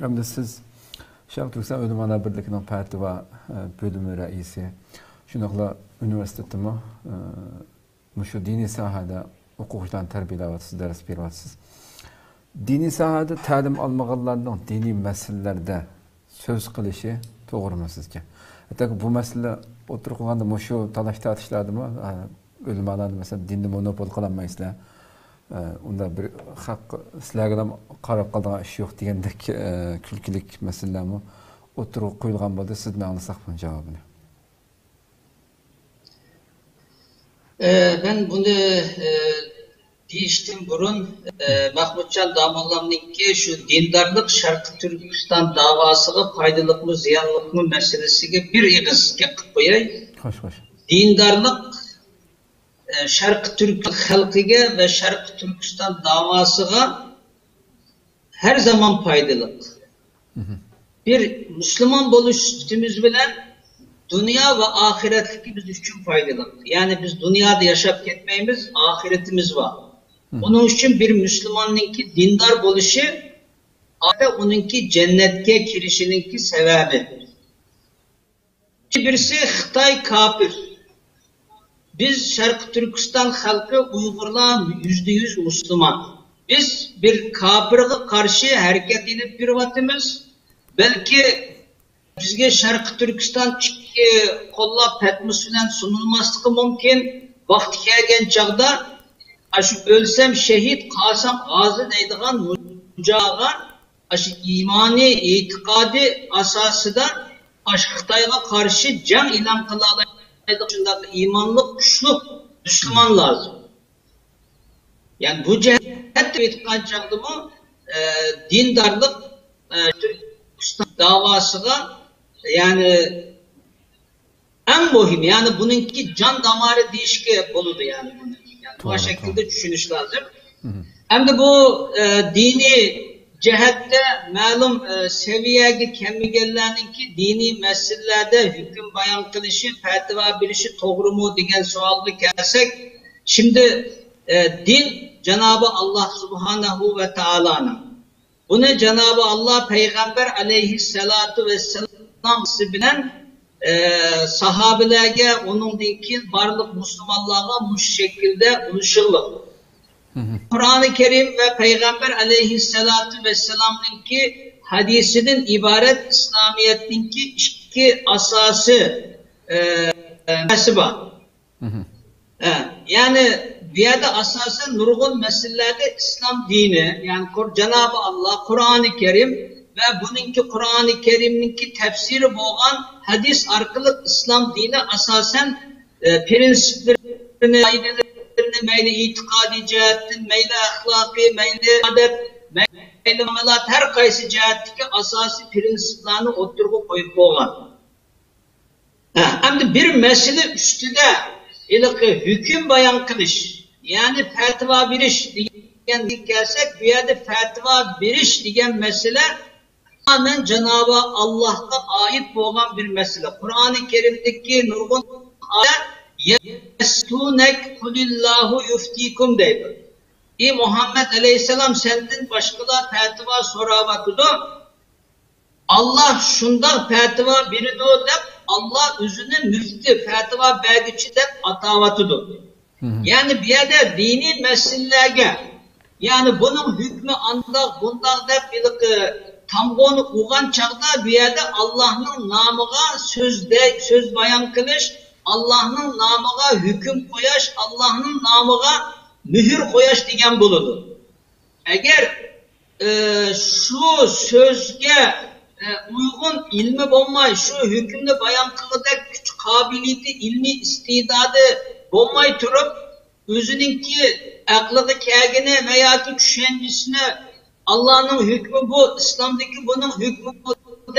endi siz Sharq Turkiston Ulamolar birligining fatvo bo'limi raisi, shunaqla universitetimi shu diniy sohada o'quvchilarni tarbiyalayapsiz, dars beryapsiz. Diniy sohada ta'lim olmaganlarning diniy masalalarda so'z qilishi to'g'rimi sizga? Hatta bu masala o'tirganda shu talash tortishlardimi? Ulamolar mesela dinni monopol qilolmaysizlar. Unda bir haq sizlarga qarab qolgan ish yo'q degandek kulkilik masalalarmi o'tirib qo'yilgan bo'ldi. Siz nima anglasak bunun javobini? Ben bunu deyishdan burun Mahmudjon domollamniki şu dindarlık Şarkı Türkistan davasıga foydaliqmi ziyonliqmi masalasiga bir ig'iz gap qilib qo'yay. Xo'sh. Dindarlık Şarkı Türk xalqiga ve Şarkı Türkistan davasıga her zaman foydaliq. Bir Müslüman bo'lishimiz bilan dünya ve ahiretimiz için faydalı. Yani biz dünyada yaşap ketmeyimiz, ahiretimiz var. Onun için bir Müslümanınki dindar oluşu, onunki cennetke kirişininki sebebi. Birisi Xitay kafir. Biz Şarkı Türkistan halkı Uygurlar %100 Müslüman. Biz bir kafirge karşı hareket edip bir vatimiz. Belki bizge Şarkı Türkistan kollab petmisi bilen sunulmaslığı mümkün. Vakti kelgen çağda aşı ölsem şehit, kalsam gazi deydigan mücaga aşı imani, itikadi asasıdan aşı Xitayga karşı can ilan kılalaydigan imanlık, güçlü Müslüman lazım. Yani bu cihette itikan çağda mı dindarlık Türkistan davasıga yani en mühim yani bununki can damarı deyişke buludu yani bunu. Yani bu şekilde düşünüş lazım. Hem de bu dini cihette malum seviyeye kemigellerninki dini meselelerde hüküm bayan kılışı, fetva bilişi doğru mu diyen sualını kelsek şimdi din Cenab-ı Allah Subhanahu ve Taala'nın bunu Cenab-ı Allah Peygamber aleyhissalatu vesselam bilen sahabelerge onun dinki varlık Müslümanlığa bu şekilde ulaşırlık. Kur'an-ı Kerim ve Peygamber aleyhissalatu vesselam'ınki hadisinin ibaret İslamiyet'inki iki asası var. Yani bir yerde asası nurgun meselelerde İslam dini yani Cenab-ı Allah Kur'an-ı Kerim ve bununki Kur'an-ı Kerim'inki tefsiri boğan hadis arkalık İslam dini asasen prensiplerini, meyli itikadi cihetin, meyli ahlaki, meyli adet, meyli amalat her kaysi cihetteki asasi prensiplerini oturup koyup boğan. Hem de bir mesele üstüde hüküm bayan kılış yani fetva biriş diyen gelsek bir yerde fetva biriş diyen mesele tamamen Cenab-ı Allah'a ait olan bir mesele. Kur'an-ı Kerim'deki nurgun ayet yestûnek kulillahu yuftikum deydir. Ey Muhammed Aleyhisselam senden başkalar fetva soravatıdı. Allah şundan fetva biridir deyip Allah özünü müftü fetva belgiçi deyip atavatıdır. Yani bir yerde dini meselelerge yani bunun hükmü andak bundak deyip bir tamgonu uğan çağda bir yerde Allah'ın namıga söz bayan kılış, Allah'ın namıga hüküm koyaş, Allah'ın namıga mühür koyaş diyen bulunur. Eğer şu sözge uygun ilmi bulmay, şu hükümde bayan kılıdak güç kabiliyeti, ilmi istidadı bulmay turup, özününki aklıda kâgine veya ki düşüncesine Allah'ın hükmü bu, İslam'daki bunun hükmü bu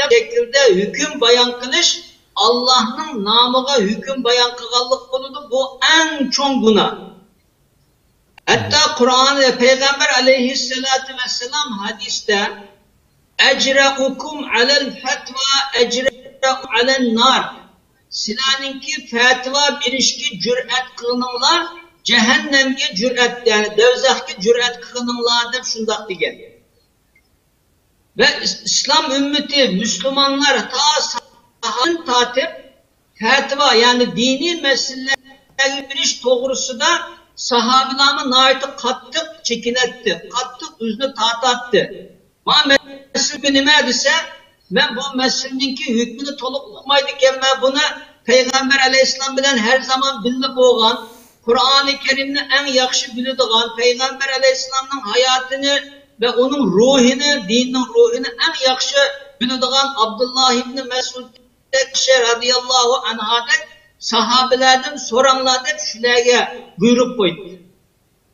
şekilde hüküm bayan kılış, Allah'ın namıga hüküm bayan kılallık buludu. Bu en çok günah. Hatta Kur'an ve Peygamber aleyhissalatu vesselam hadiste ecra'ukum alel fetva ecra'u alen nar. Silaninki fetva birişki cüret kılınırlar, cehennemge cüret yani devzahki cüret kılınırlar deyip şundak diyen. Ve İslam ümmeti, Müslümanlar ta sahanın tatip, fetva yani dini meseleleri bir iş doğrusu da sahabilamı naiti kattık çekinetti, kattık üzünü tatattı. Ama mesele nime dese, ben bu meseleninki hükmünü toluk okumaydıkken ben buna Peygamber aleyhisselam bilen her zaman bilip olan, Kur'an-ı Kerim'ni en yakşı bildiğin, Peygamber aleyhisselamın hayatını ve onun ruhunu, dinin ruhunu en yakşı bildiğin Abdullah İbni Mesud radıyallahu anh'a sahabelerden soranlardan şülerge buyurup koydu.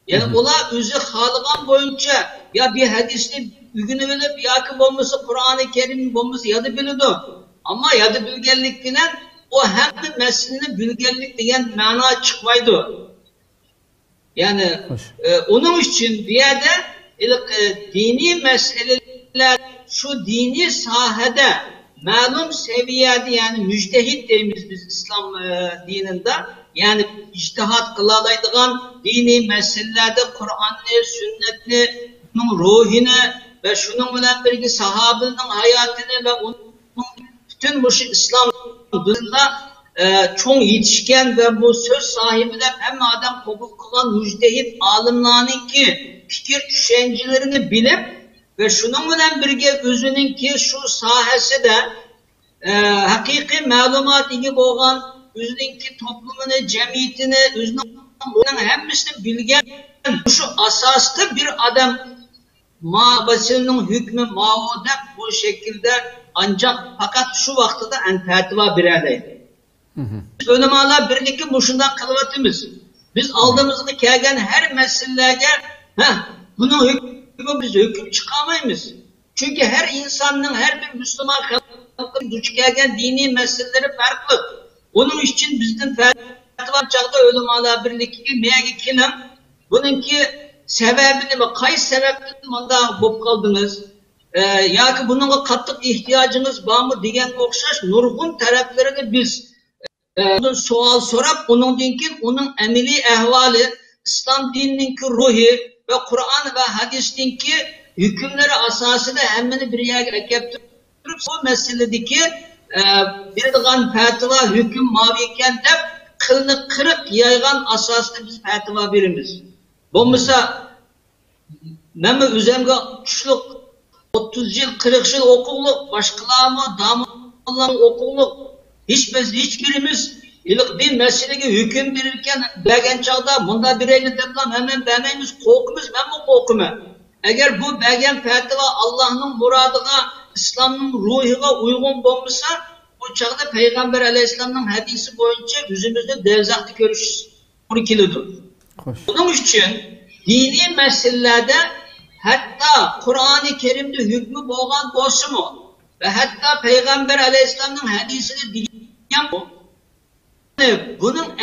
Yani ola özü halıgan boyunca ya bir hadisni ügünü bilip ya ki bombası Kur'an-ı Kerim bombası yadı biliyordu. Ama yadı bilgenlik bilen o hem de meselini bilgenlik diyen mana çıkmaydı. Yani onun için bir yerde dini meseleler şu dini sahada malum seviyede yani müctehit deyimiz biz İslam dininde yani ictihat kılalaydıgan dini meselelerde Kur'an'ı, sünnetini, ruhini ve şunun bilen birlikte sahabenin hayatını ve onun bütün bu İslam dininde çok yetişken ve bu söz sahibiler hem adam kabul kılan müctehit alimlerin ki fikir düşüncelerini bilip ve şunun bilen birlikte özünün ki şu sahası da hakiki malumat gibi olan özünün ki toplumunu, cemiyetini, özünün hepsini bilgen şu asaslı bir adam basının hükmü mağudep bu şekilde ancak fakat şu vakti de entertiva birerleydi. Ölemalar birlikte bu şundan kılvatımız. Biz aldığımızda kelgen her meselelerde bunun hükmü biz hüküm çıkamayız. Çünkü her insanın, her bir Müslüman halkın duç kelgen dini meseleleri farklı. Onun için bizden fetva çağda ölemalar birlikte meyge kilim bununki sebebini ve kay sebeplerini manda bop kaldınız. Ya ki bunun katlık ihtiyacınız var mı diyen okşaş nurgun taraflarını biz sual sorap onun dinkin onun emeli ehvali İslam dininin ruhi ve Kur'an ve hadis dinki hükümleri asasında hemmeni bir yere keptirip bu meseledeki bir dağın fetva hüküm maviken de kılını kırık yaygan asasında biz fetva birimiz. Bu mesela ben üzerinde güçlük 30 yıl 40 yıl okulluk başkalarına damlaların okulluk hiçbirimiz bir meseleye hüküm verirken belgen çağda bunda bireyini teplam hemen vermeyimiz korkumuz ben bu korkumu. Eğer bu belgen fetva Allah'ın muradına İslam'ın ruhuna uygun olmuşsa o çağda Peygamber Aleyhisselam'ın hadisi boyunca yüzümüzde devzaklı görüşürüz. 12'lidir. Bunun için dini meselelerde hatta Kur'an-ı Kerim'de hükmü boğan olsun mu? Ve hatta Peygamber Aleyhisselam'ın hadisini dinleyen bu. Yani bunun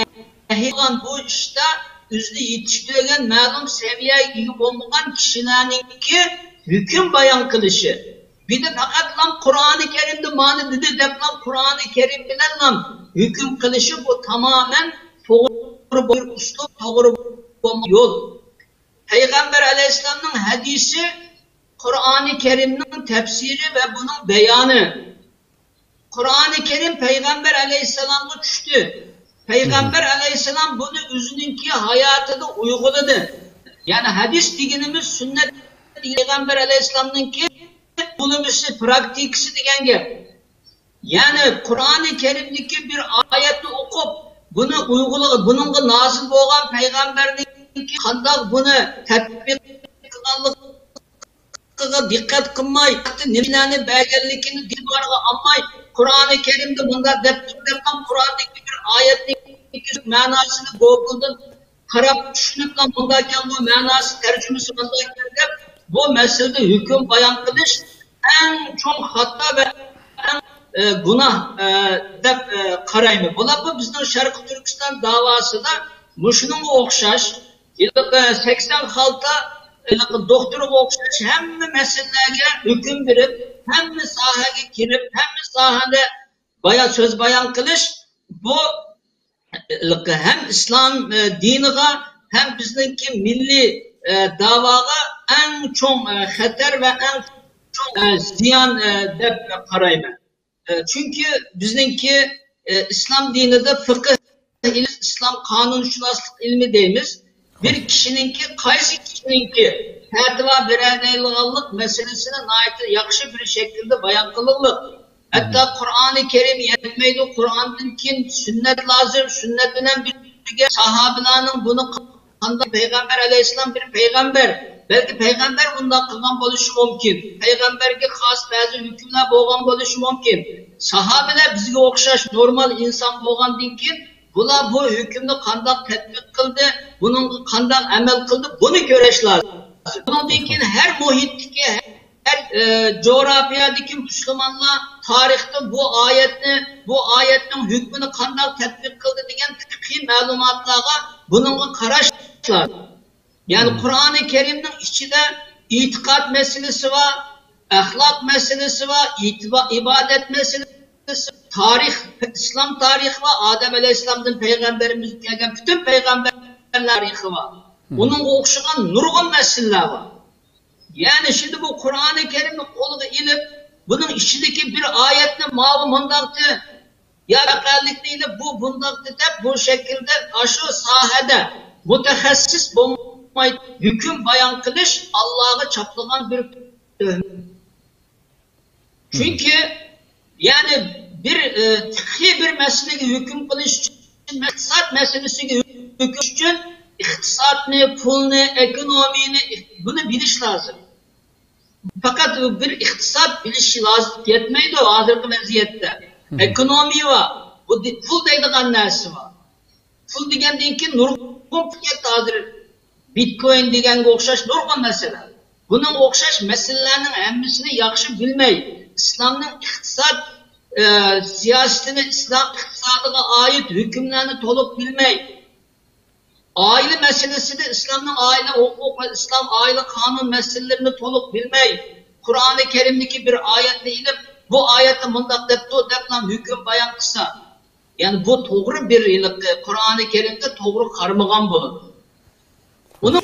ehli olan bu işte üzlü yetiştirilen malum seviyeye gibi olmayan kişilerin ki hüküm bayan kılışı. Bir de fakat lan Kur'an-ı Kerim'de mani dedi de lan Kur'an-ı Kerim bilen lan hüküm kılışı bu tamamen doğru bir uslub, doğru bir yol. Peygamber Aleyhisselam'ın hadisi Kur'an-ı Kerim'in tefsiri ve bunun beyanı. Kur'an-ı Kerim Peygamber Aleyhisselam'la düştü. Peygamber Aleyhisselam bunu özününki hayatında uyguladı. Yani hadis diginimiz sünnet Peygamber Aleyhisselam'ınki bulunmuşu, praktiksi diyen gel. Yani Kur'an-ı Kerim'deki bir ayeti okup bunu uyguladı. Bunun nazil olan Peygamber'in kandak bunu tatbik kılanlıkına dikkat kılmay, nemilerini belgelikini dilbarga almay, Kur'an-ı Kerim'de bunda deptam Kur'an'daki bir ayetin manasını Google'dan karab düşünüp lan bundayken bu manası tercümesi bundayken bu meselede hüküm bayan kılış en çok hatta ve en günah karayımı. Bu bizden Şarkı Türkistan davası da muşunun okşaş 86'da doktoru okşaş hem meselelere hüküm verip hem sahaya girip hem sahada bayan söz bayan kılış bu hem İslam dinine hem bizdeki milli davaga en çok hater ve en çok ziyan dep karayma. Çünkü bizdeki İslam dininde fıkıh İslam kanunşünaslık ilmi deyimiz. Bir kişininki, kaysi kişininki fetva verənəyliğallık meselesine ait yakışı bir şekilde bayan kılınır. Hatta Kur'an-ı Kerim yetmeydi. Kur'an'ın kim sünnet lazım, sünnetinden bir sahabilerin bunu kılanda Peygamber Aleyhisselam bir peygamber. Belki peygamber bundan kılgan buluşu mümkün. Peygamberge has bazı hükümler boğan buluşu mümkün. Sahabeler bizge okşaş normal insan boğan dinkin Bular bu hükümni qanday tatbiq qildi, bunun qanday amal qildi, bunu ko'rish lozim. Bundan keyin her muhitdagi, her coğrafyadaki Müslümanlar tarihte bu ayetning hükmünü qanday tatbiq qildi degan fiqhiy ma'lumotlarga bununla qarashlar. Yani Kur'an-ı Kerim'nin içinde itikat meselesi var, ahlak meselesi var, ibadet meselesi, tarih, İslam tarihi var, Adem Aleyhisselam'dan peygamberimiz gelgen bütün peygamberler tarihi var. Onun okşayan nurgun meseleler var. Yani şimdi bu Kur'an-ı Kerim'in kolunu ilip bunun içindeki bir ayetle mavi mundaktı ya rakallikliyle bu bundaktı da bu şekilde aşı sahada mütehassis bulmayı hüküm bayan kılış Allah'a çaplanan bir çünkü yani bir meseleyi hüküm kılış için iktisat meselesi hüküm için iktisat ne, pul ne, ekonomi ne bunu biliş lazım. Fakat bir iktisat bilişi lazım yetmeydi o hazırki vaziyette. Ekonomi var. Bu pul deydiğen nersi var. Pul degen ki nurgun fiyat hazır. Bitcoin degen okşaş nurgun mesele. Bunun okşaş meselelerinin hemmisini yakşı bilmeyi. İslam'ın iktisat siyasetini, İslam iktisadına ait hükümlerini toluk bilmeyi. Aile meselesi de İslam'ın aile hukuk ve İslam aile kanun meselelerini toluk bilmeyi. Kur'an-ı Kerim'deki bir ayetle inip bu ayette mundak deplam hüküm bayan kısa. Yani bu doğru bir ilik Kur'an-ı Kerim'de doğru karmagan bulunur. Onun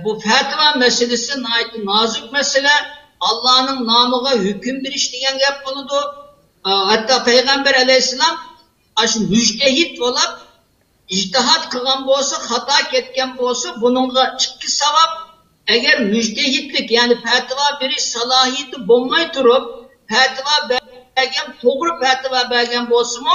bu fetva meselesi nazik mesele Allah'ın namıga hüküm bir iş diyen gap bulundu. Hatta Peygamber Aleyhisselam aşı müjdehit olarak İctihat kılgan bolsa, hata ketken bolsa, bununla iki sevap, eğer müjdehitlik yani fetva biri salahiyeti bulmay turup, fetva bergen, doğru fetva bergen bolsa mı,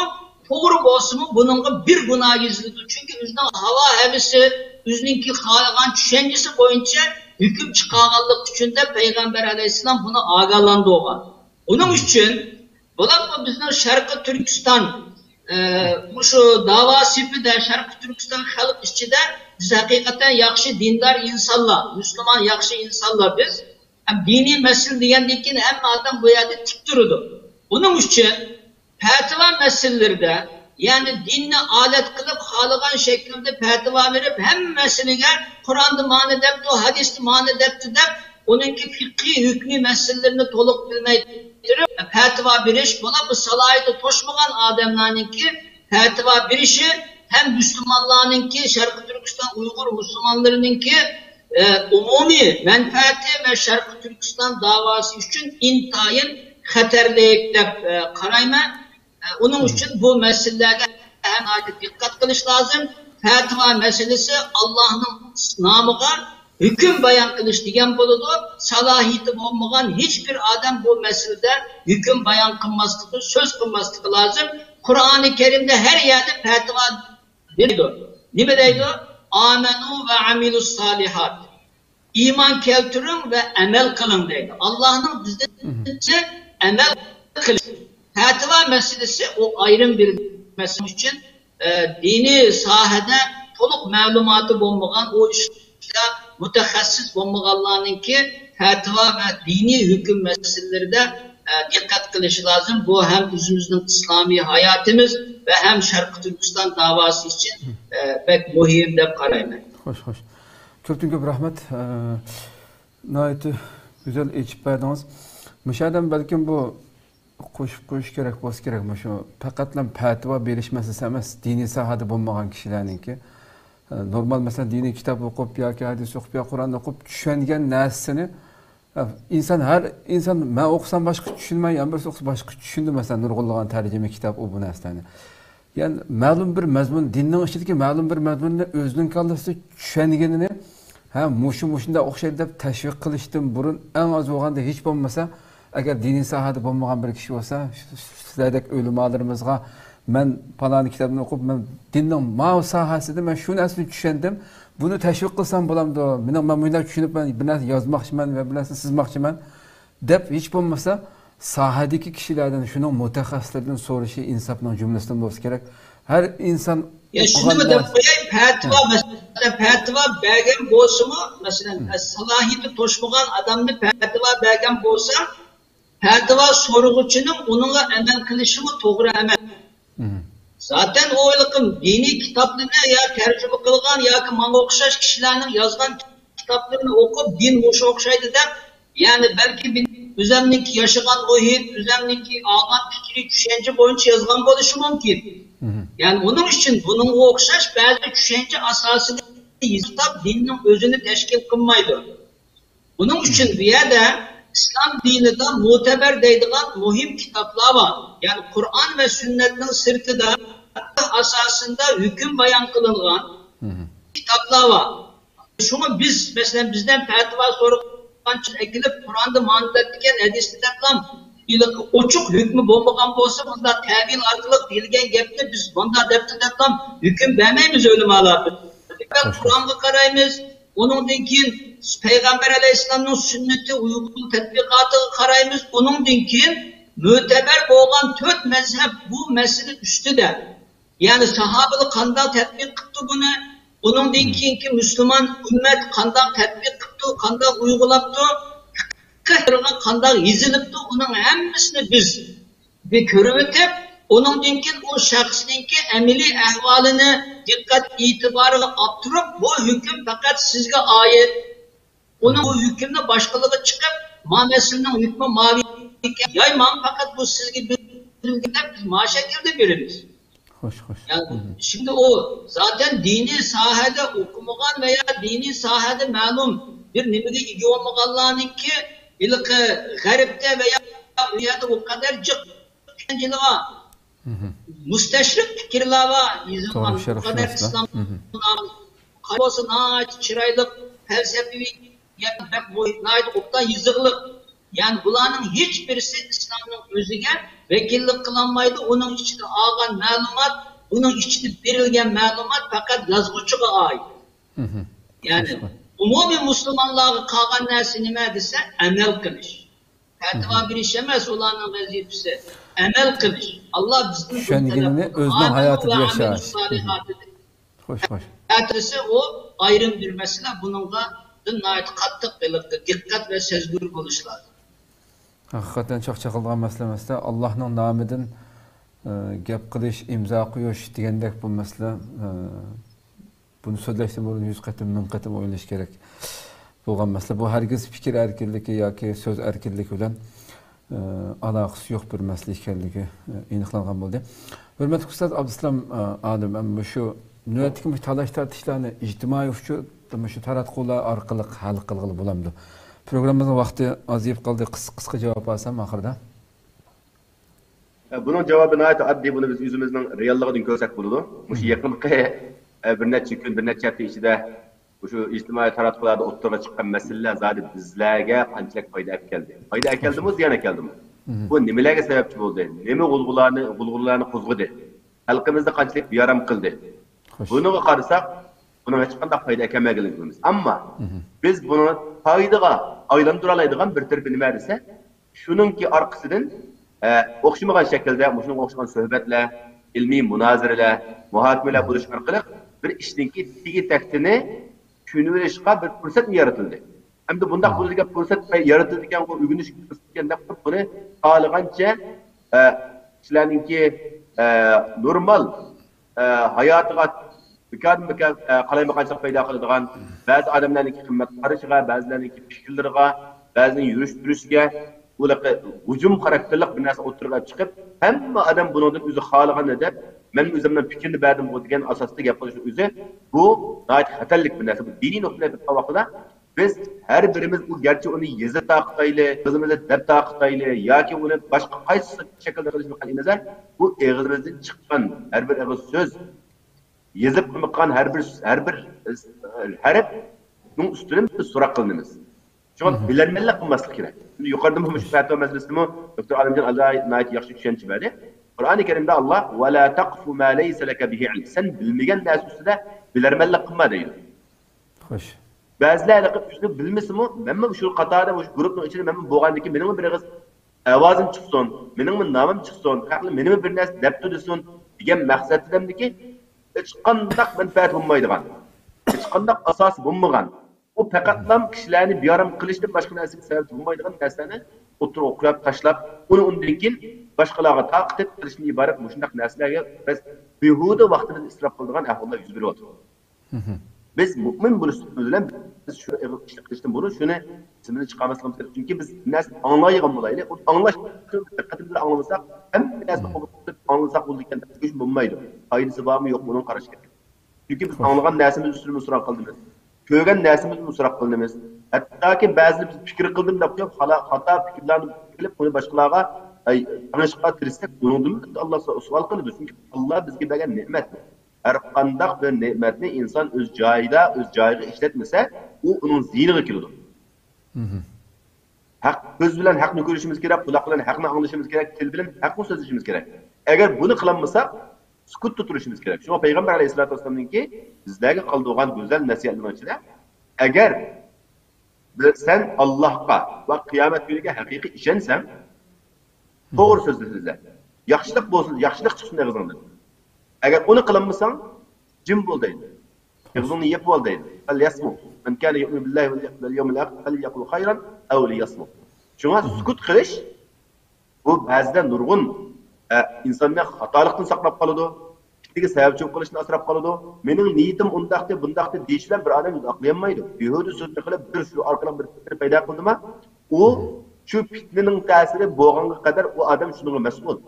doğru bolsa mı, bununla bir günah yüzlüdür. Çünkü üzerine hava hevesi, üzerinki kalagan düşüncesi boyunca hüküm çıkarganlık içinde Peygamber Aleyhisselam buna ağalandı oğan. Onun için, bular bizden Şarkı Türkistan, bu şu dava sipide Şarkı Türkistan halk içinde biz hakikaten yakşı dindar insanlar, Müslüman yakşı insanlar biz. Hem dini mesele diyendikin hem adam bu yerde tik durudu. Onun için fetva meselelerde yani dinle alet kılıp halıgan şeklinde fetva verip hem meseleye Kur'an'da mani depti, hadis'te mani depti dep onunki fikri hükmü meselelerini toluk bilmeyi fetva bir iş, buna bu salayeti toşmagan adamlarınki fetva bir işi hem Müslümanlarınki, Şarkı Türkistan Uygur Müslümanlarınki umumi menfaati ve Şarkı Türkistan davası için intayın xatarlik deb qarayman. Onun için bu meselelerde hem dikkat kılış lazım. Fetva meselesi Allah'ın namıga hüküm bayan kılış diyen buludu. Salahiyeti olmayan hiçbir adam bu meselede hüküm bayan kılmaslığı, söz kılmaslığı lazım. Kur'an-ı Kerim'de her yerde fetva veriyor. Ne deydi? Amenu ve amilus salihat. İman keltirin ve emel kılın deydi. Allah'ın bizden emel kılış. Fetva meselesi o ayrım bir mesele için dini sahada toluk malumatı bulmayan o işte mütehassiz bulmayanlarınki fetva ve dini hüküm meselelerinde dikkat kılışı lazım. Bu hem özümüzün İslami hayatımız ve hem Şarkı Türkistan davası için pek mühim de qarayman. Hoş. Çok köp rahmet. Nayet güzel içip berdiniz. Müşahedem belki bu qo'shib kerak bo'lsa kerak shu faqatlam fatvo berish masalasi emas, diniy sohada bo'lmagan kishilarningki normal masalan diniy kitob o'qib yoki hadis o'qib yo Qur'onni o'qib tushungan narsasini inson men o'qisam boshqa tushunmayman, birisi o'qisa boshqa tushundi masalan nurg'unlagan tarjima kitob u bu narsani. Ya'ni ma'lum bir mazmun dinning ichidagi ma'lum bir mazmunni o'zining kallasida tushunganini mushunda o'xshaydi deb tashviq qilishdan burun eng oz bo'lganda hech bo'lmasa agar diniy sohada bo'lmagan bir kishi bo'lsa, sizlardek ulamolarımizga men faloni kitobni o'qib, men dinning ma'lum sohasida men shu narsani tushundim, buni tashviq qilsam bo'lamdi. Men bunday tushunib, men bir narsa yozmoqchiman va bir narsa sizmoqchiman deb hech bo'lmasa sohadagi kishilardan, shuning mutaxassislaridan so'rashi insofning jumlasidan bo'lsa kerak. Her insan Ya şunu mu deb qo'yay, fatva mesela fatva bergan bo'lsa-mu, masalan, salohiyati to'shmagan odamni fatva bergan bo'lsa, fatva so'rag'uchining uningga amal qilishi to'g'ri emas. Zaten o ilkim dini kitaplarını ya tercüme kılgan ya ki manga okşaş kişilerin yazgan kitaplarını okup din hoş okşaydı da yani belki bir üzemdeki yaşayan muhit, üzemdeki ağlan fikri düşünce boyunca yazgan buluşu mümkün. Yani onun için bunun okşaş bazı düşünce asasını kitap dinin özünü teşkil kılmaydı. Bunun için bir yerde İslam dininde muteber deydiğen muhim kitaplar var. Yani Kur'an ve sünnetin sırtında asasında hüküm bayan kılıngan kitaplar var. Şunu biz mesela bizden fatva sorulan için ekilip Kur'an'da mandatlıken hadiste dedim uçuk hükmü bulmagan olsa bunda tevil arkalık bilgen gepni biz bunda depti dedim hüküm vermeyimiz ölüm alabı. Kur'an'da karayımız onun dinkin Peygamber Aleyhisselam'ın sünneti uygulu tetbikatı karayımız onun dinkin müteber olan tört mezhep bu mesele üstü de. Yani sahabalı kandal tetbik kıptı bunu. Onun dinkinki Müslüman ümmet kandal tetbik kıptı, kandal uygulaptı. Kandal izilipti. Onun hemmisini biz bir körüvetip onun dinkin o şahsınki emeli ehvalini dikkat itibarı attırıp bu hüküm fakat sizge ait. Onun bu hükümde başkalığı çıkıp mamesinin hükmü mavi yaymam fakat bu sizge bilgiler biz maaşa girdi birimiz. Hoş. Yani şimdi o zaten dini sahada okumagan veya dini sahada malum bir nimege igi olmaganlarının ki ilk garipte veya rüyada o kadar cıkkenciler var. Müsteşrik fikirler var. O kadar İslam olsun ağaç, çıraylık, felsefi nait okta yüzüklik. Yani bunların hiçbirisi İslam'ın özüge vekillik kılanmaydı. Onun içinde ağan malumat, onun içinde verilgen malumat fakat yazgıçıga ait. Yani umumi Müslümanlığı kalgan nersi nime dese emel kılış. Fatva bir işemez olanın vazifesi. Emel kılış. Allah bizden şengenini özden hayatı yaşar. Hoş. Ertesi o ayrımdır mesela bununla nait kattık kılıktı. Dikkat ve sezgür buluşlar. Hakikaten çok çakılgan mesele Allah'ın namidin gap qilish, imza qo'yish degandek bu masala bunu so'zlashdan burun 100 qatim, 1000 qatim o'ylash kerak bo'lgan masala. Bu hargiz fikr erkinligi yoki so'z erkinligi bilan aloqasi yo'q bir masala ekanligi aniqlangan bo'ldi. Hurmatli ustad Abdussalom Alim, amma shu navbatdagi talash tortishlarni ijtimoiy shu taratqular orqali hal qilg'ili bo'lamdi. Programımızın vakti aziyip kaldı. Kısa cevap alsam ahırda. Bunun cevabı nayet addi bunu biz yüzümüzün reallığı görsek buludu. Şu yakınki bir neçe gün, bir neçe hafta içinde şu ictimai taratqularda ortaya çıkan meseleler zaten bizlerge qanchalik foyda olib keldi. Foyda olib keldimi, ziyon olib keldimi? Bu nimalarga sababchi bo'ldi? Nima g'ulg'ularni qo'zg'adi? Xalqimizda qanchalik beyaram qildi? Buni qarasak, bunun hech qanday foyda kelmaganligini bilamiz. Ammo biz buni foydaga aylantıra alaydigan bir tarafı nima desa, shuningki orqasidan o'xshamagan shaklda, shunga o'xshagan suhbatlar, ilmiy munozaralar, muhokamalar bo'lish orqali bir ishninki tigi taktini tushunishga bir fursat yaratildi. Hamda bundaq bo'ladigan fursat yaratilgan bu o'rganish fursatganda buni xohlagancha sizlarningki normal hayotiga Bekar qalaymaganchilik paydo qiladigan ba'zi odamlarning qimmat qarashiga, ba'zilarining fikrlariga, ba'zining yurish-turishiga ularga hujum xarakterlik bir narsa o'tirib chiqib, hamma odam bundan o'zi xohlagan deb, men o'zimdan fikrni berdim degan asosda gap qilish o'zi bu g'oyat xatarlik bir narsa. Bu diniy nuqtadan vaqtida biz har birimiz u garchi uni yezib taqtayli, o'zimizda deb taqtayli yoki uni boshqa qaysi shaklda qilishni qilgan nazar, bu og'zimizdan chiqqan har bir og'iz so'z yazıp kılmaktan her bir harf bunun üstüne biz sorak kılınımız. Çünkü bilinmeli kılmaslık gerek. Şimdi yukarıda bu fatva meselesi mi? Doktor Alimcan Allah'a nait yakşı düşünce verdi. Kur'an-ı Kerim'de Allah وَلَا تَقْفُ مَا لَيْسَ لَكَ بِهِ عِلْمٍ sen bilmegen ders üstüne bilinmeli kılma değil. Hoş. Bazıları üstüne bilmesi mi? Ben şu katada bu grubun içinde ben boğandaki benim bir kız avazım çıksın, benim namım çıksın, benim bir nes deptüdüsün. degan maqsadidamdiki hech qanday manfaat bo'lmaydigan, hech qanday asos bo'lmagan, u faqatlam kishilarni beyaram qilishdan boshqa narsaga sabab bo'lmaydigan narsani o'tirib qo'yib tashlab, uni undan keyin boshqalarga taqib qilishni iborat shunday narsalarga biz behuda vaqtimizni isrof qiladigan ahvollar yuz beryapti. Biz mu'min bo'lishimiz bilan biz shu qilishdan burun shuni ismini chiqarmasligimiz kerak. Chunki biz narsa anglaydigan bo'laylik. U anglash diqqat bilan anglamasak, hamma narsani anglasak bo'ldi ekan, ish bo'lmaydi. Foydasi bormi yo'qmi uni qarash kerak. Chunki biz anglagan narsamiz ustida so'roq qildimiz. Ko'rgan narsamizni so'roq qildimiz. Hattoki ba'zi biz fikr qildim deb qo'yib, xato fikrlarni qilib, uni boshqalarga anglashga tirishsak, bundan Alloh savol qiladi. Chunki Alloh bizga bergan ne'mat. Her qandaq bir ne'matni inson o'z joyida, o'z joyiga ishlatmasa, u uning ziyniga kiradi. Haq ko'z bilan haqni ko'rishimiz kerak, quloq bilan haqni anglashimiz kerak, til bilan haqni so'zlashimiz kerak. Agar buni qilmasak, sukutda turishimiz kerak. Shunga payg'ambar alayhisolatu vasallamningki bizlarga qoldirgan go'zal nasihatlarning ichida, agar sen Allohga va qiyomat kuniga haqiqiy ishonsang, to'g'ri so'zlasanglar, yaxshilik bo'lsin, yaxshilik chiqsin og'zingdan. Agar uni qilmasan, jim bo'l deydi. Yig'zini yeb ol deydi. Fal yasmu. Man kana yu'minu billahi wal yawmil akhir falyaqul khayran aw liyasmut. Shunga sukut qilish bu ba'zida nurg'un insonni xatolikdan saqlab qoladi, fitnaga sababchi qilishni asrab qoladi. Mening niyatim undaqda, bundaqda deyishlar bir odam aqlayolmaydi. Behuda so'zni qilib bir shu orqali bir fitna paydo qildimi, u shu fitnaning ta'siri bo'lganga qadar u odam shunga mas'ul.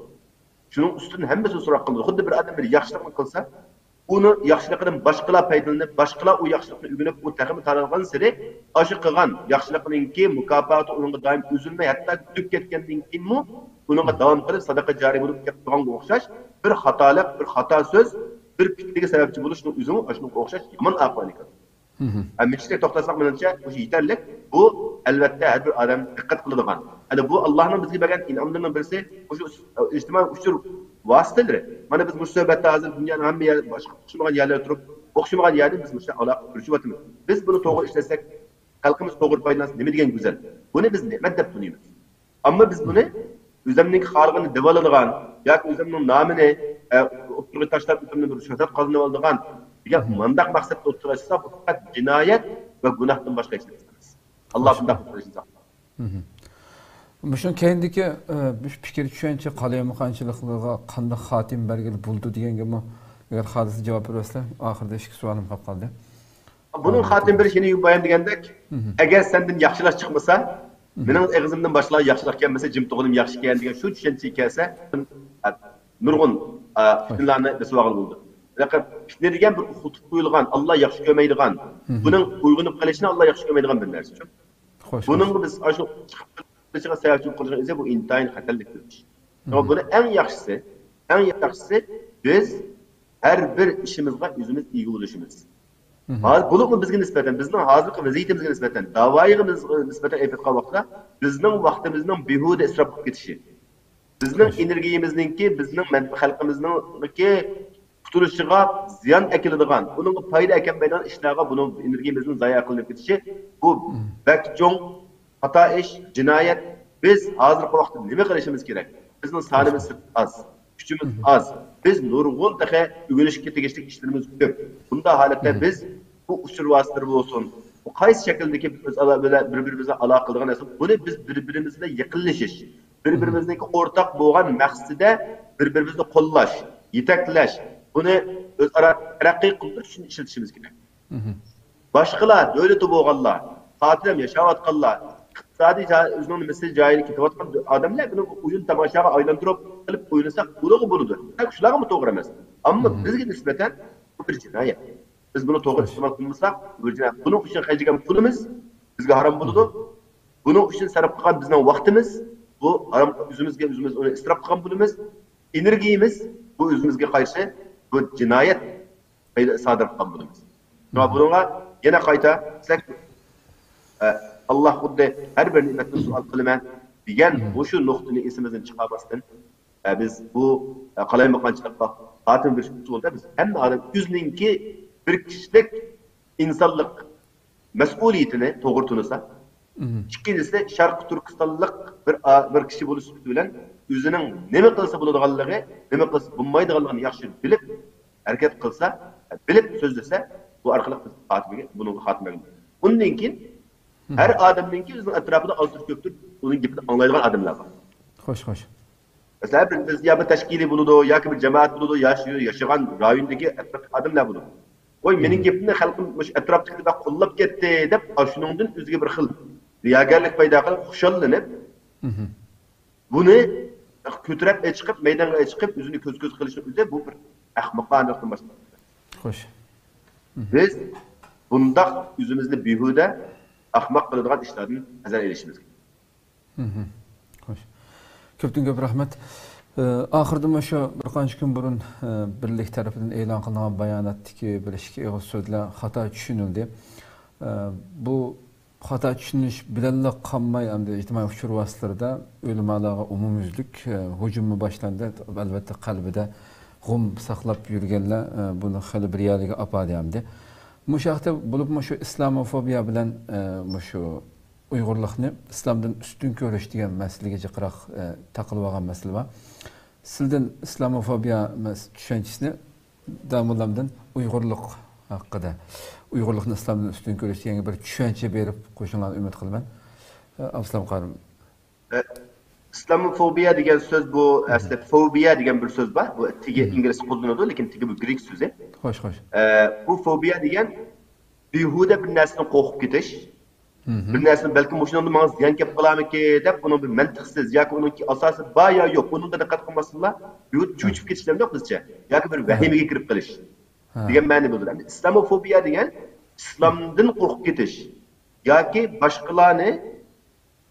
Şunun üstüne hemmesi so'roq qiladi. Xuddi bir odam bir yaxshilikni qilsa, uni yaxshiligidan boshqalar foydalanib, boshqalar u yaxshilikni o'rganib, u taxmi tanilgan sari, o'sha qilgan yaxshiliqninki mukofoti unga doim uzilmay, hatto tugib ketgandan keyinmi, unga davom qilib sadaqa joriy bo'lib ketganga o'xshash bir xatolik, bir xato so'z, bir fitnaga sababchi bo'lishning o'zini shunga o'xshash yomon ahvol ekan. Amishlik to'xtasak menimcha, bu yetarli. Bu albatta har bir odam diqqat qiladigan. Hani bu Allah'ın bizga bergan in'omlardan birisi, o'sha ijtimoiy uchur vositalari. Mana biz bu suhbatda hozir dunyoning hamma yeri boshqa o'xshamagan yerlarda turib, o'xshamagan yerda biz bu aloqa kurishyapmiz. Biz buni to'g'ri ishlasak, xalqimiz to'g'ri foydalansa nima degan go'zal. Buni biz ne'mat deb tunuymiz. Ammo biz buni o'zimning xalqini devoladigan yoki o'zimning nomini o'ttirib tashlab o'zimni bir shuhrat qozonib oladigan degan mandaq maqsadda o'ttirishsa, bu faqat jinoyat va gunohdan boshqa hech narsa emas. Alloh bunday qilishini saqlasin. Muşun kendiki bir fikir tushuncha qalaymi qanchaliqlarga qanday xotim belgili bo'ldi deganga mi agar hadisi javob bersa oxirida ikki savolim qolib qoldi. Buning xotim berishini yubayam degandek, agar sendan yaxshilar chiqmasa, mening og'zimdan boshqa yaxshilar kelmasa, jim to'g'rim yaxshi ekan degan shu tushuncha kelsa, nurg'un fitnalarni bisvog'il bo'ldi. Lekin fitna degan bir xutib qo'yilgan, Alloh yaxshi ko'rmaydigan, buning uyg'unib qilishini Alloh yaxshi ko'rmaydigan bir narsa. Buning biz shu Dışarı seyahatçılık kılışın ise bu intayin xatarlik bir iş. Ama bunu en yaxşısı biz her bir işimizde yüzümüz iyi oluşumuz. Bunu mu bizge nispeten, bizden hazırlık vaziyetimizge nispeten, davayı nispeten efetka vaxtda, bizden vaxtimizden behude israf ketişi. Bizden enerjimizdenki, bizden halkımızdenki tutuluşuğa ziyan ekiladigan, bunun payda ekenmeyden işlerine bunun enerjimizden zayi kılınıp ketişi, bu bekçon, hata iş, cinayet, biz hazırki vaqtda nima qilishimiz kerak? Bizning sonimiz az, kuchimiz az. Biz nurg'un taqa o'g'ilishga tegishli ishlarimiz ko'p. Bunda holatda biz bu usul vositalar bo'lsin, bu qaysi shakldagi bir-birimizga aloqa qilgan narsa, buni biz bir-birimizga yaqinlashish, bir-birimizniki o'rtaq bo'lgan maqsadda bir-birimizni qo'llash, yetaklash, buni o'zaro taraqqiy qildirish uchun ishlatishimiz kerak. Boshqalar, davlati bo'lganlar, xotirjam yashayotganlar, sadece o'zining misli joyiga ketayotgan odamlar buni o'yin tomoshaga aylantirib qilib o'ynasak bo'laga bo'ladi. Shularga mu to'g'ri emas. Ammo bizga nisbatan bu bir jinoyat. Biz buni to'g'ri iste'mol qilmasak, bu jinoyat. Buning uchun qaytagan pulimiz bizga harom bo'ladi. Buning uchun sarf qilgan bizning vaqtimiz bu harom, o'zimizga uni isrof qilgan pulimiz, energiyamiz bu o'zimizga qarshi bu jinoyat sodir qilgan pulimiz. Va bunga yana qayta Allah xuddi her bir nimetni sual qilaman degan o'sha nuqtani esimizdan chiqarmasdan biz bu qalaymoqanchilikqa xotim bir yo'lda biz hamma odam o'zininki bir kishilik insonlik mas'uliyatini to'g'ri tunisa, ikkinchisi Sharq Turkistonlik bir kishi bo'lish bilan o'zining nima qilsa bo'ladiganligi, nima qilsa bo'lmaydiganligini yaxshi bilib harakat qilsa, bilib so'zlasa, bu orqali biz bunga xotimaga. Bundan keyin her adamninki o'zining atrofida ozdir ko'pdir, uning gapini anglaydigan odamlar bor. Xo'sh. Mesela biz ya bir teşkili buludu, ya ki bir cemaat buludu, yaşayan rayondaki adamlar buludu. Oy mening gapimni xalqim atrofdagi bak qo'llab ketdi deb, shuningdan o'ziga bir xil riyogarlik paydo qilib, xushallanib, buni ko'tarib chiqib, maydonga chiqib, o'zini ko'z qilishni o'zi bu bir ahmoqlarlikdan boshqa. Xo'sh. Biz bundaq o'zimizni behuda ahmoq qiladigan ishlardan hazar elishimiz kerak. Xo'sh. Ko'pdan ko'p rahmat. Oxirida shu bir qancha kun burun birlik tarafidan e'lon qilingan bayonotdagi bir ikki og'iz so'zlar xato tushunildi. Bu xato tushunish bilanla qolmay, hamda ijtimoiy uchur vositalarida o'limalarga umumyuzlik hujumi boshlandi. Albatta qalbida g'um saqlab yurganlar buni xili bir yerga oladi hamda. Shu haqda bo'lib shu islamofobiya bilan shu Uyg'urlikni islomdan ustun ko'rish degan masalaga jiqroq taqilib olgan masala bor. Sizdan islamofobiya tushunchisini damulamdan Uyg'urlik haqida, Uyg'urlikni islomdan ustun ko'rish degan bir tushuncha berib qo'shinglarni umid qilaman. Aslam qarim. İslamofobiya degan so'z bu aslida fobiya degan bir so'z bor. Bu tigi ingliz qo'llanadi, lekin tigi bu grek so'zi. Xo'sh. Bu fobiya degan behuda bir narsadan qo'rqib ketish. Bir narsani balki mushundan menga ziyon kelib qolarmiki deb, buni bir mantiqsiz yoki uningki asosi bor yo yo'q, bunga diqqat qilmasinlar, bu cho'chib ketishlar yo'q bizcha, yoki bir vahimaga kirib qolish degan ma'no bildiradi. İslamofobiya degan islomdan qo'rqib ketish yoki boshqalarni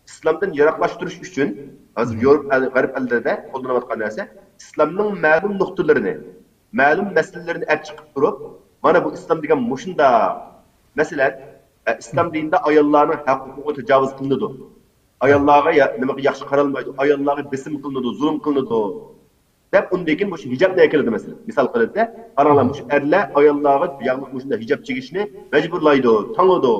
islomdan yiroqlashtirish uchun hozir Yevropa g'arb ellarida qo'llanayotgan narsa, islomning ma'lum nuqtalarini, ma'lum masalalarini olib chiqib turib, mana bu islom degan mushunda, masalan İslam dininde ayollarning huquqiga tecavüz qilinadi. Ayollarga nimaga yaxshi qaralmaydi, ayollarga besim qilinadi, zulm qilinadi. Deb undan keyin shu hijobni keladi mesela. Misol qilib-da, qaranglar, shu erlar ayollarga yaqliq shunda hijob chekishni majburlaydi, tangadi.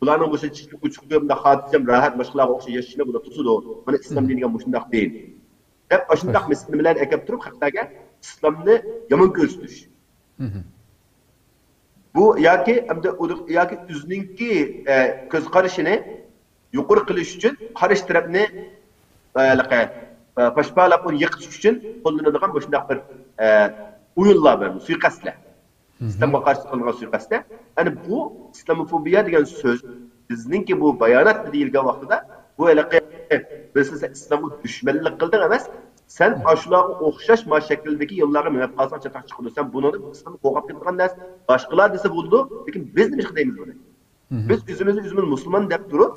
Bularning o'sha uchiq yo'lda xotirjam, rohat boshqalarga o'xshab yashashni bular tutadi. Mana islom diniga shundaq deyil. Deb shundaq misollarni kelib turib, xalqlarga islomni yomon ko'rsatish. Bu yoki o'zininki ko'z qarashini yuqori qilish uchun qarish tarafni pashpalab uni yiqitish uchun qo'llanadigan bu shunday bir o'yinlar bor, suiqasdlar. İslamga qarshi qilingan suiqasdlar. Ya'ni bu islamofobiya degan so'z bizningki bu bayonot deyilgan vaqtida bu biz islomga dushmanlik qilding emas, sen aşılarga o'xshash ma shakldagi yo'llarga minib qolsan, chataq chiqadi. Sen buni islomga qo'g'ab ketgan narsa boshqalar desa bo'ldi, lekin biz nima qilamiz buni? Biz o'zimizni musulmon deb turib,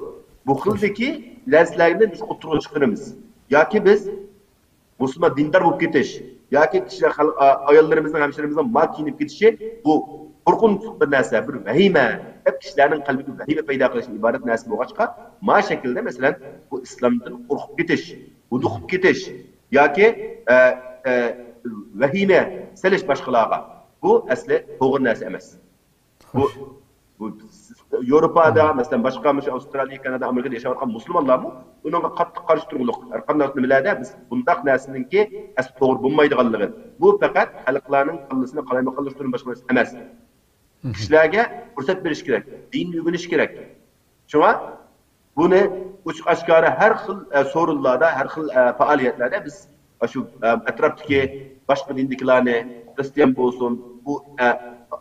bu xildagi narsalarni biz o'tirib chiqaramiz. Yoki biz musulmon dindor bo'lib ketish, yoki kishilar ayollarimizning, hamshirarimizning mal kiyinib ketishi bu qo'rqinch bir narsa, bir vahima, hep kishilarning qalbiga vahima paydo qilishdan iborat narsa bo'lg'achqa, ma shaklda masalan bu islomdan qo'rqib ketish, uduqib ketish yoki vahima selish boshqalarga, bu asli to'g'ri narsa emas. Bu Yevropada, masalan boshqa Avstraliya, Kanada, Amerikada yashayotgan musulmonlarmi unga qattiq qarshi turgulik. Har qanday nimalarda biz bundaq narsaninki asli to'g'ri bo'lmaydiganligi. Bu faqat xalqlarning qallasini qalaymoqlashtirib boshqa narsa emas. Kishilarga fursat berish kerak, dinni o'rganish kerak. Shunga buni ochiq oshkora har xil so'rinlarda, har xil faoliyatlarda biz shu atrofdagi boshqa dindagilarni, xristian bo'lsin, bu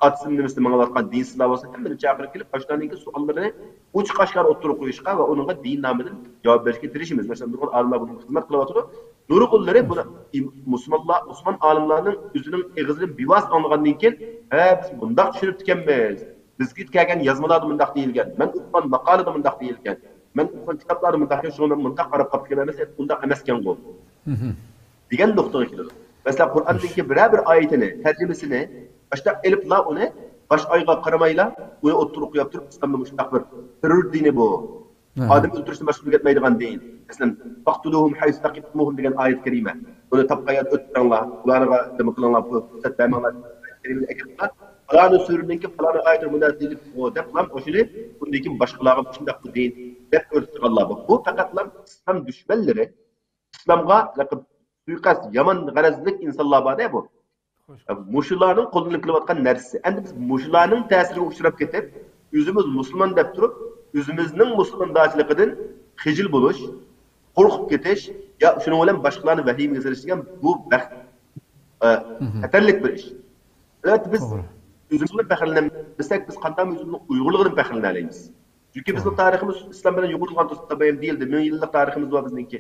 atsın nimasi manglayotgan dinsizlar bo'lsa, hammani chaqirib kelib, boshlarning savollarini ochiq oshkora o'tirib qo'yishga va unga din nomidan javob berishga tirishimiz. Masalan, nurg'un olimlar bunga xizmat qilyapti. Nurg'unlari buni Müslüman olimlarning o'zining eg'izidan bevos anglagandan keyin, biz bundoq tushunib ekanmiz. Bizga kelgan yozmalarda bundoq deyilgan. Men o'qigan maqolada bundoq deyilgan. Men o'qigan kitoblarda bundoq, shuni bundoq qarab qolgan emas, bundoq emas ekan bu. Degan nuqtaga keladi. Mesela Kur'an'daki bir ayetini, tercümesini başta elip la onu baş ayga karamayla onu oturup yaptırıp İslam'da müştak bir terör dini bu. Adem öldürüşünü başka bir etmeydiğen değil. Mesela faktuluhum hayz takibtumuhum diyen ayet-i kerime. Onu tapkayat ötürenler, kulağına demeklanlar, setbeymanlar, kerimini ekipler. Falanı sürününki falanı ayetini bunlar dilip o deplam o şöyle bundaki başkalarına müştak bu değil. Dep örtük Allah bu. Bu fakat lan İslam düşmanları İslam'a suiqasd, yaman g'arazlik insonlar bor bu. Muşularning qo'llanib kelayotgan narsasi. Endi biz muşularning ta'siriga uchrab ketib, o'zimiz musulmon deb turib, o'zimizning musulmondochligidan xijil bo'lish, qo'rqib ketish, yo shuning bilan boshqalarni vahimaga solishgan bu xatarlik bir ish. Evet biz o'zimizdan faxrlanmasak, biz qanday o'zimizning Uyg'urligidan faxrlanamiz. Chunki bizning tariximiz islom bilan yo'qotilgan to'stabam değildi. 1000 yillik tariximiz var bizningki.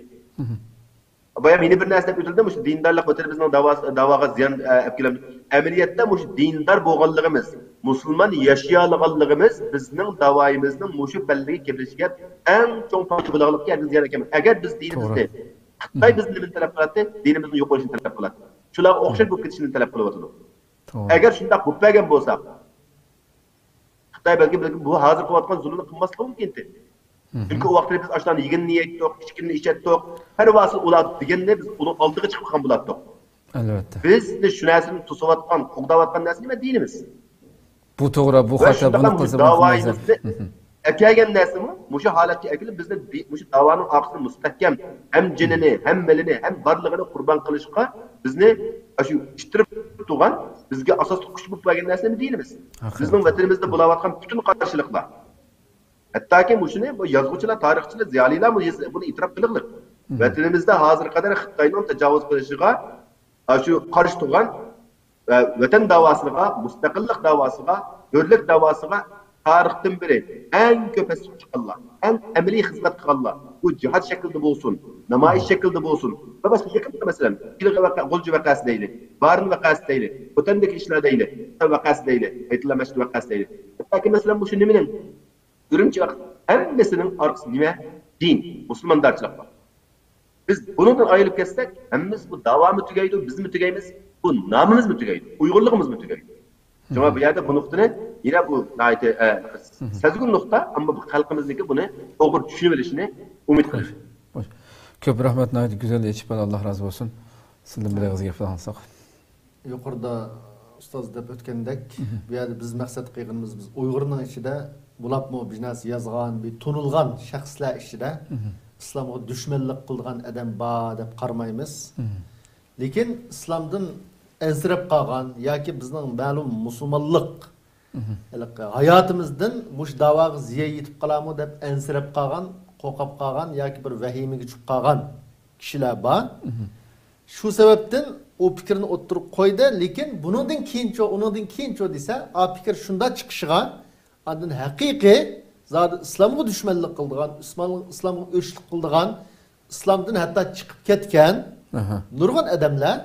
Bayam yine bir narsa ötüldü mü? Dindarlık ötürü bizning davaga ziyan epkilam. Ameliyatda mu dindar bo'lganligimiz, musulmon yaşayaligimiz bizning davoyimizning mushu balliga kelishga eng cho'ng foydalanlikka ziyan ekan. Agar biz dinimizni Xitoy bizni nima talab qiladi? Dinimizni yo'q bo'lishini talab qiladi. Shular o'xshab bo'lib ketishini talab qilyapti. Agar shunday bo'lmagan bo'lsa, Xitoy balki bu hozir qilayotgan zulmni qilmasligi mumkin. Çünkü o vaqtda biz aşlarını yigin niyetdik, içkini içetdik. Her vasıl ular degende biz onun aldığı çıkıp kan bulattık. Elbette. Biz de şu nesini tutuvatkan, qo'g'davatgan narsa nima dinimiz? Bu to'g'ri, bu xato, buni qilsa davoyimizni akagan narsami? Mushu holatga akilib bizni mushu davoning oqisini mustahkam, ham jinini, ham milini, ham barlig'ini qurbon qilishga bizni shu ishtirib turgan, bizga asosli kuch bo'lib qolgan narsa nima dinimiz? Bizning vatanimizda bo'layotgan butun qarshiliklar. Hatta bu yazgıçılar, tarihçiler, ziyaliler bunu itiraf kılıqlık. Vatanimizde hazır kadar Xitoyning tecavüz kılışıga, şu karşı turgan vatan davasıga, mustaqillik davasıga, hürlik davasıga tarixten biri en köpesi çıkanlar, en emeli hizmet kılanlar. Bu cihat şekilde olsun, namayiş şekilde olsun. Ve başka şekilde mesela, Gulcu vakası değil, Barın vakası değil, Otandaki işler değil, vakası değil, Aytılameşli vakası değil. Hatta mesela bu şu neminin Ürümçi vakit hemmesinin arkası nime? Din, Müslümandarçılık var. Biz bundan ayrılıp kessek, hemmimiz bu dava mı tügeydi, biz mi tügeyimiz, bu namımız mı tügeydi, Uygurluğumuz mu tügeydi? Çünkü bu yerde bu noktanı, yine bu sezgün nokta ama bu halkımızdaki bunu doğru düşünüverişini umut kılır. Köp rahmet naydi, güzel geçip Allah razı olsun. Sizden bir ağzı yapılan alsak. Yukarıda ustaz deb ötkendek, bu yerde biz maksat kıyığımız biz Uygur'un içinde bulapmı bir narsa yazgan, bir tunulgan şahslar içinde İslam'a düşmanlık kılgan adam ba deb qarmaymiz. Lekin İslam'dan ensirep qalgan yoki bizning ma'lum musulmonlik hayotimizdan mush davoga ziya yetib qolarmi deb ensirep qalgan, qo'rqib qalgan yoki bir vahimaga tushib qalgan kishilar bor. Shu sababdan o fikrini o'ttirib qo'ydi, lekin bundan keyinchi desa, a fikr shunda chiqishiga adın haqiqiy zat İslamga düşmanlik qildigan, İslamga o'chlik qildigan, İslamdan hatta chiqib ketgan nurg'un odamlar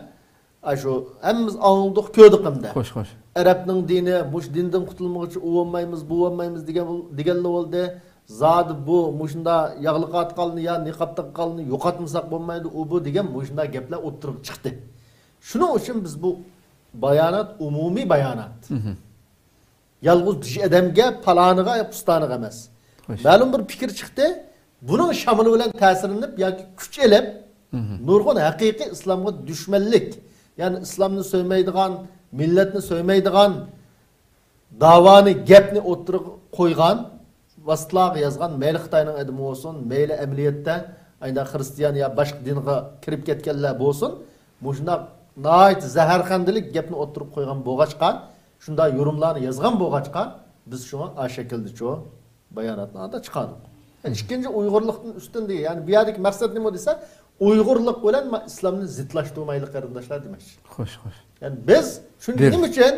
shu hammamiz anladik, ko'rdik hamda. Xo'sh. Arabning dini, mush dindan qutulmoqchi bo'lmaymiz, bu bo'lmaymiz deganlar bo'ldi. Zat bu mushunda yog'li qatqalni yo niqob taqqalni yo'qotmasak bo'lmaydi, u bu degan mushunda gaplar o'tirib chiqdi. Shuning uchun biz bu bayonot umumiy bayonot. Yalnız bir adamga palaniga, pustaniga emas. Ma'lum bir fikr chiqdi, buning shamili bilan ta'sirlanib yoki kuch elib, nurg'un haqiqiy islomga dushmanlik, ya'ni islomni so'ymaydigan, millatni so'ymaydigan davoni, gapni o'tirib qo'ygan, vastlarga yozgan, mayli Xitoyning adami bo'lsin, mayli amaliyotda ayda xristian yo boshqa dinga kirib ketganlar bo'lsin, bu shunday nayt zaharxandilik gapni o'tirib qo'ygan bo'lg'achqa, shunday yorumlarni yozgan bo'lg'achqa, biz shuna a shaklda shu bayonotlarda chiqardik. Ikkinchi Uyg'urlikning ustunda, ya'ni bu yerdagi maqsad nima desa, Uyg'urlik bilan islomni zidlashtirmaylik qarindoshlar demoqchi. Xo'sh. Ya'ni biz shuni nima uchun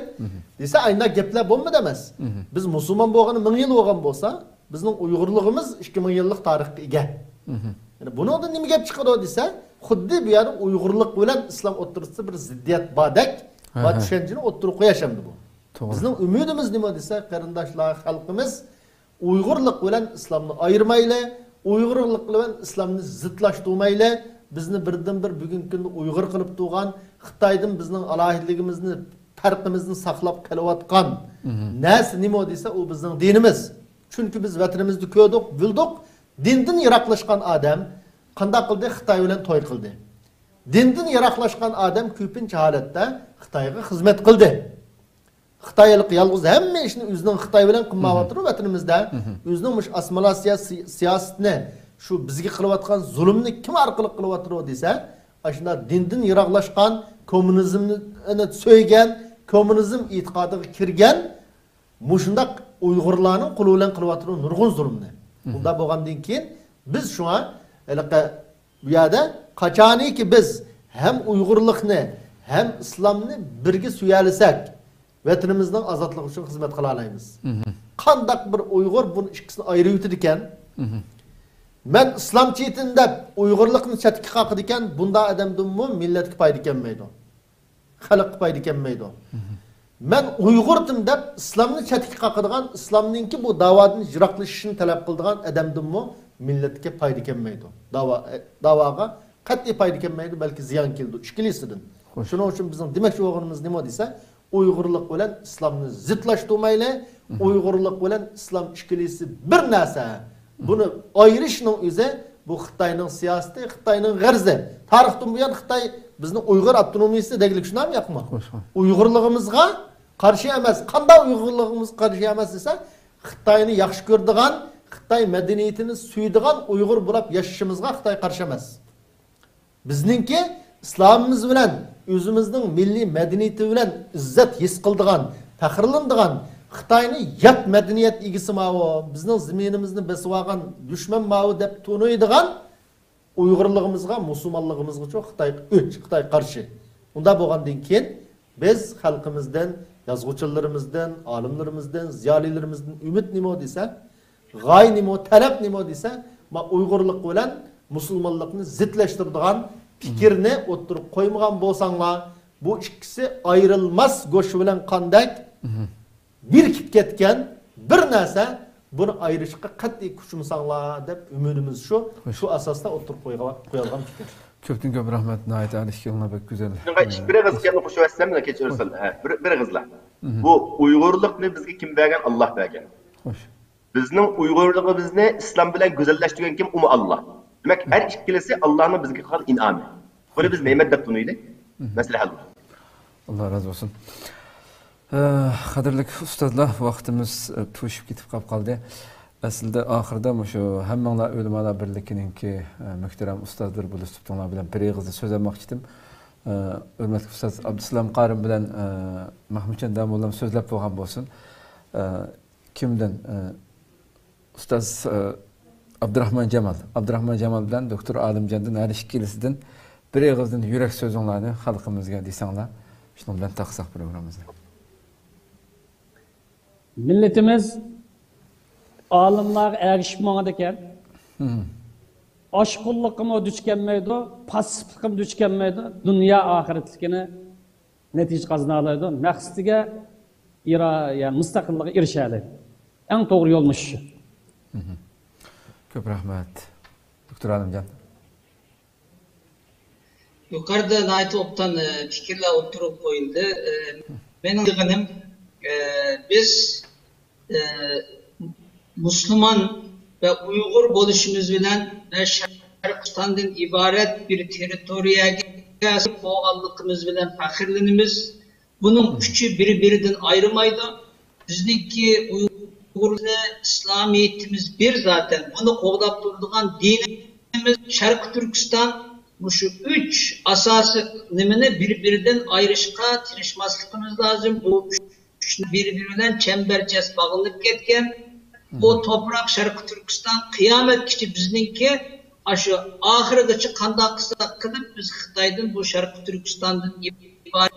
desa, ayna gaplar bo'lmadi emas. Biz musulmon bo'lgani 1000 yil bo'lgan bo'lsa, bizning Uyg'urligimiz 2000 yillik tarixga ega. Yani bundan nima gap chiqadi desa, xuddi bu yerda Uyg'urlik bilan islom o'rtasida bir ziddiyat bordek va tushunchani o'tirib qo'yashamdi bu. Bizning umidimiz nima desa, qarindoshlar, xalqimiz Uyg'urlik bilan islomni ayirmayli, Uyg'urlik bilan islomni zidlashtirmayli, bizni birdan-bir bugungi kunda Uyg'ur qilib turgan, Xitoydan bizning alohidligimizni, farqimizni saqlab qolayotgan narsa nima desa, u bizning dinimiz. Chunki biz vatanimizni ko'rdik, bildik, dindan yiroqlashgan odam qanday qildi? Xitoy bilan to'y qildi. Dindan yiroqlashgan odam ko'pincha holatda Xitoyga xizmat qildi. Xitoylik yalnız hamma ishni o'zining Xitoy bilan qilmayotdi vatanimizda. O'zining mush assimilyatsiya siyosatini, shu bizga qilayotgan zulmni kim orqali qilyotdi desa, aşında dindin yıraqlaşqan, komünizmni söygen, komünizm itiqadıga kirgen, muşundaq Uyg'urlarning qo'li bilan qilyotgan nurg'un zulmni. Bunda bo'lgandan keyin biz shunga bu yerda qachoniki biz hem Uyg'urlikni hem islomni birga suyalisak, vatanimizning ozodligi uchun xizmat qila olamiz. Qandaq bir Uyg'ur buni ikkisini ayirib yutdi ekan. Men islom chetin deb Uyg'urlikni chatga qaqid ekan, bunda odamdinmi millatga foyda kelmaydi. Xalqqa foyda kelmaydi. Men Uyg'urdim deb islomni chatga qaqadigan, islomninki bu da'vodan yiroqlashishini talab qiladigan odamdinmi millatga foyda kelmaydi. Da'voga qat'iy foyda kelmaydi, balki ziyon keldi. Ikkilisidan. Shuning uchun bizning demoqchi bo'lganimiz nima desa, Uyg'urlik bilan islomni zidlashtirmayli, Uyg'urlik bilan islom ikkilisi bir narsa. Buni ayirishning o'zi bu Xitoyning siyosati, Xitoyning g'arzi. Tarixdan buyon Xitoy bizni Uyg'ur avtonomiyasi degilik shunami yo'qmi? Uyg'urligimizga qarshi emas. Qanday Uyg'urligimiz qarshi emas desa, Xitoyni yaxshi ko'rdigan, Xitoy madaniyatini suydigan Uyg'ur bo'lib yashashimizga Xitoy qarshi emas. Bizningki islomimiz bilan o'zimizning milliy madaniyati bilan izzat his qildigan, faxrlandigan Xitoyni yat madaniyat egisi ma'vo, bizning zaminimizni besib olgan dushman ma'vo deb to'naydigan Uyg'urligimizga, musulmonligimizga cho Xitoy qarshi. Unda bo'lgandan keyin biz xalqimizdan, yozuvchilarimizdan, olimlarimizdan, ziyolilarimizdan umid nima desa, g'oya nima, talab nima desa, ma Uyg'urlik bilan musulmonlikni zidlashtiradigan fikrni o'tirib qo'ymagan bo'lsanglar, bu ikkisi ayrilmas go'sh bilan qandak birikib ketgan bir narsa, buni ayirishga qat'iy kuchimsanglar deb umidimiz shu asosda o'tirib qo'yilgan fikr. Köpten köp rahmet nayet alışkılına bek güzel. Bir kızken okuşu etsem de keçirirsin. Bir kızla. Bu Uygurluk ne bizge kim vergen? Allah vergen. Hoş. Bizning Uygurligimizni islom bilan go'zallashtirgan kim? Umi Allah. Demak, her ikkilisi Allah'ın bizge qilgan in'omi. Buni biz ne'mat deb tunuylik. Masala hal. Allah razı olsun. Qadrli ustozlar, vaqtimiz to'shib ketib qoldi. Aslida oxirida shu hammanglar o'limalar birligininki muhtaram ustozlar bo'lib turibdilar bilan bir og'iz so'z olmoqchi edim. Hurmatli ustoz Abdusalom Qarim bilan Mahmudjon Damollam so'zlab bo'lgan bo'lsin. Kimdan? Ustoz Abdurahmon Jamal bilan doktor Olimjondan har ikkilisidan bir og'izdan yurak so'zinglarni xalqimizga desanglar, shuni bilan taqsaq programmamizni. Milletimiz alimlar erişip ekan. Aşqulluqqa duch kelmaydi, passivlikqa duch kelmaydi, dunyo oxiratligini natija qozona oladi, maqsadiga yani mustaqillikqa erishadi. Eng to'g'ri yo'lmish shu. Ko'p rahmat. Doktor Olimjon. Yukarıda nait optan fikirler oturup koyuldu. Benim diyenim biz Müslüman ve Uygur buluşumuz bilen Şarkıstan'dan ibaret bir teritoriye boğallıkımız bilen fakirliğimiz bunun küçü birbirinden ayrımaydı. Bizdeki Uygur'la İslamiyetimiz bir zaten. Bunu koğdap durduğun dinimiz Şarkı Türkistan şu üç asası nimine birbirinden ayrışka tirişmazlıkımız lazım. Bu birbirinden çemberçes bağlanıp ketken o toprak Şarkı Türkistan kıyamet kişi bizninki aşı ahirgacha qanday qilsak qilib biz Xitoydan bu Şarkı Türkistan'dan ibaret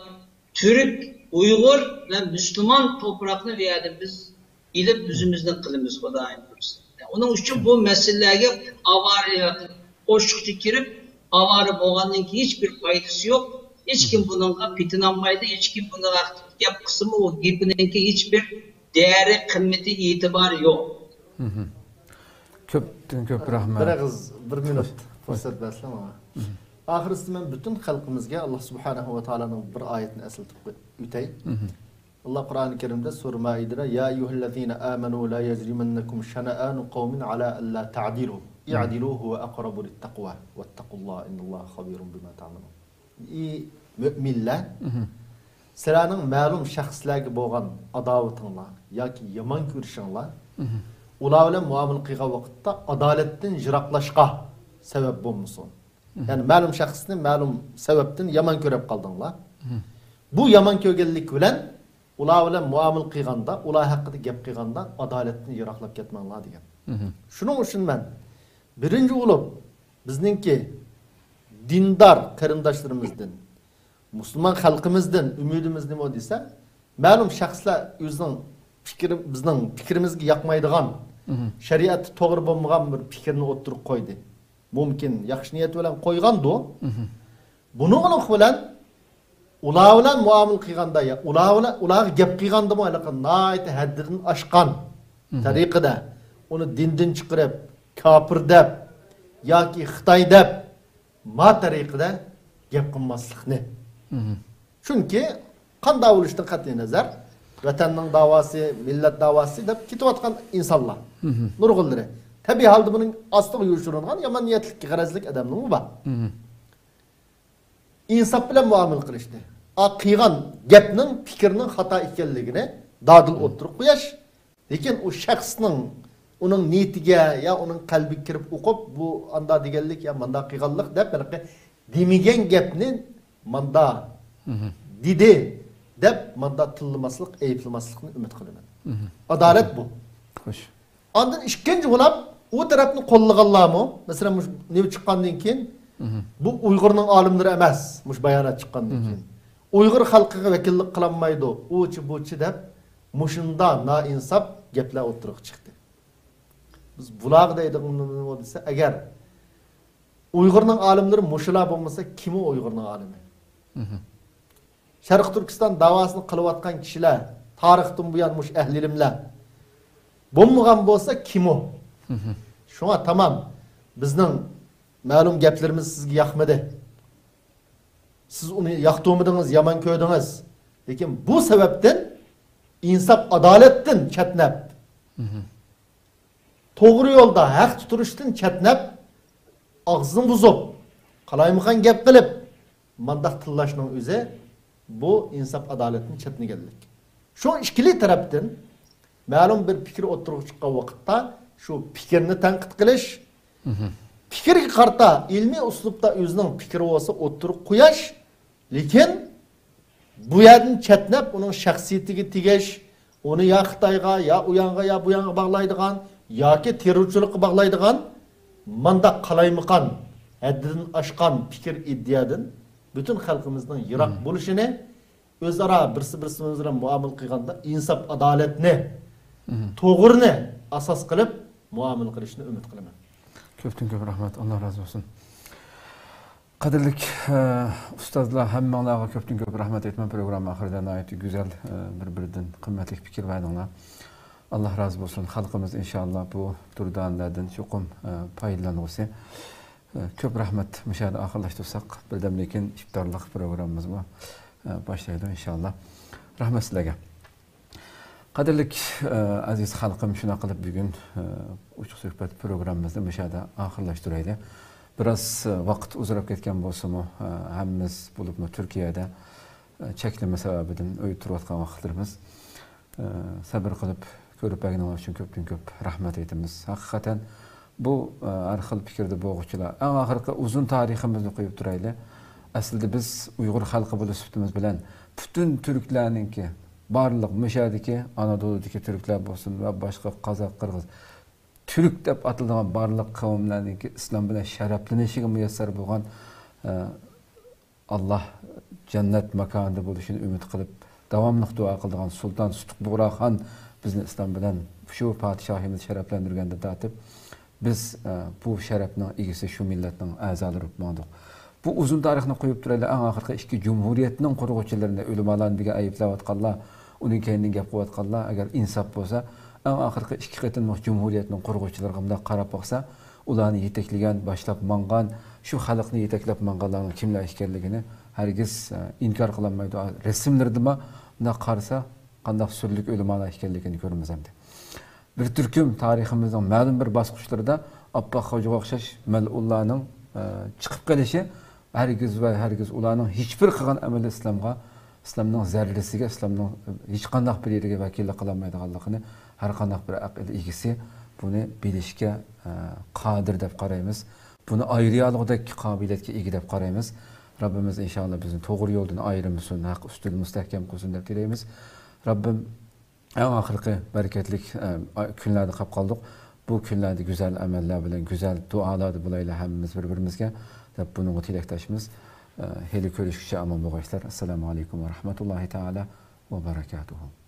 Türk, Uygur ve Müslüman toprakını verdi biz ilip yüzümüzden kılımız Xudoyim ko'rsin. Onun için bu meselelerge avariya qo'shiqchi kirib avari bo'lgandan keyin hiçbir faydası yok. Hiç kim bununla fitinlanmaydı, hiç kim bununla yap kısmı o gibinki hiçbir değeri, kıymeti, itibarı yok. Köp rahmet. Bir minut fırsat versem ama. Ahirisi men bütün halkımızga Allah Subhanahu ve Taala'nın bir ayetini eslatib ütey. Allah Kur'an-ı Kerim'de Sure Maide'de ya eyyuhellezine amenu la yecrimennekum şena'anu kavmin ala alla ta'dilu. İ'dilu huve aqrabu littaqwa. Vettaqullaha innallaha habirun bima ta'malun. Müminler sizlarning ma'lum shaxslarga bo'lgan adovatinglar yoki yomon ko'rishinglar ular bilan muomala qilgan vaqtda adolatdan yiroqlashga sabab bo'lmasin. Yani ma'lum shaxsni ma'lum sababdan yomon ko'rib qoldinglar. Bu yomon ko'rganlik bilan ular bilan muomala qilganda, ular haqida gap qilganda adolatni yiroqlab ketmanglar degan. Shuning uchun men birinchi bo'lib bizningki dindor qarindoshlarimizdan, musulmon xalqimizdan umidimiz nima desa, ma'lum shaxslar o'zining bizning fikrimizga yoqmaydigan, shariat to'g'ri bo'lmagan bir fikrni o'tirib qo'ydi. Mumkin yaxshi niyat bilan qo'ygandu. Buning bilan ular bilan muomala qilganda, ular gap qilganda nihoyat haddidan oshgan tariqada uni dindan chiqarib, kofir deb yoki Xitoy deb ma tariqada gap qilmaslikni. Chunki qanday bo'lishdan qat'iy nazar vatanning davosi, millat davosi deb ketayotgan insonlar, nurg'unlari. Tabii halde bunun aslı yuşurulan yaman niyetlik, garazlik adamın mı var? İnsaf bilen muamele kılıştı. Kıygan gepnin, fikrinin hata ikenligine dadıl oturup koyaş. Lekin o şahsının, onun niyetige ya onun kalbi kirip okup bu anda digellik ya manda kıyganlık dep belki demigen gepnin manda didi dep manda tıllımaslık, eyiplemaslıkını ümit kılınan. Adalet bu. Hoş. Ondan işkence olap o tarafını kollaganlar mı? Mesela ne çıkandan keyin bu Uygur'un alimleri emas, muş bayanat çıkandan keyin. Uygur halkıga vekillik kılanmaydı. Uçu buçu dep muşunda na insap gepler oturuq çıktı. Biz bulag deydik o dese eğer Uygur'un alimleri muşula olmasa kimi Uygur'un alimi? Şarkı Türkistan davasını kılıvatkan kişiler, tarihten bu yan muş ehlilimler bo'lmagan bo'lsa kim o? Şuna tamam. Bizning ma'lum gaplarimiz sizga yoqmadi. Siz uni yoqtirmadingiz, yomon ko'rdingiz. Lekin bu sababdan insof adolatdan chatnab, to'g'ri yo'lda haq turishdan chatnab, og'zini buzib, qalaymigan gap qilib, mandaq tillashning o'zi bu insof adolatning chatniganlik. Shu ikkili tarafdan ma'lum bir fikr o'tirib chiqqan vaqtda shu fikrni tanqid qilish, fikrga qarta ilmiy uslubda o'zining fikri bo'lsa o'tirib qo'yash, lekin bu yerdan chatnab uning shaxsiyatiga tegish, uni ya Xitoyga, ya u yoqqa, ya bu yoqqa bog'laydigan yoki terrorchilikqa bog'laydigan manda qalaymiqan, haddidan oshgan fikr iddiyadan butun xalqimizning yiroq bo'lishini o'zaro birsi bilan muomala qilganda insof adolatni to'g'rini asos qilib muomala qilishni umid qilaman. Ko'pdan ko'p rahmat. Alloh razı olsun. Qadrli ustozlar, hammalarga ko'pdan ko'p rahmat aytman. Program oxirida nihoyat güzel bir-biridan qimmatli fikr verdinglar. Allah razı olsun. Xalqimiz inşallah bu turdanlardan cho'qim foydalansa. Ko'p rahmat. Müşahada oxirlashtirsak, birdan lekin iftorlik programmamiz bu boshlaydi inşallah. Rahmat sizlarga. Qadrli aziz xalqim, shuna qilib bugun uchuq suhbat programmamizni müşahada oxirlashtiraylik. Biraz vaqt uzrab ketgan bo'lsa-mu, hammamiz bo'libmi Turkiyada cheklama sababidan uy turayotgan vaqtlarimiz sabr qilib ko'rib bag'inlar uchun ko'pdan ko'p rahmat aytamiz. Haqiqatan bu har xil fikrda bo'g'uvchilar eng oxirgi uzun tariximizni qo'yib turaylik. Aslida biz Uyg'ur xalqi bo'lib sifatimiz bilan butun turklarningki barliq mishadiki Anadolu'daki Türkler bo'lsin va boshqa Qozoq, Qirg'iz Türk deb atilgan barliq qavmlarningki islom bilan sharaflanishiga muyassar bo'lgan Alloh jannat makonida bo'lishini umid qilib davomli duo qilgan Sultan Sutuq Buğraxon bizni islom bilan shu podshohimiz sharaflantirganda tatib biz bu sharafning egisi shu millatning a'zolari bo'ldik. Bu uzun tarixni qo'yib turaylik. Eng oxirgi ikki jumhuriyatning qurg'uvchilarini o'limalarni birga ayblayotganlar, uning keyindan gap qilayotganlar agar insof bo'lsa, eng oxirgi ikki qatimliq jumhuriyatning qurg'uvchilariga bunday qarab boqsa, ularni yetaklagan, boshlab mangan, shu xalqni yetaklab manganlarning kimlar ekanligini hargiz inkor qilolmaydi. Rasmlardimi bunday qarasa, qanday surlik o'limalar ekanligini ko'ramiz endi. Bir turkum tariximizning ma'lum bir bosqichlarida Abboq Xo'jaga o'xshash malullarning chiqib qolishi hargiz ularning hech bir qilgan amali islomning zarrasiga, islomning hech qanday bir yeriga vakillik qilolmaydiganligini har qanday bir aqida egisi buni bilishga qodir deb qaraymiz. buni ayriyalıqdaki qabiliyetga ega deb qaraymiz. Rabbimiz inşallah bizni to'g'ri yo'ldan ayirmasin, haq ustida mustahkam qilsin deb tilaymiz. Rabbim en ahirki bereketli günlerde qolib qoldik. Bu günlerde güzel ameller bilen, güzel dualar bulayla hemmimiz birbirimizga deb bunun tilakdoshimiz. Heli ko'rishguncha aman bo'linglar. Assalomu alaykum va rahmatullohi taala va barakatuhu.